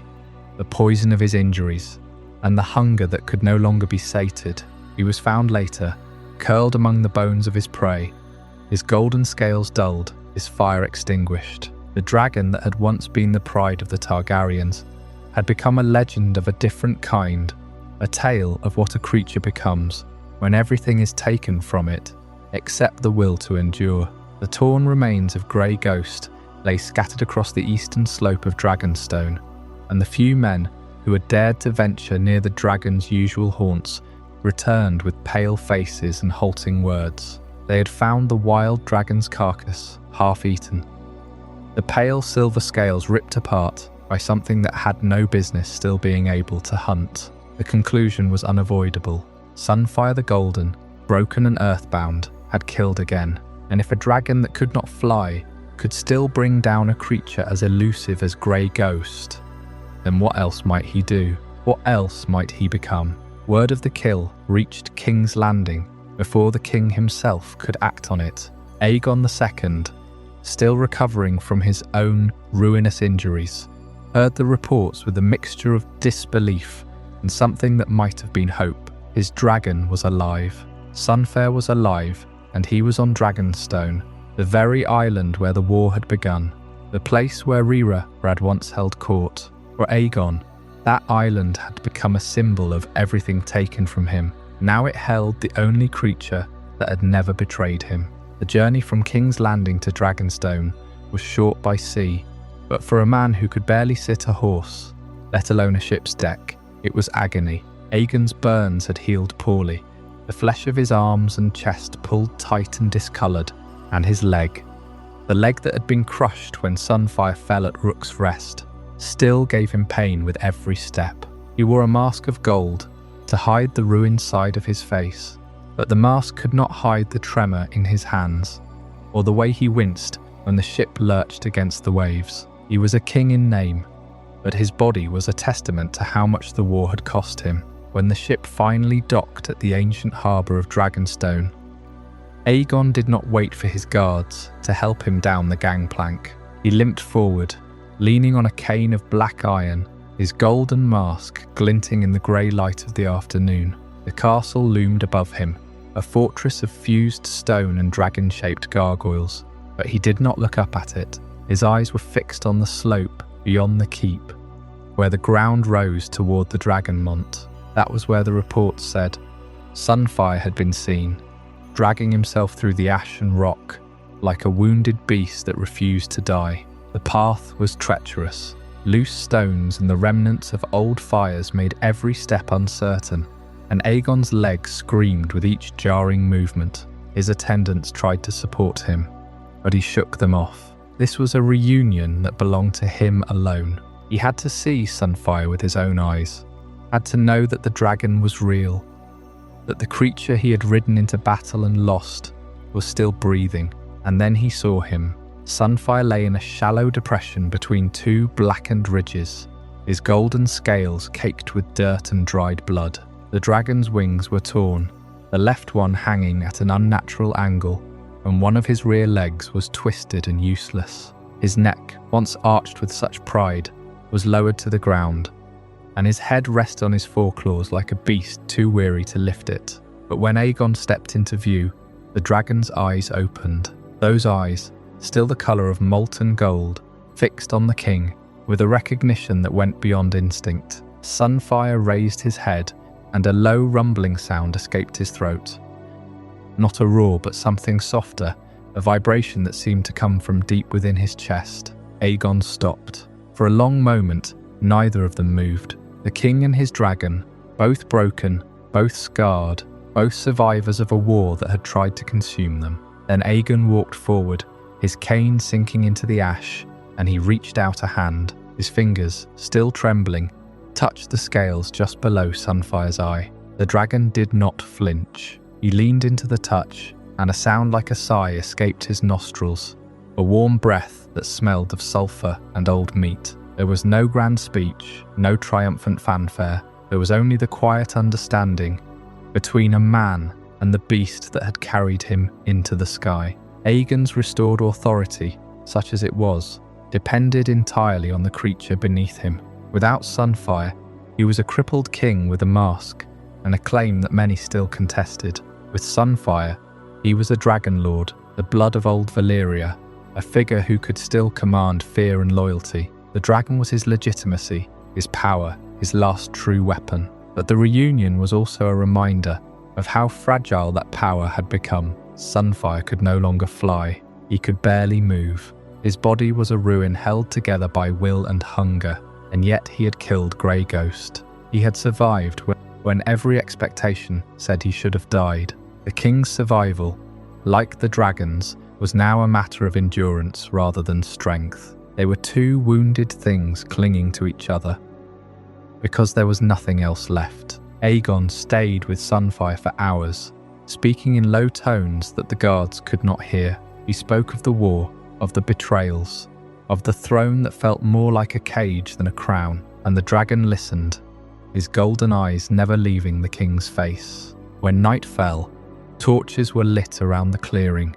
the poison of his injuries, and the hunger that could no longer be sated. He was found later, curled among the bones of his prey, his golden scales dulled, his fire extinguished. The dragon that had once been the pride of the Targaryens had become a legend of a different kind, a tale of what a creature becomes when everything is taken from it, except the will to endure. The torn remains of Grey Ghost lay scattered across the eastern slope of Dragonstone, and the few men who had dared to venture near the dragon's usual haunts returned with pale faces and halting words. They had found the wild dragon's carcass, half-eaten, the pale silver scales ripped apart by something that had no business still being able to hunt. The conclusion was unavoidable. Sunfyre the Golden, broken and earthbound, had killed again. And if a dragon that could not fly could still bring down a creature as elusive as Grey Ghost, then what else might he do? What else might he become? Word of the kill reached King's Landing before the king himself could act on it. Aegon II, still recovering from his own ruinous injuries, heard the reports with a mixture of disbelief and something that might have been hope. His dragon was alive. Sunfyre was alive, and he was on Dragonstone, the very island where the war had begun, the place where Rhaenyra had once held court, where Aegon That island had become a symbol of everything taken from him. Now it held the only creature that had never betrayed him. The journey from King's Landing to Dragonstone was short by sea, but for a man who could barely sit a horse, let alone a ship's deck, it was agony. Aegon's burns had healed poorly. The flesh of his arms and chest pulled tight and discoloured, and his leg, the leg that had been crushed when Sunfyre fell at Rook's Rest, still gave him pain with every step. He wore a mask of gold to hide the ruined side of his face, but the mask could not hide the tremor in his hands, or the way he winced when the ship lurched against the waves. He was a king in name, but his body was a testament to how much the war had cost him. When the ship finally docked at the ancient harbour of Dragonstone, Aegon did not wait for his guards to help him down the gangplank. He limped forward, leaning on a cane of black iron, his golden mask glinting in the grey light of the afternoon. The castle loomed above him, a fortress of fused stone and dragon-shaped gargoyles, but he did not look up at it. His eyes were fixed on the slope beyond the keep, where the ground rose toward the Dragonmont. That was where the reports said Sunfyre had been seen, dragging himself through the ash and rock like a wounded beast that refused to die. The path was treacherous. Loose stones and the remnants of old fires made every step uncertain, and Aegon's legs screamed with each jarring movement. His attendants tried to support him, but he shook them off. This was a reunion that belonged to him alone. He had to see Sunfyre with his own eyes, had to know that the dragon was real, that the creature he had ridden into battle and lost was still breathing. And then he saw him. Sunfyre lay in a shallow depression between two blackened ridges, his golden scales caked with dirt and dried blood. The dragon's wings were torn, the left one hanging at an unnatural angle, and one of his rear legs was twisted and useless. His neck, once arched with such pride, was lowered to the ground, and his head rested on his foreclaws like a beast too weary to lift it. But when Aegon stepped into view, the dragon's eyes opened. Those eyes, still the colour of molten gold, fixed on the king, with a recognition that went beyond instinct. Sunfyre raised his head, and a low rumbling sound escaped his throat. Not a roar, but something softer, a vibration that seemed to come from deep within his chest. Aegon stopped. For a long moment, neither of them moved. The king and his dragon, both broken, both scarred, both survivors of a war that had tried to consume them. Then Aegon walked forward, his cane sinking into the ash, and he reached out a hand. His fingers, still trembling, touched the scales just below Sunfyre's eye. The dragon did not flinch. He leaned into the touch, and a sound like a sigh escaped his nostrils, a warm breath that smelled of sulphur and old meat. There was no grand speech, no triumphant fanfare. There was only the quiet understanding between a man and the beast that had carried him into the sky. Aegon's restored authority, such as it was, depended entirely on the creature beneath him. Without Sunfyre, he was a crippled king with a mask, and a claim that many still contested. With Sunfyre, he was a dragon lord, the blood of old Valyria, a figure who could still command fear and loyalty. The dragon was his legitimacy, his power, his last true weapon. But the reunion was also a reminder of how fragile that power had become. Sunfyre could no longer fly. He could barely move. His body was a ruin held together by will and hunger, and yet he had killed Grey Ghost. He had survived when every expectation said he should have died. The king's survival, like the dragon's, was now a matter of endurance rather than strength. They were two wounded things clinging to each other, because there was nothing else left. Aegon stayed with Sunfyre for hours, speaking in low tones that the guards could not hear. He spoke of the war, of the betrayals, of the throne that felt more like a cage than a crown, and the dragon listened, his golden eyes never leaving the king's face. When night fell, torches were lit around the clearing,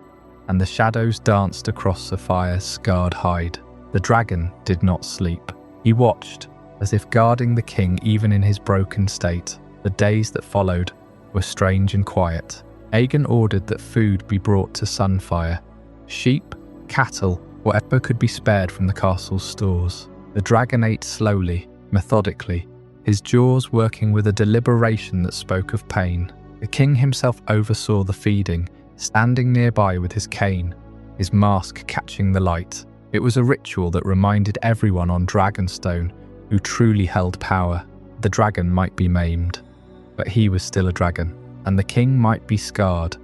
and the shadows danced across Sapphire's scarred hide. The dragon did not sleep. He watched, as if guarding the king even in his broken state. The days that followed were strange and quiet. Aegon ordered that food be brought to Sunfyre. Sheep, cattle, whatever could be spared from the castle's stores. The dragon ate slowly, methodically, his jaws working with a deliberation that spoke of pain. The king himself oversaw the feeding, standing nearby with his cane, his mask catching the light. It was a ritual that reminded everyone on Dragonstone who truly held power. The dragon might be maimed, but he was still a dragon, and the king might be scarred,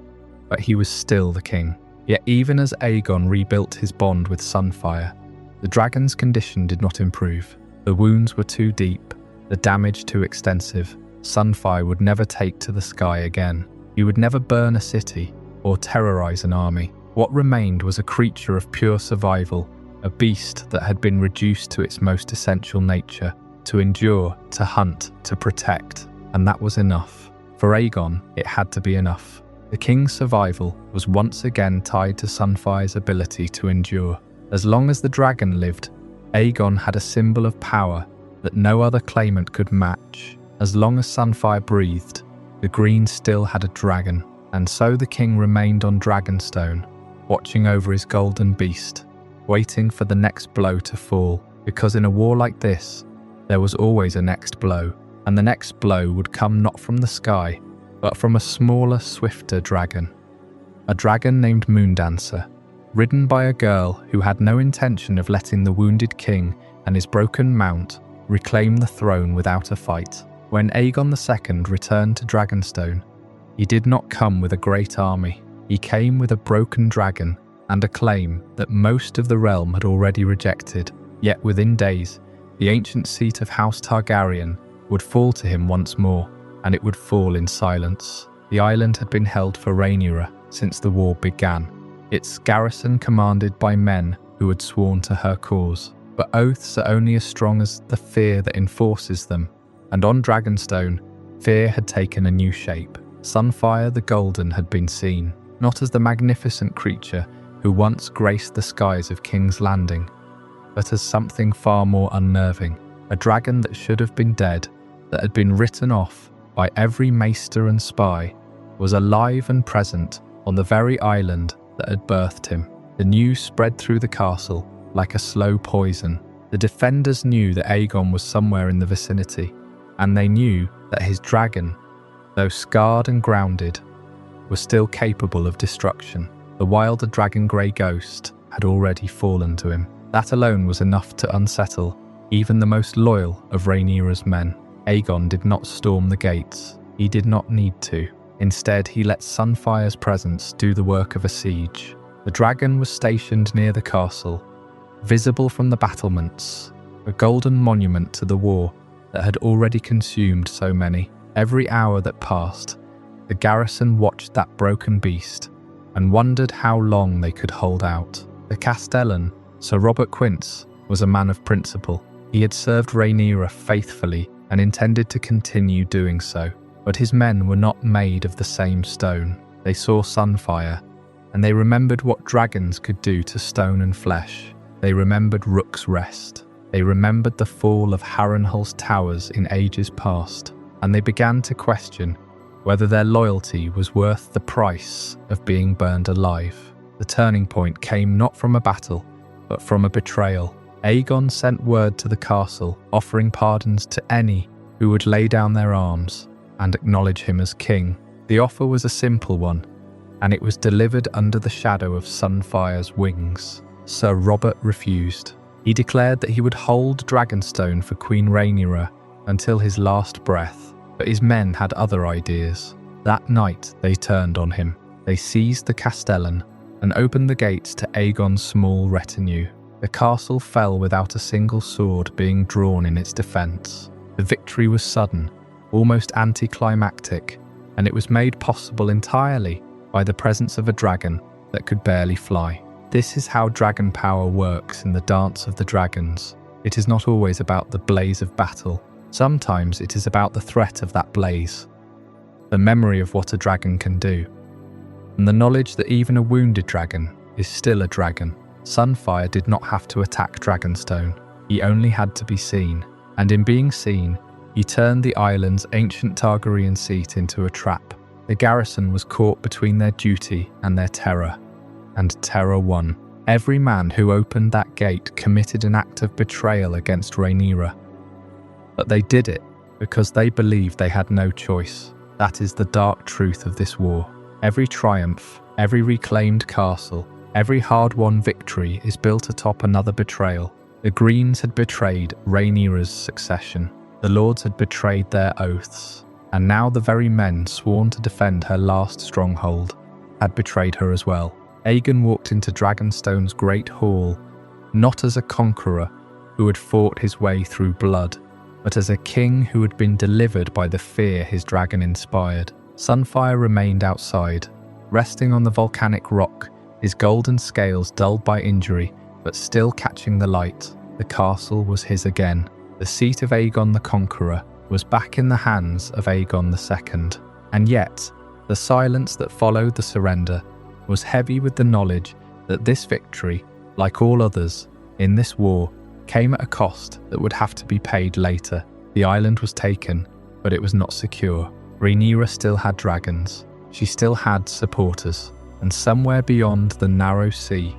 but he was still the king. Yet even as Aegon rebuilt his bond with Sunfyre, the dragon's condition did not improve. The wounds were too deep, the damage too extensive. Sunfyre would never take to the sky again. He would never burn a city or terrorize an army. What remained was a creature of pure survival, a beast that had been reduced to its most essential nature, to endure, to hunt, to protect, and that was enough. For Aegon, it had to be enough. The king's survival was once again tied to Sunfyre's ability to endure. As long as the dragon lived, Aegon had a symbol of power that no other claimant could match. As long as Sunfyre breathed, the Green still had a dragon, and so the king remained on Dragonstone, watching over his golden beast, waiting for the next blow to fall, because in a war like this, there was always a next blow, and the next blow would come not from the sky, but from a smaller, swifter dragon. A dragon named Moondancer, ridden by a girl who had no intention of letting the wounded king and his broken mount reclaim the throne without a fight. When Aegon II returned to Dragonstone, he did not come with a great army. He came with a broken dragon and a claim that most of the realm had already rejected. Yet within days, the ancient seat of House Targaryen would fall to him once more, and it would fall in silence. The island had been held for Rhaenyra since the war began, its garrison commanded by men who had sworn to her cause. But oaths are only as strong as the fear that enforces them, and on Dragonstone, fear had taken a new shape. Sunfyre the Golden had been seen, not as the magnificent creature who once graced the skies of King's Landing, but as something far more unnerving, a dragon that should have been dead, that had been written off by every maester and spy, was alive and present on the very island that had birthed him. The news spread through the castle like a slow poison. The defenders knew that Aegon was somewhere in the vicinity, and they knew that his dragon, though scarred and grounded, was still capable of destruction. The wilder dragon grey ghost had already fallen to him. That alone was enough to unsettle even the most loyal of Rhaenyra's men. Aegon did not storm the gates. He did not need to. Instead, he let Sunfyre's presence do the work of a siege. The dragon was stationed near the castle, visible from the battlements, a golden monument to the war that had already consumed so many. Every hour that passed, the garrison watched that broken beast and wondered how long they could hold out. The Castellan, Sir Robert Quince, was a man of principle. He had served Rhaenyra faithfully and intended to continue doing so. But his men were not made of the same stone. They saw Sunfyre, and they remembered what dragons could do to stone and flesh. They remembered Rook's Rest. They remembered the fall of Harrenhal's towers in ages past, and they began to question whether their loyalty was worth the price of being burned alive. The turning point came not from a battle, but from a betrayal. Aegon sent word to the castle, offering pardons to any who would lay down their arms and acknowledge him as king. The offer was a simple one, and it was delivered under the shadow of Sunfyre's wings. Sir Robert refused. He declared that he would hold Dragonstone for Queen Rhaenyra until his last breath, but his men had other ideas. That night they turned on him. They seized the Castellan and opened the gates to Aegon's small retinue. The castle fell without a single sword being drawn in its defence. The victory was sudden, almost anticlimactic, and it was made possible entirely by the presence of a dragon that could barely fly. This is how dragon power works in the Dance of the Dragons. It is not always about the blaze of battle. Sometimes it is about the threat of that blaze, the memory of what a dragon can do, and the knowledge that even a wounded dragon is still a dragon. Sunfyre did not have to attack Dragonstone. He only had to be seen, and in being seen, he turned the island's ancient Targaryen seat into a trap. The garrison was caught between their duty and their terror, and terror won. Every man who opened that gate committed an act of betrayal against Rhaenyra. But they did it because they believed they had no choice. That is the dark truth of this war. Every triumph, every reclaimed castle, every hard-won victory is built atop another betrayal. The Greens had betrayed Rhaenyra's succession. The Lords had betrayed their oaths. And now the very men sworn to defend her last stronghold had betrayed her as well. Aegon walked into Dragonstone's great hall, not as a conqueror who had fought his way through blood, but as a king who had been delivered by the fear his dragon inspired. Sunfyre remained outside, resting on the volcanic rock, his golden scales dulled by injury, but still catching the light. The castle was his again. The seat of Aegon the Conqueror was back in the hands of Aegon II. And yet, the silence that followed the surrender was heavy with the knowledge that this victory, like all others in this war, came at a cost that would have to be paid later. The island was taken, but it was not secure. Rhaenyra still had dragons. She still had supporters. And somewhere beyond the narrow sea,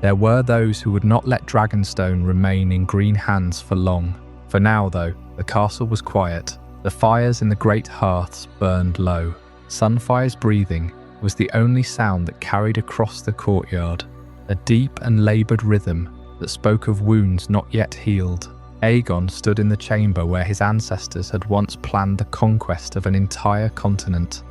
there were those who would not let Dragonstone remain in green hands for long. For now, though, the castle was quiet. The fires in the great hearths burned low. Sunfire's breathing was the only sound that carried across the courtyard, a deep and laboured rhythm that spoke of wounds not yet healed. Aegon stood in the chamber where his ancestors had once planned the conquest of an entire continent.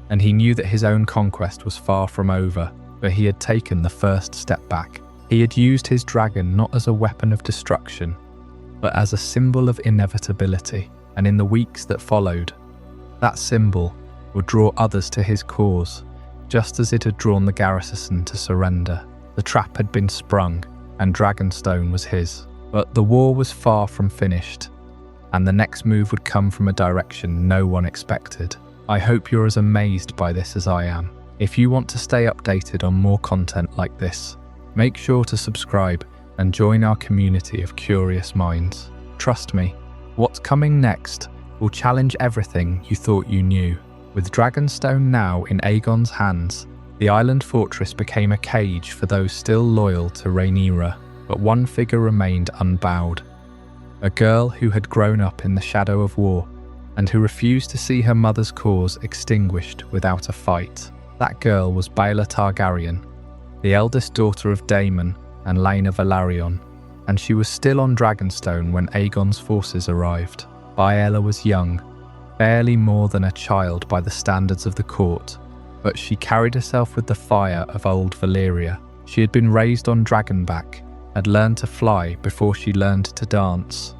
And he knew that his own conquest was far from over, but he had taken the first step back. He had used his dragon not as a weapon of destruction, but as a symbol of inevitability. And in the weeks that followed, that symbol would draw others to his cause, just as it had drawn the garrison to surrender. The trap had been sprung, and Dragonstone was his. But the war was far from finished, and the next move would come from a direction no one expected. I hope you're as amazed by this as I am. If you want to stay updated on more content like this, make sure to subscribe and join our community of curious minds. Trust me, what's coming next will challenge everything you thought you knew. With Dragonstone now in Aegon's hands, the island fortress became a cage for those still loyal to Rhaenyra. But one figure remained unbowed, a girl who had grown up in the shadow of war and who refused to see her mother's cause extinguished without a fight. That girl was Baela Targaryen, the eldest daughter of Daemon and Laenor Velaryon, and she was still on Dragonstone when Aegon's forces arrived. Baela was young, barely more than a child by the standards of the court, but she carried herself with the fire of old Valyria. She had been raised on Dragonback, had learned to fly before she learned to dance.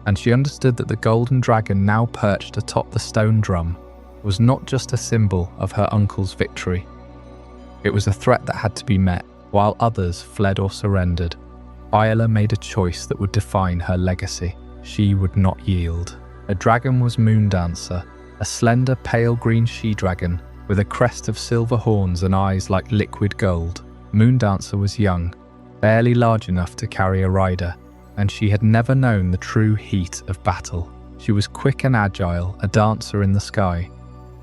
And she understood that the golden dragon now perched atop the stone drum was not just a symbol of her uncle's victory. It was a threat that had to be met, while others fled or surrendered. Baela made a choice that would define her legacy. She would not yield. A dragon was Moondancer, a slender pale green she-dragon with a crest of silver horns and eyes like liquid gold. Moondancer was young, barely large enough to carry a rider, and she had never known the true heat of battle. She was quick and agile, a dancer in the sky,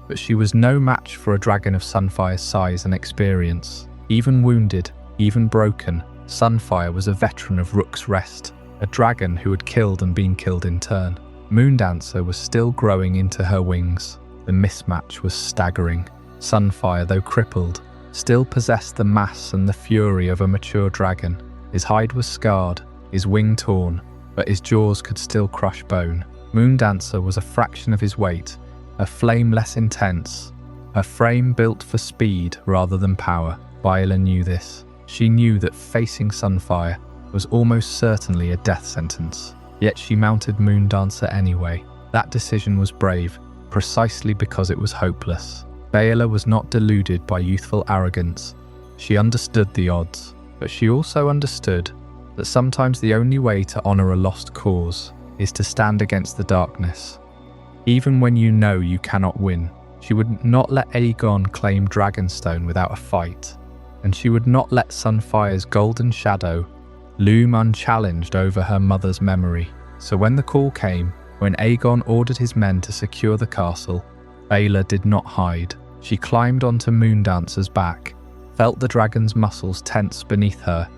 but she was no match for a dragon of Sunfire's size and experience. Even wounded, even broken, Sunfyre was a veteran of Rook's Rest, a dragon who had killed and been killed in turn. Moondancer was still growing into her wings. The mismatch was staggering. Sunfyre, though crippled, still possessed the mass and the fury of a mature dragon. His hide was scarred, his wing torn, but his jaws could still crush bone. Moondancer was a fraction of his weight, her flame less intense, her frame built for speed rather than power. Baela knew this. She knew that facing Sunfyre was almost certainly a death sentence. Yet she mounted Moondancer anyway. That decision was brave, precisely because it was hopeless. Baela was not deluded by youthful arrogance. She understood the odds, but she also understood that sometimes the only way to honour a lost cause is to stand against the darkness, even when you know you cannot win. She would not let Aegon claim Dragonstone without a fight, and she would not let Sunfire's golden shadow loom unchallenged over her mother's memory. So when the call came, when Aegon ordered his men to secure the castle, Baela did not hide. She climbed onto Moondancer's back, felt the dragon's muscles tense beneath her,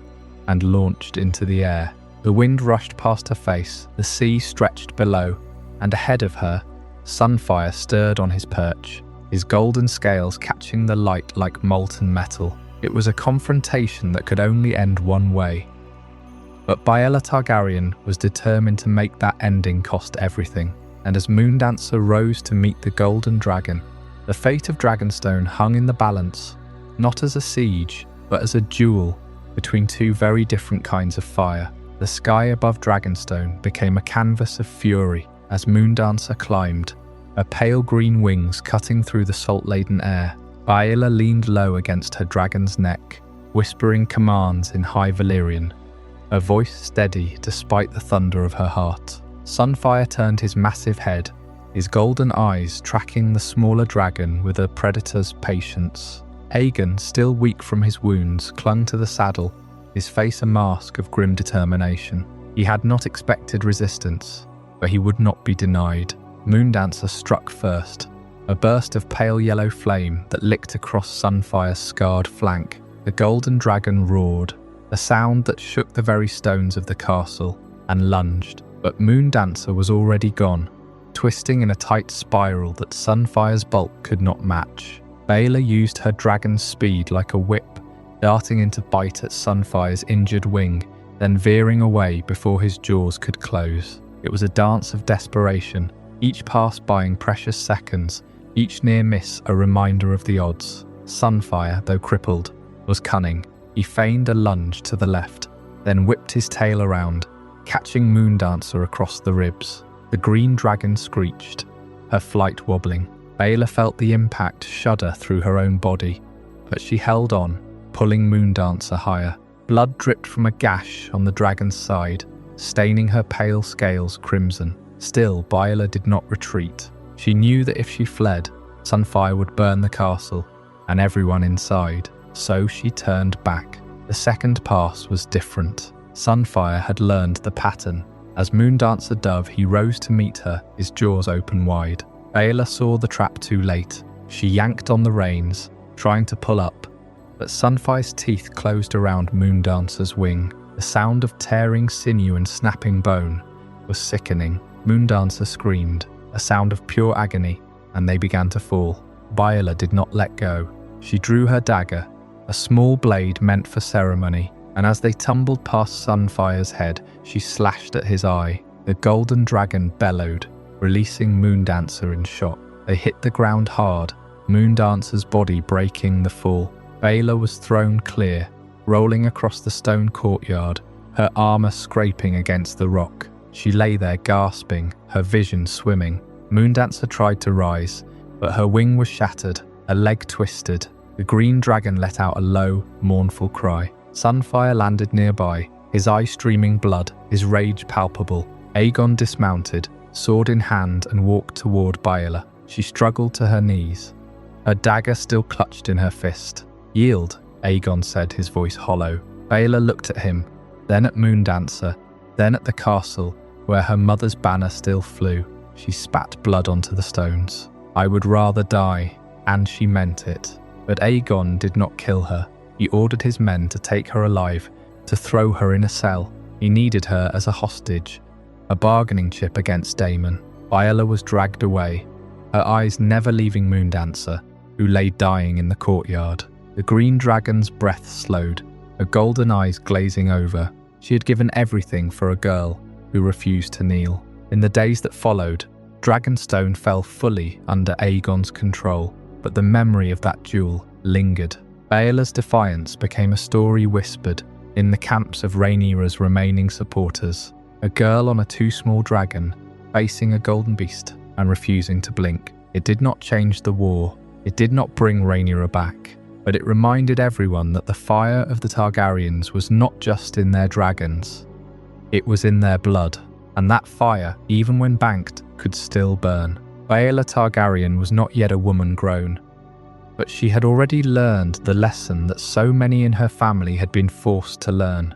and launched into the air. The wind rushed past her face, the sea stretched below, and ahead of her, Sunfyre stirred on his perch, his golden scales catching the light like molten metal. It was a confrontation that could only end one way. But Baela Targaryen was determined to make that ending cost everything, and as Moondancer rose to meet the golden dragon, the fate of Dragonstone hung in the balance, not as a siege, but as a duel between two very different kinds of fire. The sky above Dragonstone became a canvas of fury as Moondancer climbed, her pale green wings cutting through the salt-laden air. Baela leaned low against her dragon's neck, whispering commands in High Valyrian, her voice steady despite the thunder of her heart. Sunfyre turned his massive head, his golden eyes tracking the smaller dragon with a predator's patience. Aegon, still weak from his wounds, clung to the saddle, his face a mask of grim determination. He had not expected resistance, but he would not be denied. Moondancer struck first, a burst of pale yellow flame that licked across Sunfire's scarred flank. The golden dragon roared, a sound that shook the very stones of the castle, and lunged. But Moondancer was already gone, twisting in a tight spiral that Sunfire's bulk could not match. Baela used her dragon's speed like a whip, darting in to bite at Sunfire's injured wing, then veering away before his jaws could close. It was a dance of desperation, each pass buying precious seconds, each near miss a reminder of the odds. Sunfyre, though crippled, was cunning. He feigned a lunge to the left, then whipped his tail around, catching Moondancer across the ribs. The green dragon screeched, her flight wobbling. Baela felt the impact shudder through her own body, but she held on, pulling Moondancer higher. Blood dripped from a gash on the dragon's side, staining her pale scales crimson. Still, Baela did not retreat. She knew that if she fled, Sunfyre would burn the castle and everyone inside. So she turned back. The second pass was different. Sunfyre had learned the pattern. As Moondancer dove, he rose to meet her, his jaws open wide. Baela saw the trap too late. She yanked on the reins, trying to pull up, but Sunfire's teeth closed around Moondancer's wing. The sound of tearing sinew and snapping bone was sickening. Moondancer screamed, a sound of pure agony, and they began to fall. Baela did not let go. She drew her dagger, a small blade meant for ceremony, and as they tumbled past Sunfire's head, she slashed at his eye. The golden dragon bellowed, releasing Moondancer in shock. They hit the ground hard, Moondancer's body breaking the fall. Baela was thrown clear, rolling across the stone courtyard, her armor scraping against the rock. She lay there gasping, her vision swimming. Moondancer tried to rise, but her wing was shattered, a leg twisted. The green dragon let out a low, mournful cry. Sunfyre landed nearby, his eyes streaming blood, his rage palpable. Aegon dismounted, sword in hand, and walked toward Baela. She struggled to her knees, her dagger still clutched in her fist. "Yield," Aegon said, his voice hollow. Baela looked at him, then at Moondancer, then at the castle, where her mother's banner still flew. She spat blood onto the stones. "I would rather die," and she meant it. But Aegon did not kill her. He ordered his men to take her alive, to throw her in a cell. He needed her as a hostage, a bargaining chip against Aemon. Baela was dragged away, her eyes never leaving Moondancer, who lay dying in the courtyard. The green dragon's breath slowed, her golden eyes glazing over. She had given everything for a girl who refused to kneel. In the days that followed, Dragonstone fell fully under Aegon's control, but the memory of that duel lingered. Baela's defiance became a story whispered in the camps of Rhaenyra's remaining supporters. A girl on a too small dragon, facing a golden beast and refusing to blink. It did not change the war, it did not bring Rhaenyra back, but it reminded everyone that the fire of the Targaryens was not just in their dragons, it was in their blood, and that fire, even when banked, could still burn. Baela Targaryen was not yet a woman grown, but she had already learned the lesson that so many in her family had been forced to learn.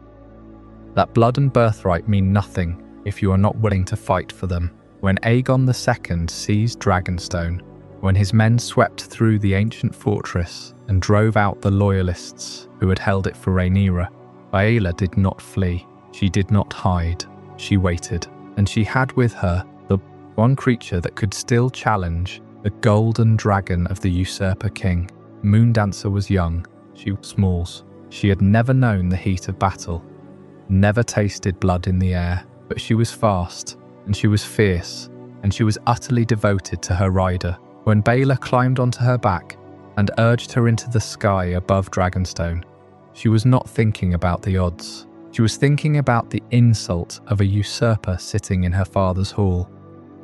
That blood and birthright mean nothing if you are not willing to fight for them. When Aegon II seized Dragonstone, when his men swept through the ancient fortress and drove out the loyalists who had held it for Rhaenyra, Baela did not flee. She did not hide. She waited, and she had with her the one creature that could still challenge the golden dragon of the usurper king. Moondancer was young. She was small. She had never known the heat of battle, never tasted blood in the air, but she was fast, and she was fierce, and she was utterly devoted to her rider. When Baelor climbed onto her back and urged her into the sky above Dragonstone, she was not thinking about the odds. She was thinking about the insult of a usurper sitting in her father's hall,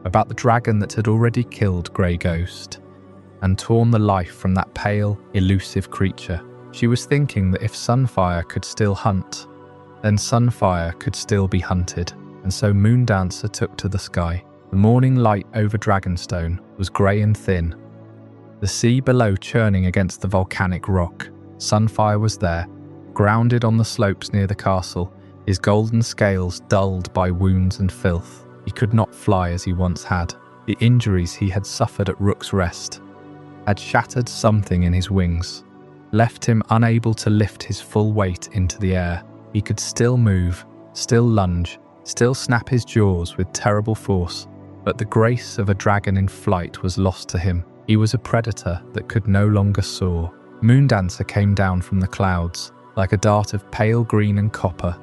about the dragon that had already killed Grey Ghost and torn the life from that pale, elusive creature. She was thinking that if Sunfyre could still hunt, then Sunfyre could still be hunted, and so Moondancer took to the sky. The morning light over Dragonstone was grey and thin, the sea below churning against the volcanic rock. Sunfyre was there, grounded on the slopes near the castle, his golden scales dulled by wounds and filth. He could not fly as he once had. The injuries he had suffered at Rook's Rest had shattered something in his wings, left him unable to lift his full weight into the air. He could still move, still lunge, still snap his jaws with terrible force, but the grace of a dragon in flight was lost to him. He was a predator that could no longer soar. Moondancer came down from the clouds, like a dart of pale green and copper.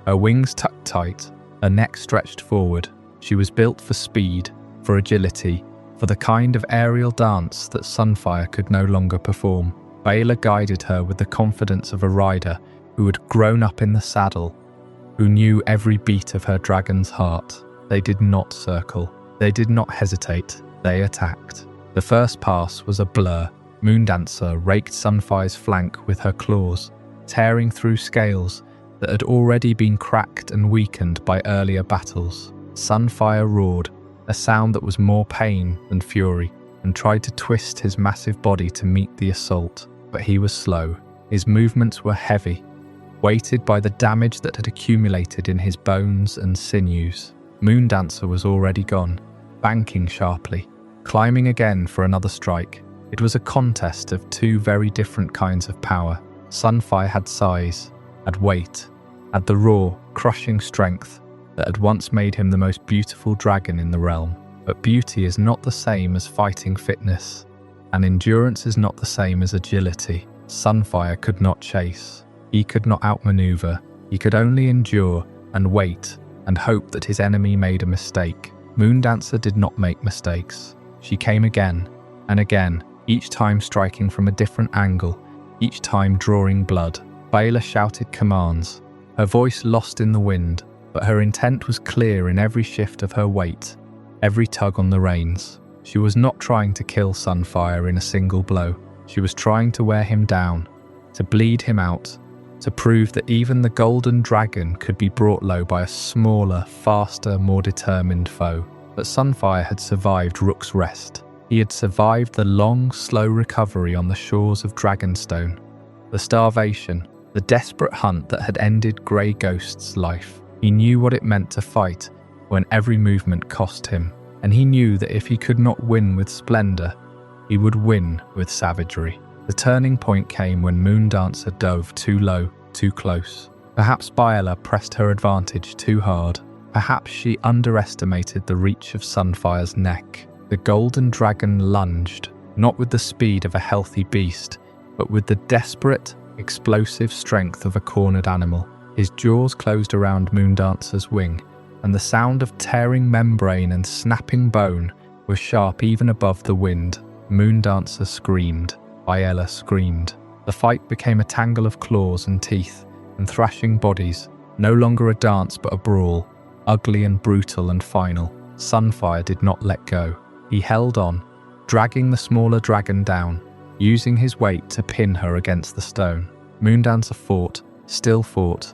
Her wings tucked tight, her neck stretched forward. She was built for speed, for agility, for the kind of aerial dance that Sunfyre could no longer perform. Baelor guided her with the confidence of a rider who had grown up in the saddle, who knew every beat of her dragon's heart. They did not circle. They did not hesitate. They attacked. The first pass was a blur. Moondancer raked Sunfyre's flank with her claws, tearing through scales that had already been cracked and weakened by earlier battles. Sunfyre roared, a sound that was more pain than fury, and tried to twist his massive body to meet the assault. But he was slow. His movements were heavy, weighted by the damage that had accumulated in his bones and sinews. Moondancer was already gone, banking sharply, climbing again for another strike. It was a contest of two very different kinds of power. Sunfyre had size, had weight, had the raw, crushing strength that had once made him the most beautiful dragon in the realm. But beauty is not the same as fighting fitness, and endurance is not the same as agility. Sunfyre could not chase. He could not outmaneuver. He could only endure and wait and hope that his enemy made a mistake. Moondancer did not make mistakes. She came again and again, each time striking from a different angle, each time drawing blood. Baelor shouted commands, her voice lost in the wind, but her intent was clear in every shift of her weight, every tug on the reins. She was not trying to kill Sunfyre in a single blow. She was trying to wear him down, to bleed him out, to prove that even the golden dragon could be brought low by a smaller, faster, more determined foe. But Sunfyre had survived Rook's Rest. He had survived the long, slow recovery on the shores of Dragonstone, the starvation, the desperate hunt that had ended Grey Ghost's life. He knew what it meant to fight when every movement cost him, and he knew that if he could not win with splendor, he would win with savagery. The turning point came when Moondancer dove too low, too close. Perhaps Baelor pressed her advantage too hard. Perhaps she underestimated the reach of Sunfyre's neck. The golden dragon lunged, not with the speed of a healthy beast, but with the desperate, explosive strength of a cornered animal. His jaws closed around Moondancer's wing, and the sound of tearing membrane and snapping bone was sharp even above the wind. Moondancer screamed. Baelor screamed. The fight became a tangle of claws and teeth and thrashing bodies, no longer a dance but a brawl, ugly and brutal and final. Sunfyre did not let go. He held on, dragging the smaller dragon down, using his weight to pin her against the stone. Moondancer fought, still fought,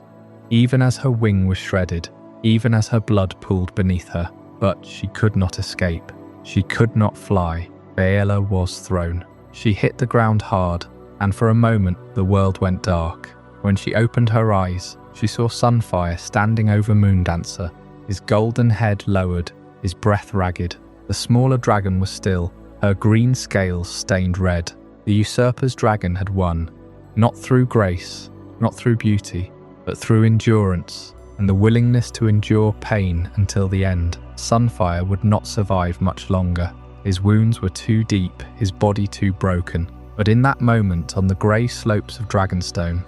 even as her wing was shredded, even as her blood pooled beneath her. But she could not escape. She could not fly. Baelor was thrown. She hit the ground hard, and for a moment the world went dark. When she opened her eyes, she saw Sunfyre standing over Moondancer, his golden head lowered, his breath ragged. The smaller dragon was still, her green scales stained red. The usurper's dragon had won, not through grace, not through beauty, but through endurance, and the willingness to endure pain until the end. Sunfyre would not survive much longer. His wounds were too deep, his body too broken. But in that moment on the grey slopes of Dragonstone,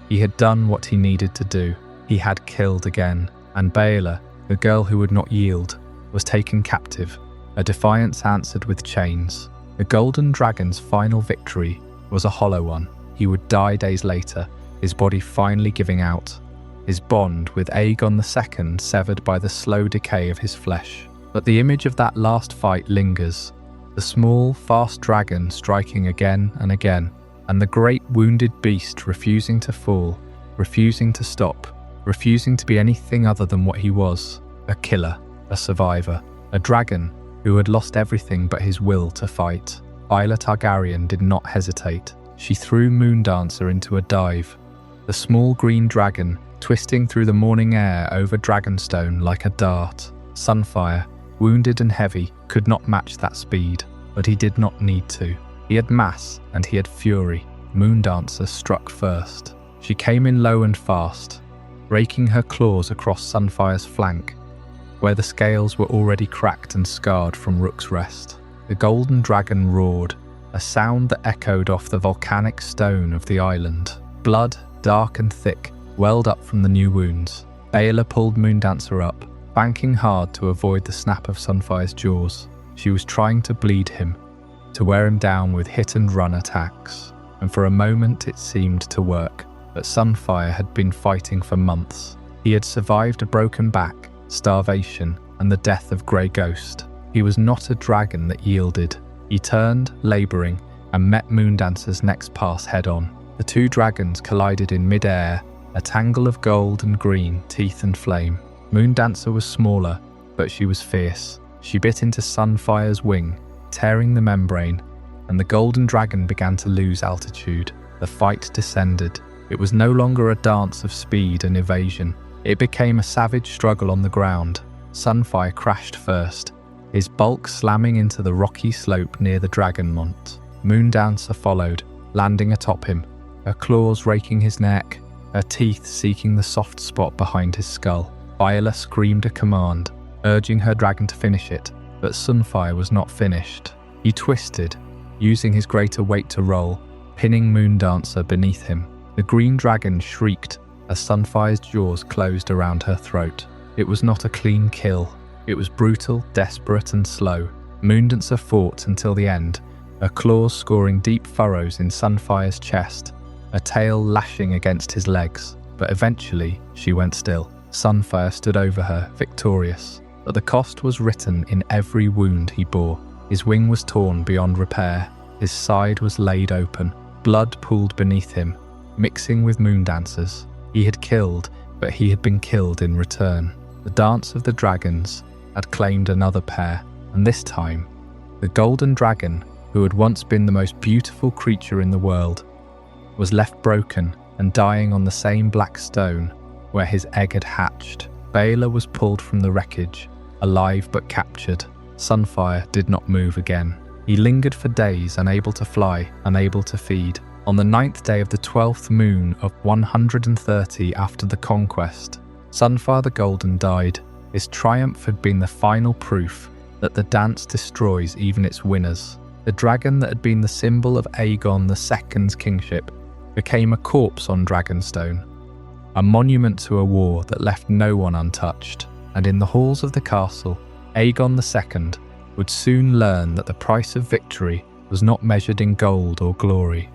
he had done what he needed to do. He had killed again, and Baela, the girl who would not yield, was taken captive. A defiance answered with chains. The Golden Dragon's final victory was a hollow one. He would die days later, his body finally giving out, his bond with Aegon II severed by the slow decay of his flesh. But the image of that last fight lingers, the small, fast dragon striking again and again, and the great wounded beast refusing to fall, refusing to stop, refusing to be anything other than what he was, a killer, a survivor, a dragon who had lost everything but his will to fight. Aela Targaryen did not hesitate. She threw Moondancer into a dive. The small green dragon, twisting through the morning air over Dragonstone like a dart. Sunfyre, wounded and heavy, could not match that speed, but he did not need to. He had mass and he had fury. Moondancer struck first. She came in low and fast, raking her claws across Sunfire's flank, where the scales were already cracked and scarred from Rook's Rest. The golden dragon roared, a sound that echoed off the volcanic stone of the island. Blood, dark and thick, welled up from the new wounds. Baela pulled Moondancer up, banking hard to avoid the snap of Sunfire's jaws. She was trying to bleed him, to wear him down with hit-and-run attacks, and for a moment it seemed to work. But Sunfyre had been fighting for months. He had survived a broken back, starvation, and the death of Grey Ghost. He was not a dragon that yielded. He turned, labouring, and met Moondancer's next pass head-on. The two dragons collided in mid-air, a tangle of gold and green, teeth and flame. Moondancer was smaller, but she was fierce. She bit into Sunfire's wing, tearing the membrane, and the golden dragon began to lose altitude. The fight descended. It was no longer a dance of speed and evasion. It became a savage struggle on the ground. Sunfyre crashed first, his bulk slamming into the rocky slope near the Dragonmont. Moondancer followed, landing atop him, her claws raking his neck, her teeth seeking the soft spot behind his skull. Baela screamed a command, urging her dragon to finish it, but Sunfyre was not finished. He twisted, using his greater weight to roll, pinning Moondancer beneath him. The green dragon shrieked as Sunfire's jaws closed around her throat. It was not a clean kill. It was brutal, desperate and slow. Moondancer fought until the end, her claws scoring deep furrows in Sunfire's chest, a tail lashing against his legs. But eventually, she went still. Sunfyre stood over her, victorious. But the cost was written in every wound he bore. His wing was torn beyond repair. His side was laid open. Blood pooled beneath him, mixing with Moondancer's. He had killed, but he had been killed in return. The dance of the dragons had claimed another pair, and this time, the golden dragon, who had once been the most beautiful creature in the world, was left broken and dying on the same black stone where his egg had hatched. Baela was pulled from the wreckage, alive but captured. Sunfyre did not move again. He lingered for days, unable to fly, unable to feed. On the 9th day of the 12th moon of 130 after the conquest, Sunfyre the Golden died. His triumph had been the final proof that the dance destroys even its winners. The dragon that had been the symbol of Aegon II's kingship became a corpse on Dragonstone, a monument to a war that left no one untouched. And in the halls of the castle, Aegon II would soon learn that the price of victory was not measured in gold or glory,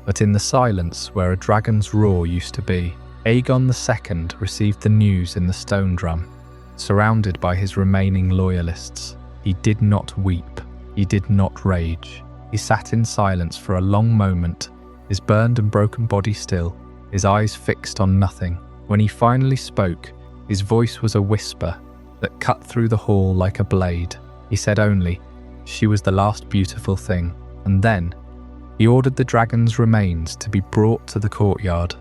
but in the silence where a dragon's roar used to be. Aegon II received the news in the stone drum. Surrounded by his remaining loyalists, he did not weep, he did not rage. He sat in silence for a long moment, his burned and broken body still, his eyes fixed on nothing. When he finally spoke, his voice was a whisper that cut through the hall like a blade. He said only, "She was the last beautiful thing." And then, he ordered the dragon's remains to be brought to the courtyard,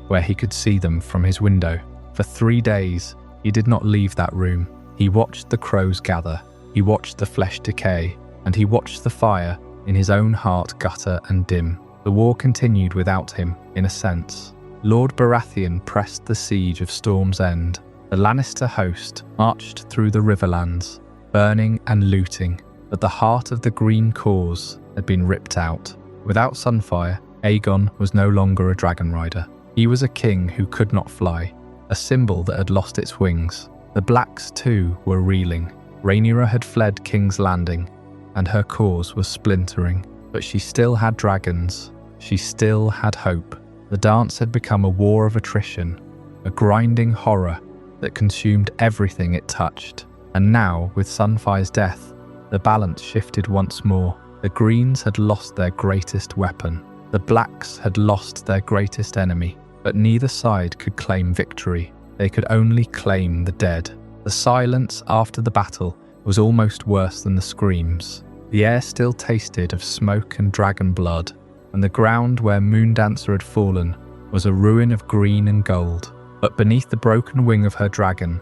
where he could see them from his window. For 3 days, he did not leave that room. He watched the crows gather, he watched the flesh decay, and he watched the fire in his own heart gutter and dim. The war continued without him, in a sense. Lord Baratheon pressed the siege of Storm's End. The Lannister host marched through the Riverlands, burning and looting, but the heart of the Green cause had been ripped out. Without Sunfyre, Aegon was no longer a dragon rider. He was a king who could not fly, a symbol that had lost its wings. The Blacks too were reeling. Rhaenyra had fled King's Landing, and her cause was splintering. But she still had dragons. She still had hope. The dance had become a war of attrition, a grinding horror that consumed everything it touched. And now, with Sunfyre's death, the balance shifted once more. The Greens had lost their greatest weapon. The Blacks had lost their greatest enemy. But neither side could claim victory. They could only claim the dead. The silence after the battle was almost worse than the screams. The air still tasted of smoke and dragon blood, and the ground where Moondancer had fallen was a ruin of green and gold. But beneath the broken wing of her dragon,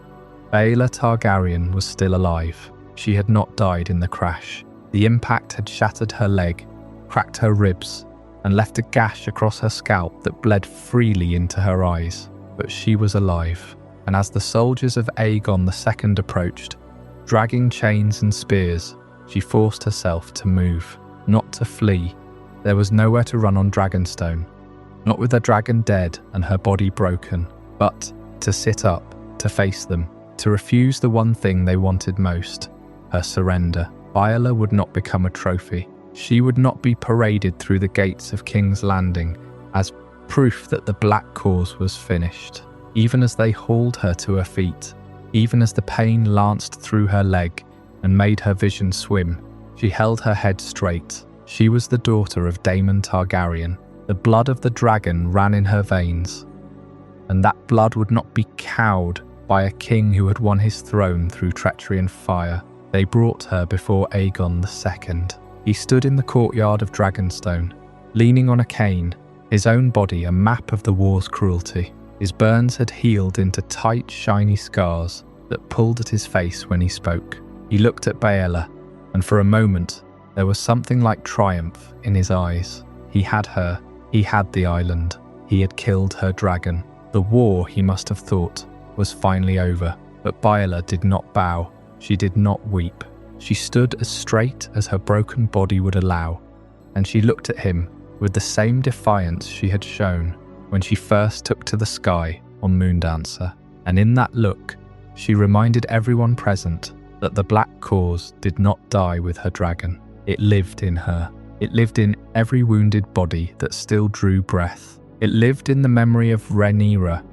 Baela Targaryen was still alive. She had not died in the crash. The impact had shattered her leg, cracked her ribs, and left a gash across her scalp that bled freely into her eyes. But she was alive, and as the soldiers of Aegon II approached, dragging chains and spears, she forced herself to move, not to flee. There was nowhere to run on Dragonstone, not with her dragon dead and her body broken, but to sit up, to face them, to refuse the one thing they wanted most, her surrender. Baela would not become a trophy. She would not be paraded through the gates of King's Landing as proof that the Black cause was finished. Even as they hauled her to her feet, even as the pain lanced through her leg and made her vision swim, she held her head straight. She was the daughter of Daemon Targaryen. The blood of the dragon ran in her veins, and that blood would not be cowed by a king who had won his throne through treachery and fire. They brought her before Aegon II. He stood in the courtyard of Dragonstone, leaning on a cane, his own body a map of the war's cruelty. His burns had healed into tight, shiny scars that pulled at his face when he spoke. He looked at Baela, and for a moment, there was something like triumph in his eyes. He had her. He had the island. He had killed her dragon. The war, he must have thought, was finally over. But Baela did not bow. She did not weep. She stood as straight as her broken body would allow, and she looked at him with the same defiance she had shown when she first took to the sky on Moondancer. And in that look, she reminded everyone present that the Black cause did not die with her dragon. It lived in her. It lived in every wounded body that still drew breath. It lived in the memory of Rhaenyra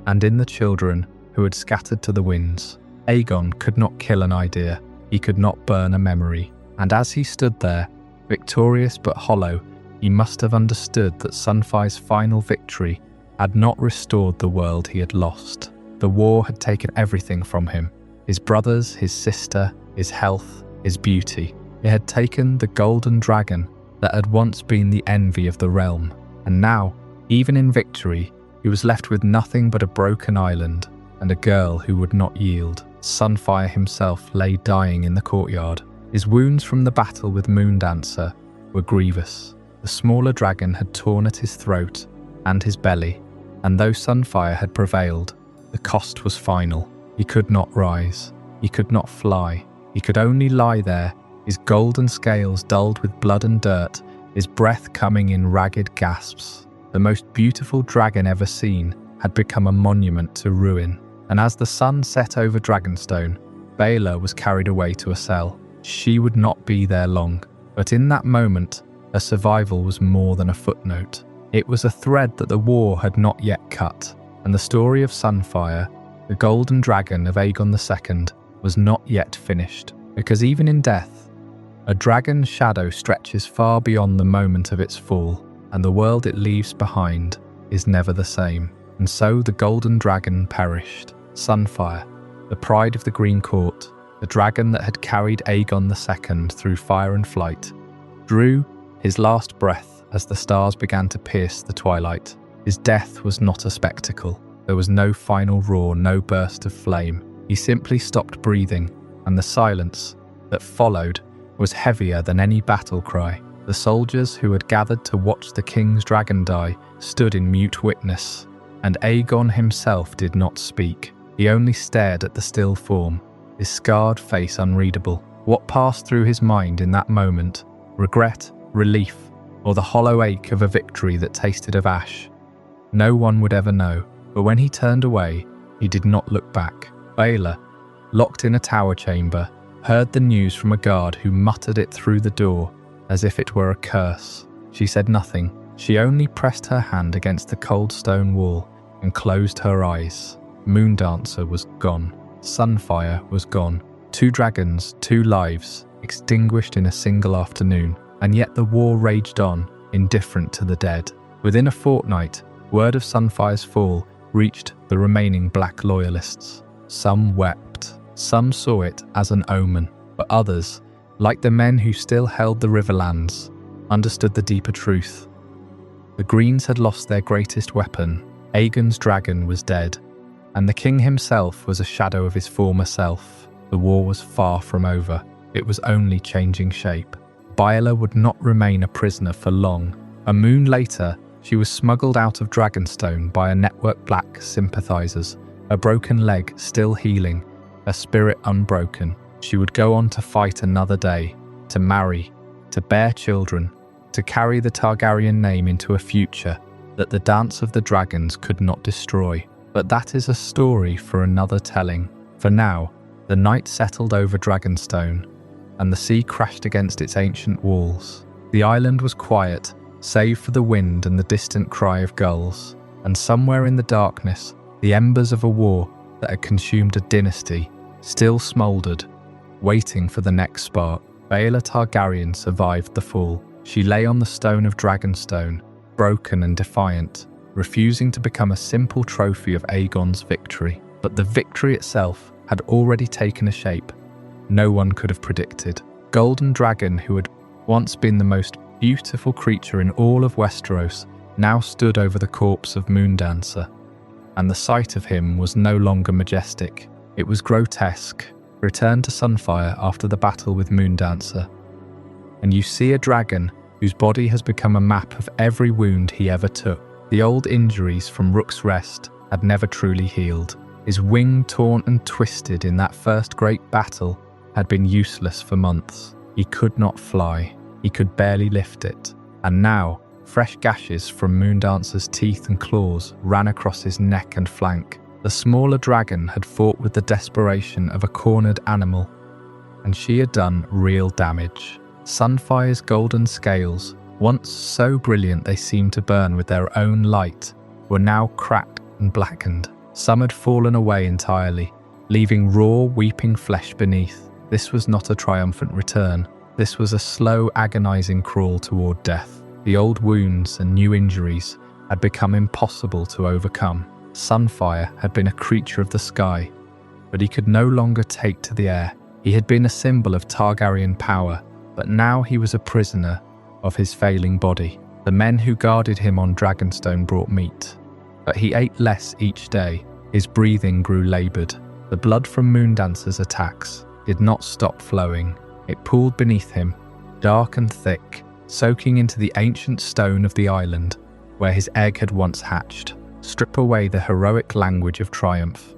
and in the children who had scattered to the winds. Aegon could not kill an idea. He could not burn a memory. And as he stood there, victorious but hollow, he must have understood that Sunfyre's final victory had not restored the world he had lost. The war had taken everything from him. His brothers, his sister, his health, his beauty. It had taken the golden dragon that had once been the envy of the realm. And now, even in victory, he was left with nothing but a broken island and a girl who would not yield. Sunfyre himself lay dying in the courtyard. His wounds from the battle with Moondancer were grievous. The smaller dragon had torn at his throat and his belly, and though Sunfyre had prevailed, the cost was final. He could not rise. He could not fly. He could only lie there, his golden scales dulled with blood and dirt, his breath coming in ragged gasps. The most beautiful dragon ever seen had become a monument to ruin. And as the sun set over Dragonstone, Baela was carried away to a cell. She would not be there long, but in that moment, her survival was more than a footnote. It was a thread that the war had not yet cut, and the story of Sunfyre, the golden dragon of Aegon II, was not yet finished. Because even in death, a dragon's shadow stretches far beyond the moment of its fall, and the world it leaves behind is never the same. And so the golden dragon perished. Sunfyre, the pride of the Green Court, the dragon that had carried Aegon II through fire and flight, drew his last breath as the stars began to pierce the twilight. His death was not a spectacle. There was no final roar, no burst of flame. He simply stopped breathing, and the silence that followed was heavier than any battle cry. The soldiers who had gathered to watch the king's dragon die stood in mute witness. And Aegon himself did not speak. He only stared at the still form, his scarred face unreadable. What passed through his mind in that moment? Regret, relief, or the hollow ache of a victory that tasted of ash? No one would ever know, but when he turned away, he did not look back. Baelor, locked in a tower chamber, heard the news from a guard who muttered it through the door as if it were a curse. She said nothing. She only pressed her hand against the cold stone wall and closed her eyes. Moondancer was gone. Sunfyre was gone. 2 dragons, 2 lives, extinguished in a single afternoon. And yet the war raged on, indifferent to the dead. Within a fortnight, word of Sunfyre's fall reached the remaining Black loyalists. Some wept. Some saw it as an omen. But others, like the men who still held the Riverlands, understood the deeper truth. The Greens had lost their greatest weapon. Aegon's dragon was dead, and the king himself was a shadow of his former self. The war was far from over. It was only changing shape. Baelor would not remain a prisoner for long. A moon later, she was smuggled out of Dragonstone by a network of Black sympathizers, her broken leg still healing, her spirit unbroken. She would go on to fight another day, to marry, to bear children, to carry the Targaryen name into a future that the Dance of the Dragons could not destroy. But that is a story for another telling. For now, the night settled over Dragonstone, and the sea crashed against its ancient walls. The island was quiet, save for the wind and the distant cry of gulls. And somewhere in the darkness, the embers of a war that had consumed a dynasty still smouldered, waiting for the next spark. Baelor Targaryen survived the fall. She lay on the stone of Dragonstone, broken and defiant, refusing to become a simple trophy of Aegon's victory. But the victory itself had already taken a shape no one could have predicted. Golden Dragon, who had once been the most beautiful creature in all of Westeros, now stood over the corpse of Moondancer, and the sight of him was no longer majestic. It was grotesque, returned to Sunfyre after the battle with Moondancer. And you see a dragon whose body has become a map of every wound he ever took. The old injuries from Rook's Rest had never truly healed. His wing, torn and twisted in that first great battle, had been useless for months. He could not fly. He could barely lift it. And now, fresh gashes from Moondancer's teeth and claws ran across his neck and flank. The smaller dragon had fought with the desperation of a cornered animal, and she had done real damage. Sunfire's golden scales, once so brilliant they seemed to burn with their own light, were now cracked and blackened. Some had fallen away entirely, leaving raw, weeping flesh beneath. This was not a triumphant return. This was a slow, agonizing crawl toward death. The old wounds and new injuries had become impossible to overcome. Sunfyre had been a creature of the sky, but he could no longer take to the air. He had been a symbol of Targaryen power, but now he was a prisoner of his failing body. The men who guarded him on Dragonstone brought meat, but he ate less each day. His breathing grew laboured. The blood from Moondancer's attacks did not stop flowing. It pooled beneath him, dark and thick, soaking into the ancient stone of the island where his egg had once hatched. Strip away the heroic language of triumph,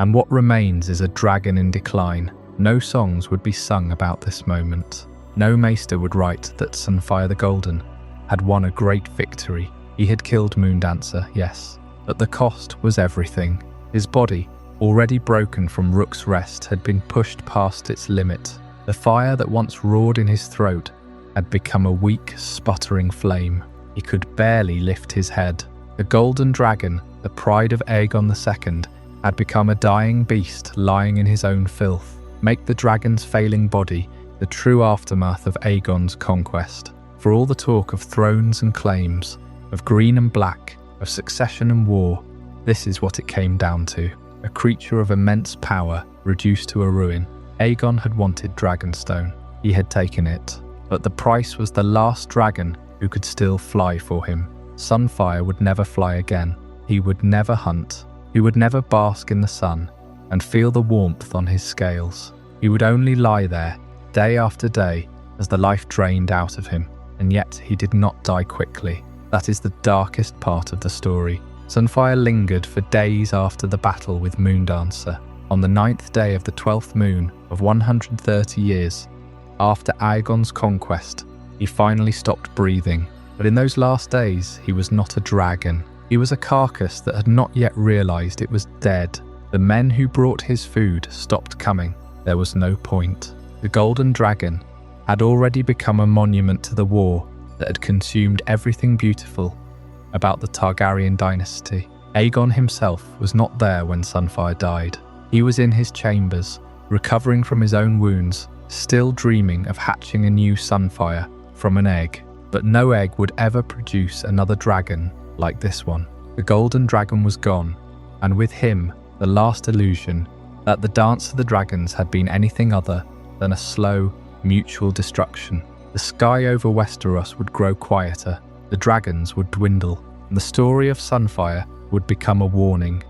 and what remains is a dragon in decline. No songs would be sung about this moment. No Maester would write that Sunfyre the Golden had won a great victory. He had killed Moondancer, yes, but the cost was everything. His body, already broken from Rook's Rest, had been pushed past its limit. The fire that once roared in his throat had become a weak, sputtering flame. He could barely lift his head. The golden dragon, the pride of Aegon II, had become a dying beast lying in his own filth. Make the dragon's failing body the true aftermath of Aegon's conquest. For all the talk of thrones and claims, of green and black, of succession and war, this is what it came down to. A creature of immense power reduced to a ruin. Aegon had wanted Dragonstone. He had taken it. But the price was the last dragon who could still fly for him. Sunfyre would never fly again. He would never hunt. He would never bask in the sun and feel the warmth on his scales. He would only lie there, day after day, as the life drained out of him. And yet he did not die quickly. That is the darkest part of the story. Sunfyre lingered for days after the battle with Moondancer. On the 9th day of the 12th moon of 130 years, after Aegon's conquest, he finally stopped breathing. But in those last days, he was not a dragon. He was a carcass that had not yet realised it was dead. The men who brought his food stopped coming. There was no point. The golden dragon had already become a monument to the war that had consumed everything beautiful about the Targaryen dynasty. Aegon himself was not there when Sunfyre died. He was in his chambers, recovering from his own wounds, still dreaming of hatching a new Sunfyre from an egg. But no egg would ever produce another dragon like this one. The golden dragon was gone, and with him, the last illusion that the dance of the dragons had been anything other than a slow, mutual destruction. The sky over Westeros would grow quieter, the dragons would dwindle, and the story of Sunfyre would become a warning,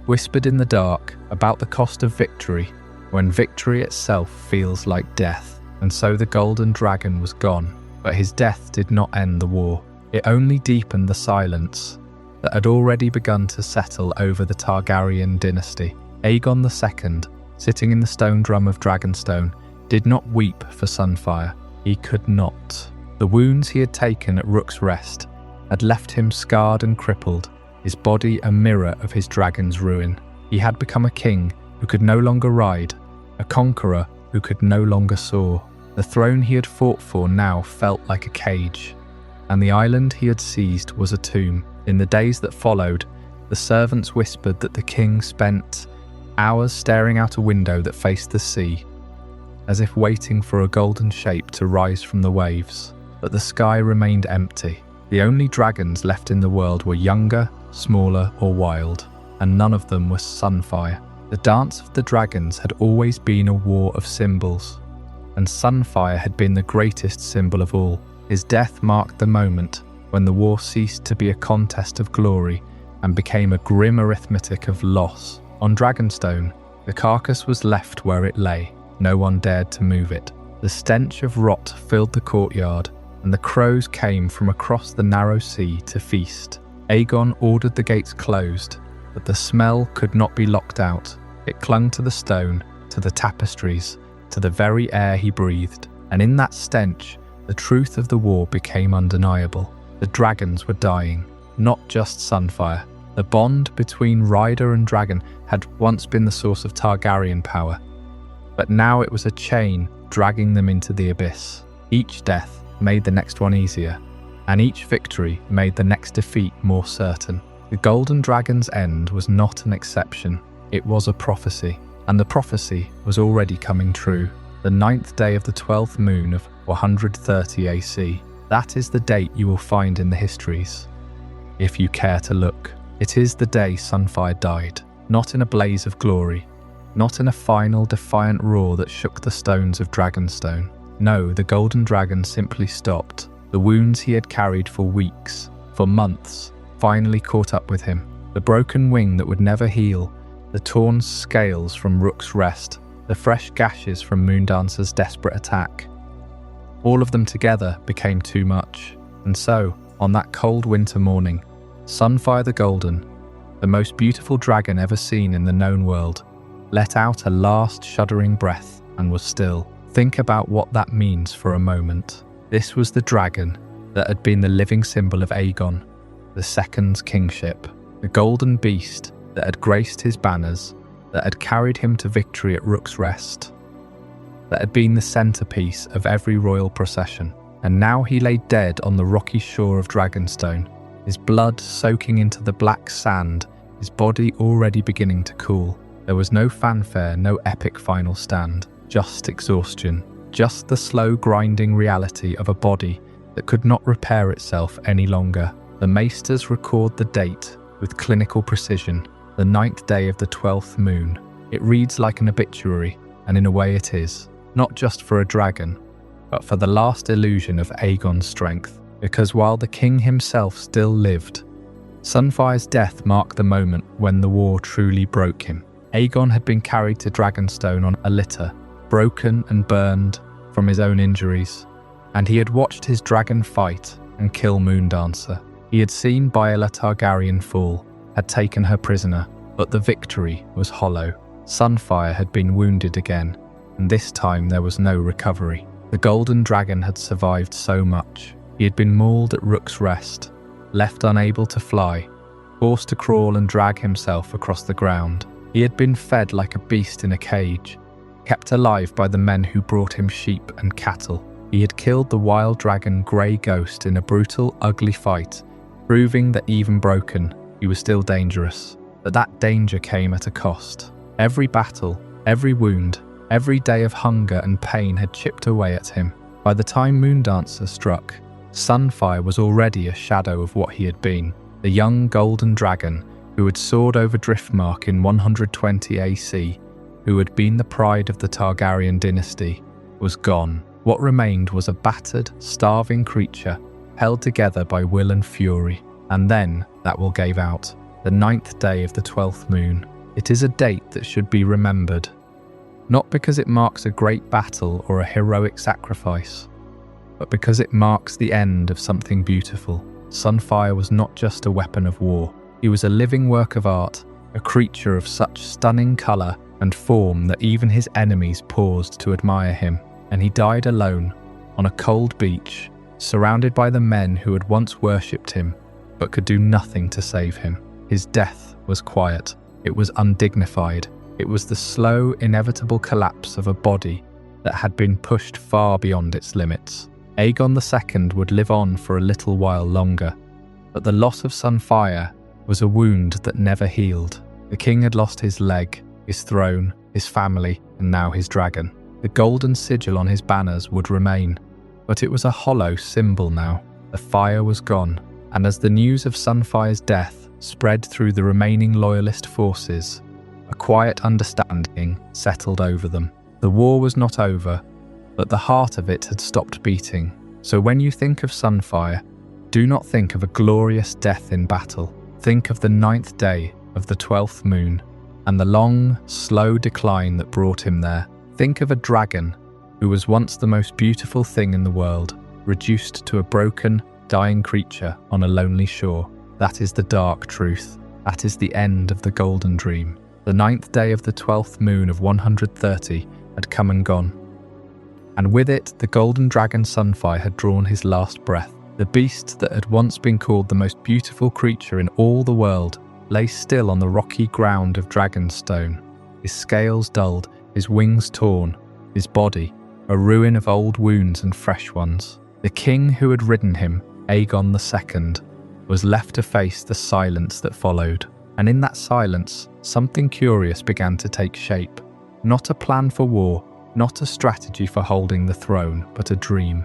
whispered in the dark about the cost of victory, when victory itself feels like death. And so the golden dragon was gone, but his death did not end the war. It only deepened the silence that had already begun to settle over the Targaryen dynasty. Aegon II, sitting in the stone drum of Dragonstone, did not weep for Sunfyre. He could not. The wounds he had taken at Rook's Rest had left him scarred and crippled, his body a mirror of his dragon's ruin. He had become a king who could no longer ride, a conqueror who could no longer soar. The throne he had fought for now felt like a cage, and the island he had seized was a tomb. In the days that followed, the servants whispered that the king spent hours staring out a window that faced the sea, as if waiting for a golden shape to rise from the waves. But the sky remained empty. The only dragons left in the world were younger, smaller, or wild, and none of them was Sunfyre. The dance of the dragons had always been a war of symbols, and Sunfyre had been the greatest symbol of all. His death marked the moment when the war ceased to be a contest of glory and became a grim arithmetic of loss. On Dragonstone, the carcass was left where it lay. No one dared to move it. The stench of rot filled the courtyard, and the crows came from across the narrow sea to feast. Aegon ordered the gates closed, but the smell could not be locked out. It clung to the stone, to the tapestries, to the very air he breathed, and in that stench, the truth of the war became undeniable. The dragons were dying, not just Sunfyre. The bond between rider and dragon had once been the source of Targaryen power, but now it was a chain dragging them into the abyss. Each death made the next one easier, and each victory made the next defeat more certain. The Golden Dragon's end was not an exception, it was a prophecy. And the prophecy was already coming true. The 9th day of the 12th moon of 130 AC. That is the date you will find in the histories, if you care to look. It is the day Sunfyre died, not in a blaze of glory, not in a final defiant roar that shook the stones of Dragonstone. No, the Golden Dragon simply stopped. The wounds he had carried for weeks, for months, finally caught up with him. The broken wing that would never heal, the torn scales from Rook's Rest, the fresh gashes from Moondancer's desperate attack. All of them together became too much. And so, on that cold winter morning, Sunfyre the Golden, the most beautiful dragon ever seen in the known world, let out a last shuddering breath and was still. Think about what that means for a moment. This was the dragon that had been the living symbol of Aegon, the Second's kingship, the golden beast that had graced his banners, that had carried him to victory at Rook's Rest, that had been the centerpiece of every royal procession. And now he lay dead on the rocky shore of Dragonstone, his blood soaking into the black sand, his body already beginning to cool. There was no fanfare, no epic final stand, just exhaustion, just the slow grinding reality of a body that could not repair itself any longer. The Maesters record the date with clinical precision, the 9th day of the 12th moon. It reads like an obituary, and in a way it is, not just for a dragon, but for the last illusion of Aegon's strength. Because while the king himself still lived, Sunfyre's death marked the moment when the war truly broke him. Aegon had been carried to Dragonstone on a litter, broken and burned from his own injuries, and he had watched his dragon fight and kill Moondancer. He had seen Baelor Targaryen fall, had taken her prisoner, but the victory was hollow. Sunfyre had been wounded again, and this time there was no recovery. The golden dragon had survived so much. He had been mauled at Rook's Rest, left unable to fly, forced to crawl and drag himself across the ground. He had been fed like a beast in a cage, kept alive by the men who brought him sheep and cattle. He had killed the wild dragon Grey Ghost in a brutal, ugly fight, proving that even broken, he was still dangerous. But that danger came at a cost. Every battle, every wound, every day of hunger and pain had chipped away at him. By the time Moondancer struck, Sunfyre was already a shadow of what he had been. The young golden dragon, who had soared over Driftmark in 120 AC, who had been the pride of the Targaryen dynasty, was gone. What remained was a battered, starving creature, held together by will and fury. And then that will gave out. The 9th day of the 12th moon. It is a date that should be remembered, not because it marks a great battle or a heroic sacrifice, but because it marks the end of something beautiful. Sunfyre was not just a weapon of war. He was a living work of art, a creature of such stunning colour and form that even his enemies paused to admire him. And he died alone, on a cold beach, surrounded by the men who had once worshipped him, but could do nothing to save him. His death was quiet. It was undignified. It was the slow, inevitable collapse of a body that had been pushed far beyond its limits. Aegon II would live on for a little while longer, but the loss of Sunfyre was a wound that never healed. The king had lost his leg, his throne, his family, and now his dragon. The golden sigil on his banners would remain, but it was a hollow symbol now. The fire was gone, and as the news of Sunfyre's death spread through the remaining loyalist forces, a quiet understanding settled over them. The war was not over, but the heart of it had stopped beating. So when you think of Sunfyre, do not think of a glorious death in battle. Think of the 9th day of the 12th moon, and the long, slow decline that brought him there. Think of a dragon who was once the most beautiful thing in the world, reduced to a broken, dying creature on a lonely shore. That is the dark truth. That is the end of the golden dream. The 9th day of the 12th moon of 130 had come and gone, and with it the golden dragon Sunfyre had drawn his last breath. The beast that had once been called the most beautiful creature in all the world lay still on the rocky ground of Dragonstone, his scales dulled, his wings torn, his body a ruin of old wounds and fresh ones. The king who had ridden him, Aegon II, was left to face the silence that followed. And in that silence, something curious began to take shape. Not a plan for war, not a strategy for holding the throne, but a dream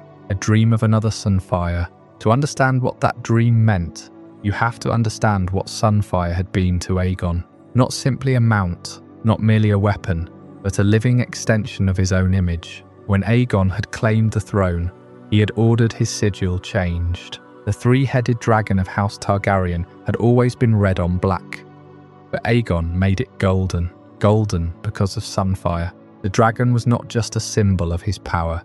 of another Sunfyre. To understand what that dream meant, you have to understand what Sunfyre had been to Aegon. Not simply a mount, not merely a weapon, but a living extension of his own image. When Aegon had claimed the throne, he had ordered his sigil changed. The three-headed dragon of House Targaryen had always been red on black, but Aegon made it golden. Golden because of Sunfyre. The dragon was not just a symbol of his power,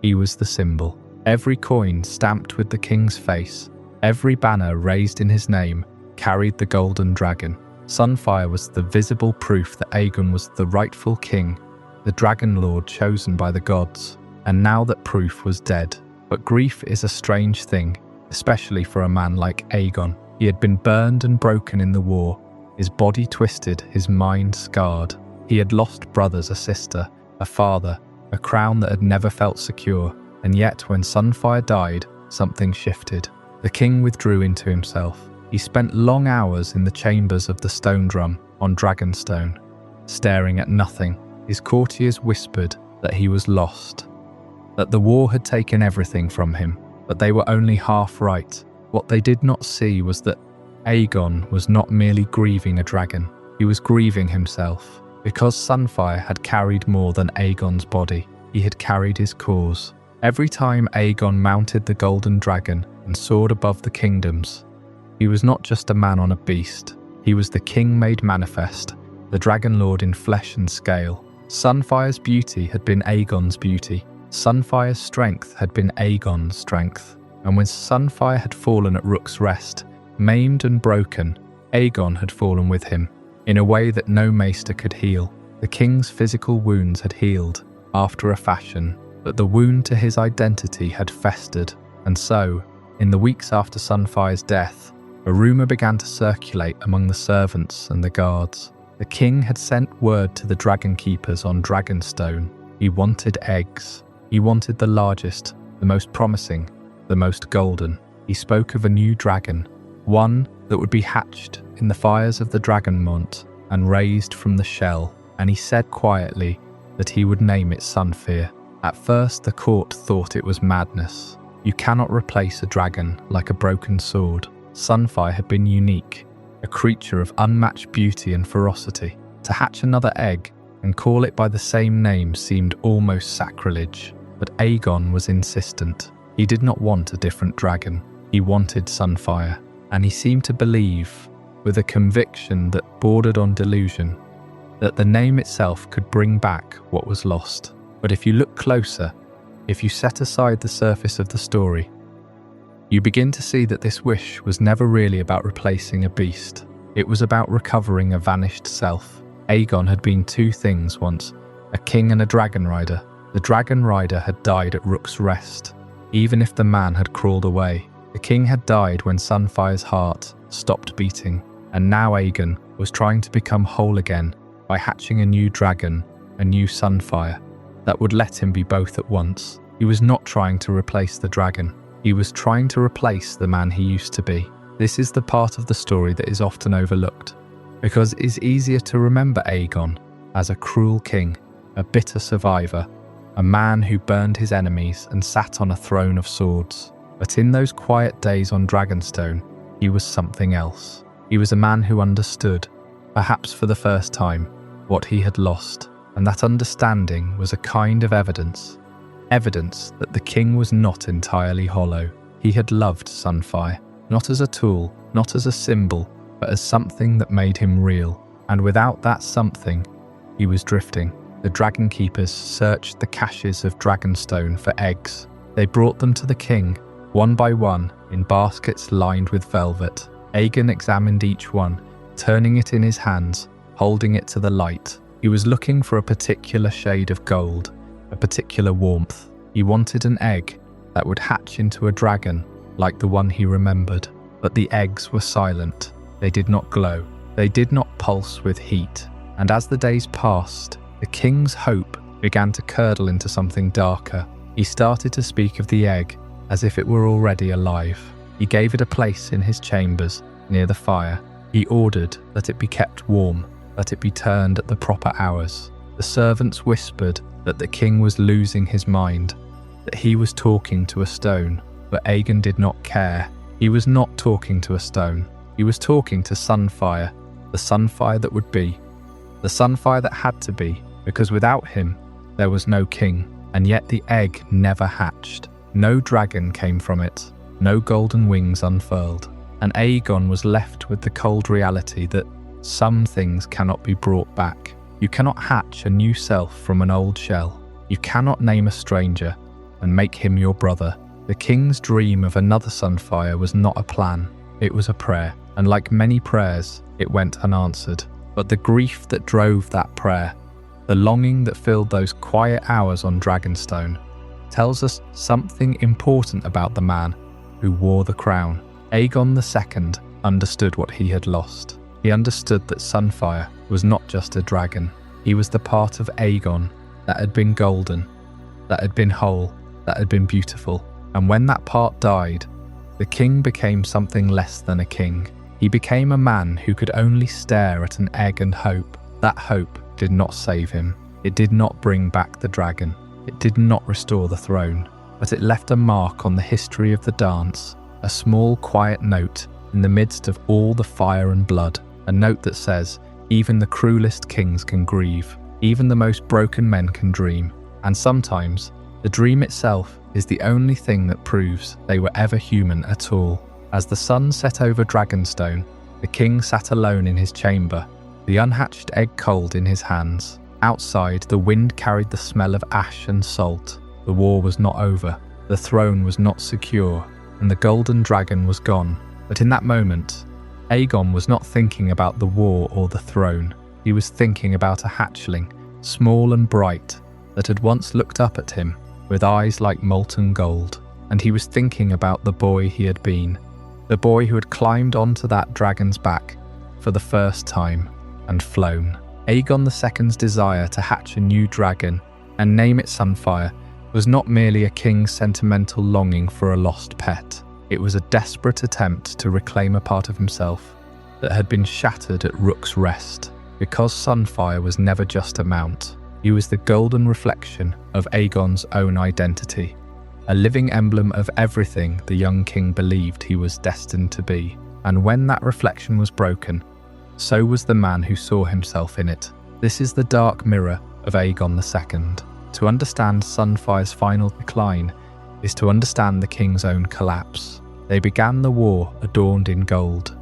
he was the symbol. Every coin stamped with the king's face, every banner raised in his name, carried the golden dragon. Sunfyre was the visible proof that Aegon was the rightful king, the dragon lord chosen by the gods. And now that proof was dead. But grief is a strange thing, especially for a man like Aegon. He had been burned and broken in the war, his body twisted, his mind scarred. He had lost brothers, a sister, a father, a crown that had never felt secure. And yet when Sunfyre died, something shifted. The king withdrew into himself. He spent long hours in the chambers of the Stone Drum on Dragonstone, staring at nothing. His courtiers whispered that he was lost, that the war had taken everything from him, but they were only half right. What they did not see was that Aegon was not merely grieving a dragon, he was grieving himself. Because Sunfyre had carried more than Aegon's body, he had carried his cause. Every time Aegon mounted the golden dragon and soared above the kingdoms, he was not just a man on a beast, he was the king made manifest, the dragon lord in flesh and scale. Sunfyre's beauty had been Aegon's beauty. Sunfyre's strength had been Aegon's strength. And when Sunfyre had fallen at Rook's Rest, maimed and broken, Aegon had fallen with him, in a way that no maester could heal. The king's physical wounds had healed, after a fashion, but the wound to his identity had festered, and so, in the weeks after Sunfyre's death, a rumour began to circulate among the servants and the guards. The king had sent word to the dragon keepers on Dragonstone. He wanted eggs. He wanted the largest, the most promising, the most golden. He spoke of a new dragon, one that would be hatched in the fires of the Dragonmont and raised from the shell, and he said quietly that he would name it Sunfyre. At first the court thought it was madness. You cannot replace a dragon like a broken sword. Sunfyre had been unique, a creature of unmatched beauty and ferocity. To hatch another egg and call it by the same name seemed almost sacrilege, but Aegon was insistent. He did not want a different dragon. He wanted Sunfyre, and he seemed to believe, with a conviction that bordered on delusion, that the name itself could bring back what was lost. But if you look closer, if you set aside the surface of the story, you begin to see that this wish was never really about replacing a beast. It was about recovering a vanished self. Aegon had been two things once, a king and a dragon rider. The dragon rider had died at Rook's Rest, even if the man had crawled away. The king had died when Sunfyre's heart stopped beating, and now Aegon was trying to become whole again by hatching a new dragon, a new Sunfyre, that would let him be both at once. He was not trying to replace the dragon. He was trying to replace the man he used to be. This is the part of the story that is often overlooked, because it is easier to remember Aegon as a cruel king, a bitter survivor, a man who burned his enemies and sat on a throne of swords. But in those quiet days on Dragonstone, he was something else. He was a man who understood, perhaps for the first time, what he had lost, and that understanding was a kind of evidence that the king was not entirely hollow. He had loved Sunfyre, not as a tool, not as a symbol, but as something that made him real. And without that something, he was drifting. The dragon keepers searched the caches of Dragonstone for eggs. They brought them to the king, one by one, in baskets lined with velvet. Aegon examined each one, turning it in his hands, holding it to the light. He was looking for a particular shade of gold, a particular warmth. He wanted an egg that would hatch into a dragon like the one he remembered. But the eggs were silent. They did not glow. They did not pulse with heat. And as the days passed, the king's hope began to curdle into something darker. He started to speak of the egg as if it were already alive. He gave it a place in his chambers, near the fire. He ordered that it be kept warm, that it be turned at the proper hours. The servants whispered that the king was losing his mind, that he was talking to a stone, but Aegon did not care. He was not talking to a stone. He was talking to Sunfyre, the Sunfyre that would be, the Sunfyre that had to be, because without him, there was no king. And yet the egg never hatched. No dragon came from it, no golden wings unfurled. And Aegon was left with the cold reality that some things cannot be brought back. You cannot hatch a new self from an old shell. You cannot name a stranger and make him your brother. The king's dream of another Sunfyre was not a plan, it was a prayer. And like many prayers, it went unanswered. But the grief that drove that prayer, the longing that filled those quiet hours on Dragonstone, tells us something important about the man who wore the crown. Aegon II understood what he had lost. He understood that Sunfyre was not just a dragon. He was the part of Aegon that had been golden, that had been whole, that had been beautiful. And when that part died, the king became something less than a king. He became a man who could only stare at an egg and hope. That hope did not save him. It did not bring back the dragon. It did not restore the throne. But it left a mark on the history of the dance, a small quiet note in the midst of all the fire and blood. A note that says, even the cruelest kings can grieve, even the most broken men can dream, and sometimes the dream itself is the only thing that proves they were ever human at all. As the sun set over Dragonstone, the king sat alone in his chamber, the unhatched egg cold in his hands. Outside, the wind carried the smell of ash and salt. The war was not over, the throne was not secure, and the golden dragon was gone. But in that moment, Aegon was not thinking about the war or the throne. He was thinking about a hatchling, small and bright, that had once looked up at him with eyes like molten gold. And he was thinking about the boy he had been, the boy who had climbed onto that dragon's back for the first time and flown. Aegon II's desire to hatch a new dragon and name it Sunfyre was not merely a king's sentimental longing for a lost pet. It was a desperate attempt to reclaim a part of himself that had been shattered at Rook's Rest. Because Sunfyre was never just a mount, he was the golden reflection of Aegon's own identity, a living emblem of everything the young king believed he was destined to be. And when that reflection was broken, so was the man who saw himself in it. This is the dark mirror of Aegon II. To understand Sunfyre's final decline is to understand the king's own collapse. They began the war adorned in gold,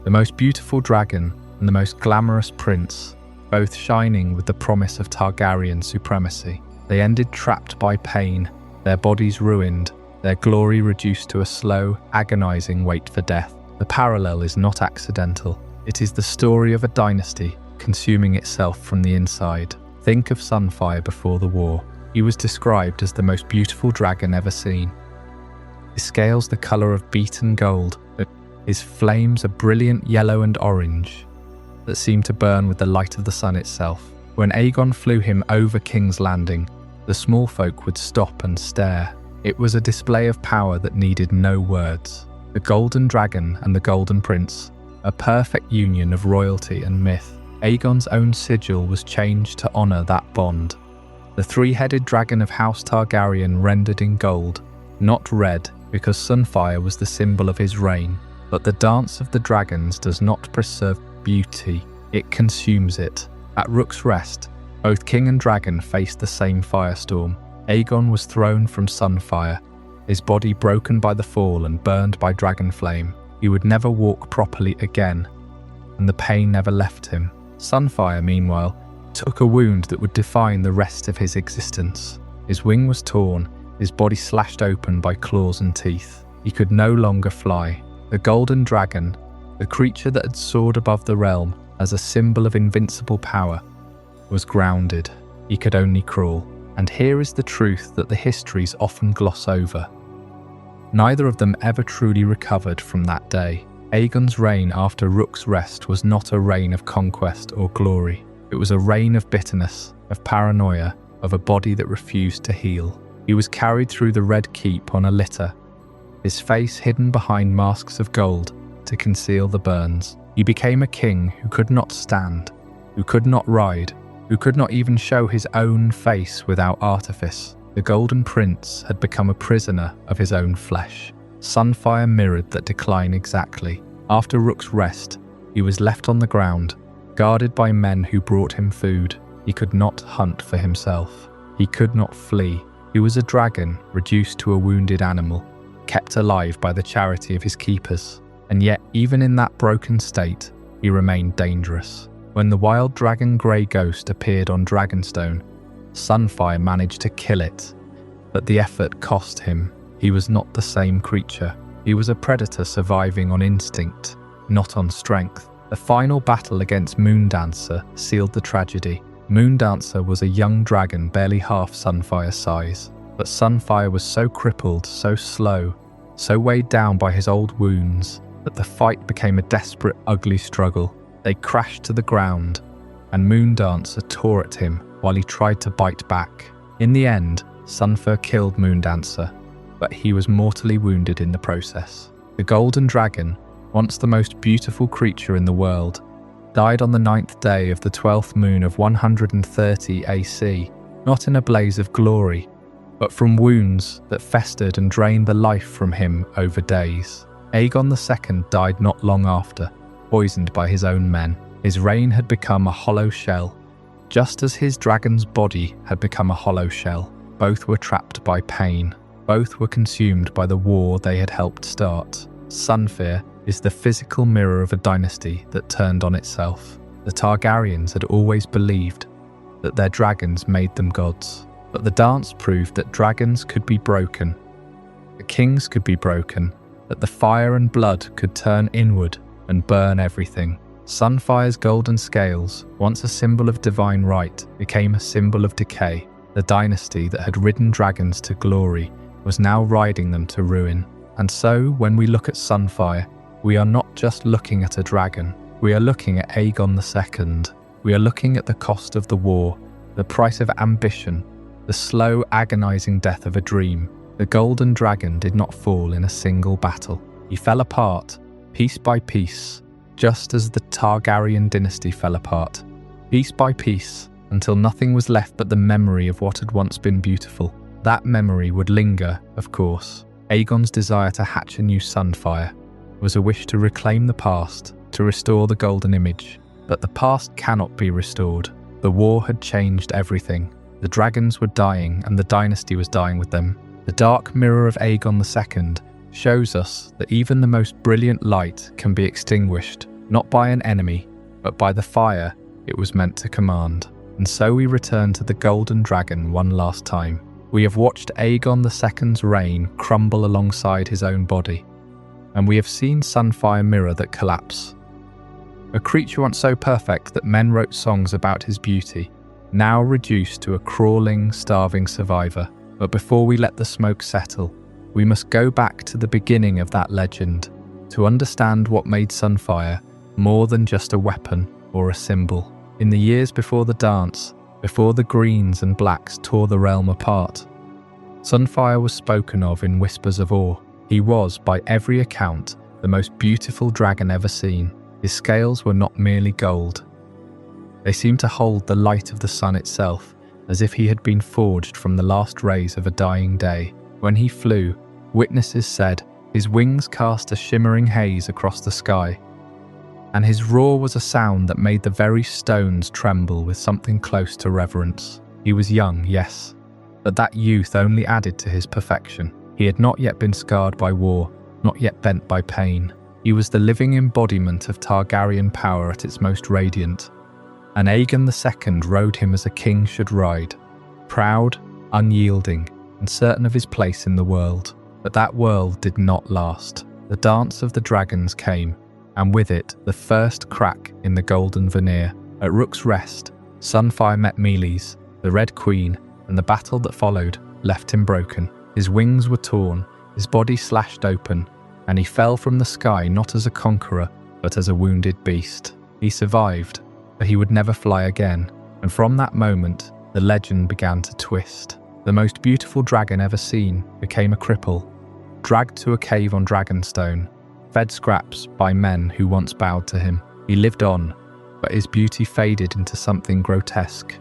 the most beautiful dragon and the most glamorous prince, both shining with the promise of Targaryen supremacy. They ended trapped by pain, their bodies ruined, their glory reduced to a slow, agonizing wait for death. The parallel is not accidental. It is the story of a dynasty consuming itself from the inside. Think of Sunfyre before the war. He was described as the most beautiful dragon ever seen. His scales the colour of beaten gold. His flames are brilliant yellow and orange that seem to burn with the light of the sun itself. When Aegon flew him over King's Landing, the small folk would stop and stare. It was a display of power that needed no words. The Golden Dragon and the Golden Prince, a perfect union of royalty and myth. Aegon's own sigil was changed to honour that bond. The three-headed dragon of House Targaryen rendered in gold, not red, because Sunfyre was the symbol of his reign. But the dance of the dragons does not preserve beauty, it consumes it. At Rook's Rest, both king and dragon faced the same firestorm. Aegon was thrown from Sunfyre, his body broken by the fall and burned by dragon flame. He would never walk properly again, and the pain never left him. Sunfyre, meanwhile, took a wound that would define the rest of his existence. His wing was torn, his body slashed open by claws and teeth. He could no longer fly. The golden dragon, the creature that had soared above the realm as a symbol of invincible power, was grounded. He could only crawl. And here is the truth that the histories often gloss over. Neither of them ever truly recovered from that day. Aegon's reign after Rook's Rest was not a reign of conquest or glory. It was a reign of bitterness, of paranoia, of a body that refused to heal. He was carried through the Red Keep on a litter, his face hidden behind masks of gold to conceal the burns. He became a king who could not stand, who could not ride, who could not even show his own face without artifice. The Golden Prince had become a prisoner of his own flesh. Sunfyre mirrored that decline exactly. After Rook's Rest, he was left on the ground, guarded by men who brought him food. He could not hunt for himself. He could not flee. He was a dragon reduced to a wounded animal, kept alive by the charity of his keepers. And yet, even in that broken state, he remained dangerous. When the wild dragon grey ghost appeared on Dragonstone, Sunfyre managed to kill it, but the effort cost him. He was not the same creature. He was a predator surviving on instinct, not on strength. The final battle against Moondancer sealed the tragedy. Moondancer was a young dragon barely half Sunfyre's size, but Sunfyre was so crippled, so slow, so weighed down by his old wounds, that the fight became a desperate, ugly struggle. They crashed to the ground, and Moondancer tore at him while he tried to bite back. In the end, Sunfyre killed Moondancer, but he was mortally wounded in the process. The Golden Dragon, once the most beautiful creature in the world, died on the 9th day of the 12th moon of 130 AC, not in a blaze of glory, but from wounds that festered and drained the life from him over days. Aegon II died not long after, poisoned by his own men. His reign had become a hollow shell, just as his dragon's body had become a hollow shell. Both were trapped by pain. Both were consumed by the war they had helped start. Sunfyre is the physical mirror of a dynasty that turned on itself. The Targaryens had always believed that their dragons made them gods, but the dance proved that dragons could be broken, that kings could be broken, that the fire and blood could turn inward and burn everything. Sunfyre's golden scales, once a symbol of divine right, became a symbol of decay. The dynasty that had ridden dragons to glory was now riding them to ruin. And so, when we look at Sunfyre, we are not just looking at a dragon. We are looking at Aegon II. We are looking at the cost of the war, the price of ambition, the slow, agonizing death of a dream. The golden dragon did not fall in a single battle. He fell apart, piece by piece, just as the Targaryen dynasty fell apart, piece by piece, until nothing was left but the memory of what had once been beautiful. That memory would linger, of course. Aegon's desire to hatch a new Sunfyre was a wish to reclaim the past, to restore the golden image. But the past cannot be restored. The war had changed everything. The dragons were dying, and the dynasty was dying with them. The dark mirror of Aegon II shows us that even the most brilliant light can be extinguished, not by an enemy, but by the fire it was meant to command. And so we return to the golden dragon one last time. We have watched Aegon II's reign crumble alongside his own body, and we have seen Sunfyre mirror that collapse. A creature once so perfect that men wrote songs about his beauty, now reduced to a crawling, starving survivor. But before we let the smoke settle, we must go back to the beginning of that legend to understand what made Sunfyre more than just a weapon or a symbol. In the years before the dance, before the greens and blacks tore the realm apart, Sunfyre was spoken of in whispers of awe. He was, by every account, the most beautiful dragon ever seen. His scales were not merely gold. They seemed to hold the light of the sun itself, as if he had been forged from the last rays of a dying day. When he flew, witnesses said his wings cast a shimmering haze across the sky, and his roar was a sound that made the very stones tremble with something close to reverence. He was young, yes, but that youth only added to his perfection. He had not yet been scarred by war, not yet bent by pain. He was the living embodiment of Targaryen power at its most radiant, and Aegon II rode him as a king should ride, proud, unyielding, and certain of his place in the world. But that world did not last. The dance of the dragons came, and with it the first crack in the golden veneer. At Rook's Rest, Sunfyre met Meleys, the Red Queen, and the battle that followed left him broken. His wings were torn, his body slashed open, and he fell from the sky not as a conqueror, but as a wounded beast. He survived, but he would never fly again, and from that moment, the legend began to twist. The most beautiful dragon ever seen became a cripple, dragged to a cave on Dragonstone, fed scraps by men who once bowed to him. He lived on, but his beauty faded into something grotesque.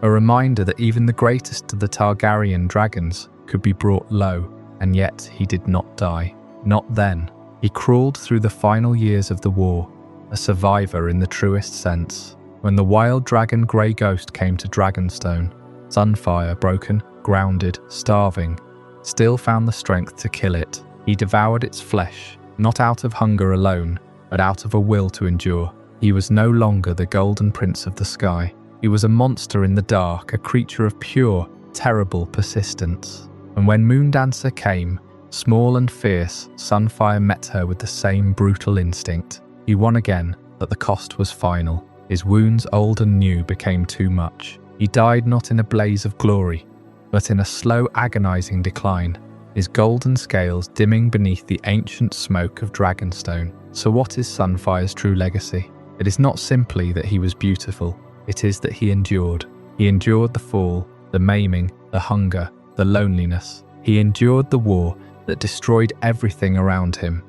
A reminder that even the greatest of the Targaryen dragons could be brought low, and yet he did not die. Not then. He crawled through the final years of the war, a survivor in the truest sense. When the wild dragon Grey Ghost came to Dragonstone, Sunfyre, broken, grounded, starving, still found the strength to kill it. He devoured its flesh, not out of hunger alone, but out of a will to endure. He was no longer the golden prince of the sky. He was a monster in the dark, a creature of pure, terrible persistence. And when Moondancer came, small and fierce, Sunfyre met her with the same brutal instinct. He won again, but the cost was final. His wounds, old and new, became too much. He died not in a blaze of glory, but in a slow, agonizing decline, his golden scales dimming beneath the ancient smoke of Dragonstone. So what is Sunfyre's true legacy? It is not simply that he was beautiful, it is that he endured. He endured the fall, the maiming, the hunger, the loneliness. He endured the war that destroyed everything around him,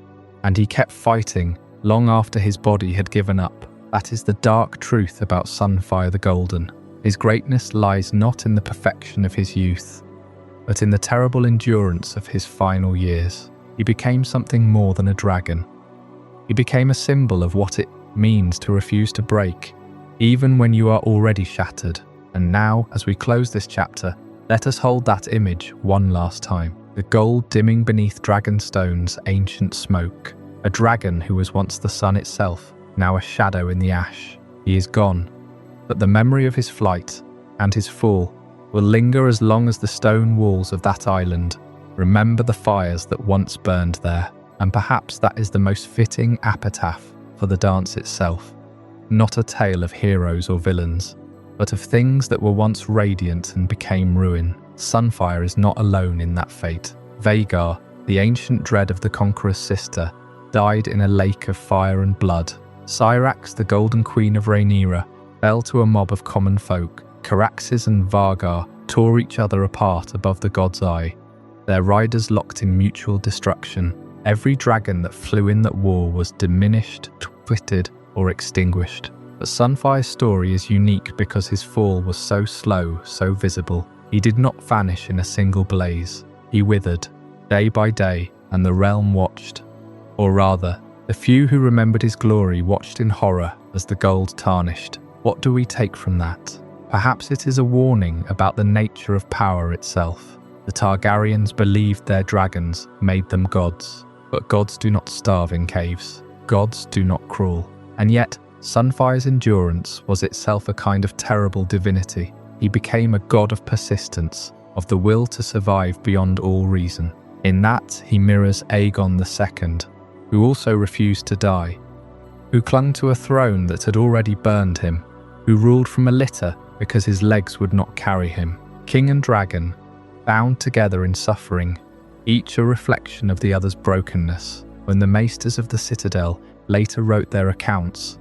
and he kept fighting long after his body had given up. That is the dark truth about Sunfyre the Golden. His greatness lies not in the perfection of his youth, but in the terrible endurance of his final years. He became something more than a dragon. He became a symbol of what it means to refuse to break, even when you are already shattered. And now, as we close this chapter, let us hold that image one last time. The gold dimming beneath Dragonstone's ancient smoke. A dragon who was once the sun itself, now a shadow in the ash. He is gone, but the memory of his flight and his fall will linger as long as the stone walls of that island remember the fires that once burned there. and perhaps that is the most fitting epitaph for the dance itself. Not a tale of heroes or villains, but of things that were once radiant and became ruin. Sunfyre is not alone in that fate. Vhagar, the ancient dread of the Conqueror's sister, died in a lake of fire and blood. Syrax, the Golden Queen of Rhaenyra, fell to a mob of common folk. Caraxes and Vhagar tore each other apart above the god's eye, their riders locked in mutual destruction. Every dragon that flew in that war was diminished, twisted, or extinguished. But Sunfyre's story is unique because his fall was so slow, so visible. He did not vanish in a single blaze. He withered, day by day, and the realm watched. Or rather, the few who remembered his glory watched in horror as the gold tarnished. What do we take from that? Perhaps it is a warning about the nature of power itself. The Targaryens believed their dragons made them gods, but gods do not starve in caves. Gods do not crawl. And yet, Sunfyre's endurance was itself a kind of terrible divinity. He became a god of persistence, of the will to survive beyond all reason. In that, he mirrors Aegon II, who also refused to die, who clung to a throne that had already burned him, who ruled from a litter because his legs would not carry him. King and dragon, bound together in suffering, each a reflection of the other's brokenness. When the Maesters of the Citadel later wrote their accounts,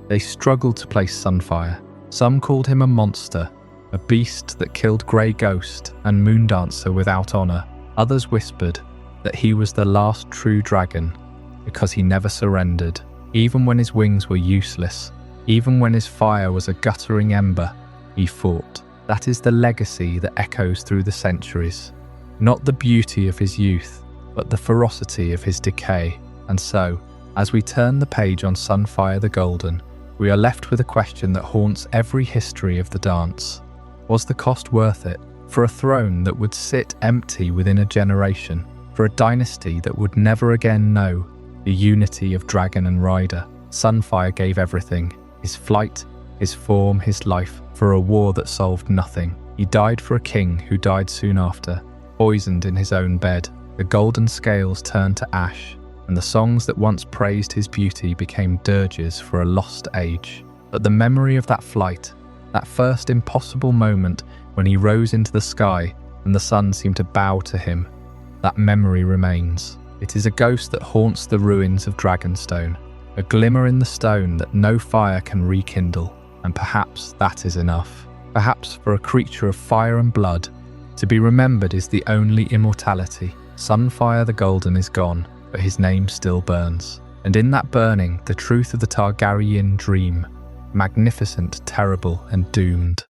they struggled to place Sunfyre. Some called him a monster, a beast that killed Grey Ghost and Moondancer without honour. Others whispered that he was the last true dragon because he never surrendered, even when his wings were useless, even when his fire was a guttering ember, he fought. That is the legacy that echoes through the centuries. Not the beauty of his youth, but the ferocity of his decay. And so, as we turn the page on Sunfyre the Golden, we are left with a question that haunts every history of the dance. Was the cost worth it? For a throne that would sit empty within a generation, for a dynasty that would never again know the unity of dragon and rider, Sunfyre gave everything: his flight, his form, his life, for a war that solved nothing. He died for a king who died soon after, poisoned in his own bed. The golden scales turned to ash, and the songs that once praised his beauty became dirges for a lost age. But the memory of that flight, that first impossible moment when he rose into the sky and the sun seemed to bow to him, that memory remains. It is a ghost that haunts the ruins of Dragonstone, a glimmer in the stone that no fire can rekindle, and perhaps that is enough. Perhaps for a creature of fire and blood, to be remembered is the only immortality. Sunfyre the Golden is gone, but his name still burns. And in that burning, the truth of the Targaryen dream, magnificent, terrible, and doomed.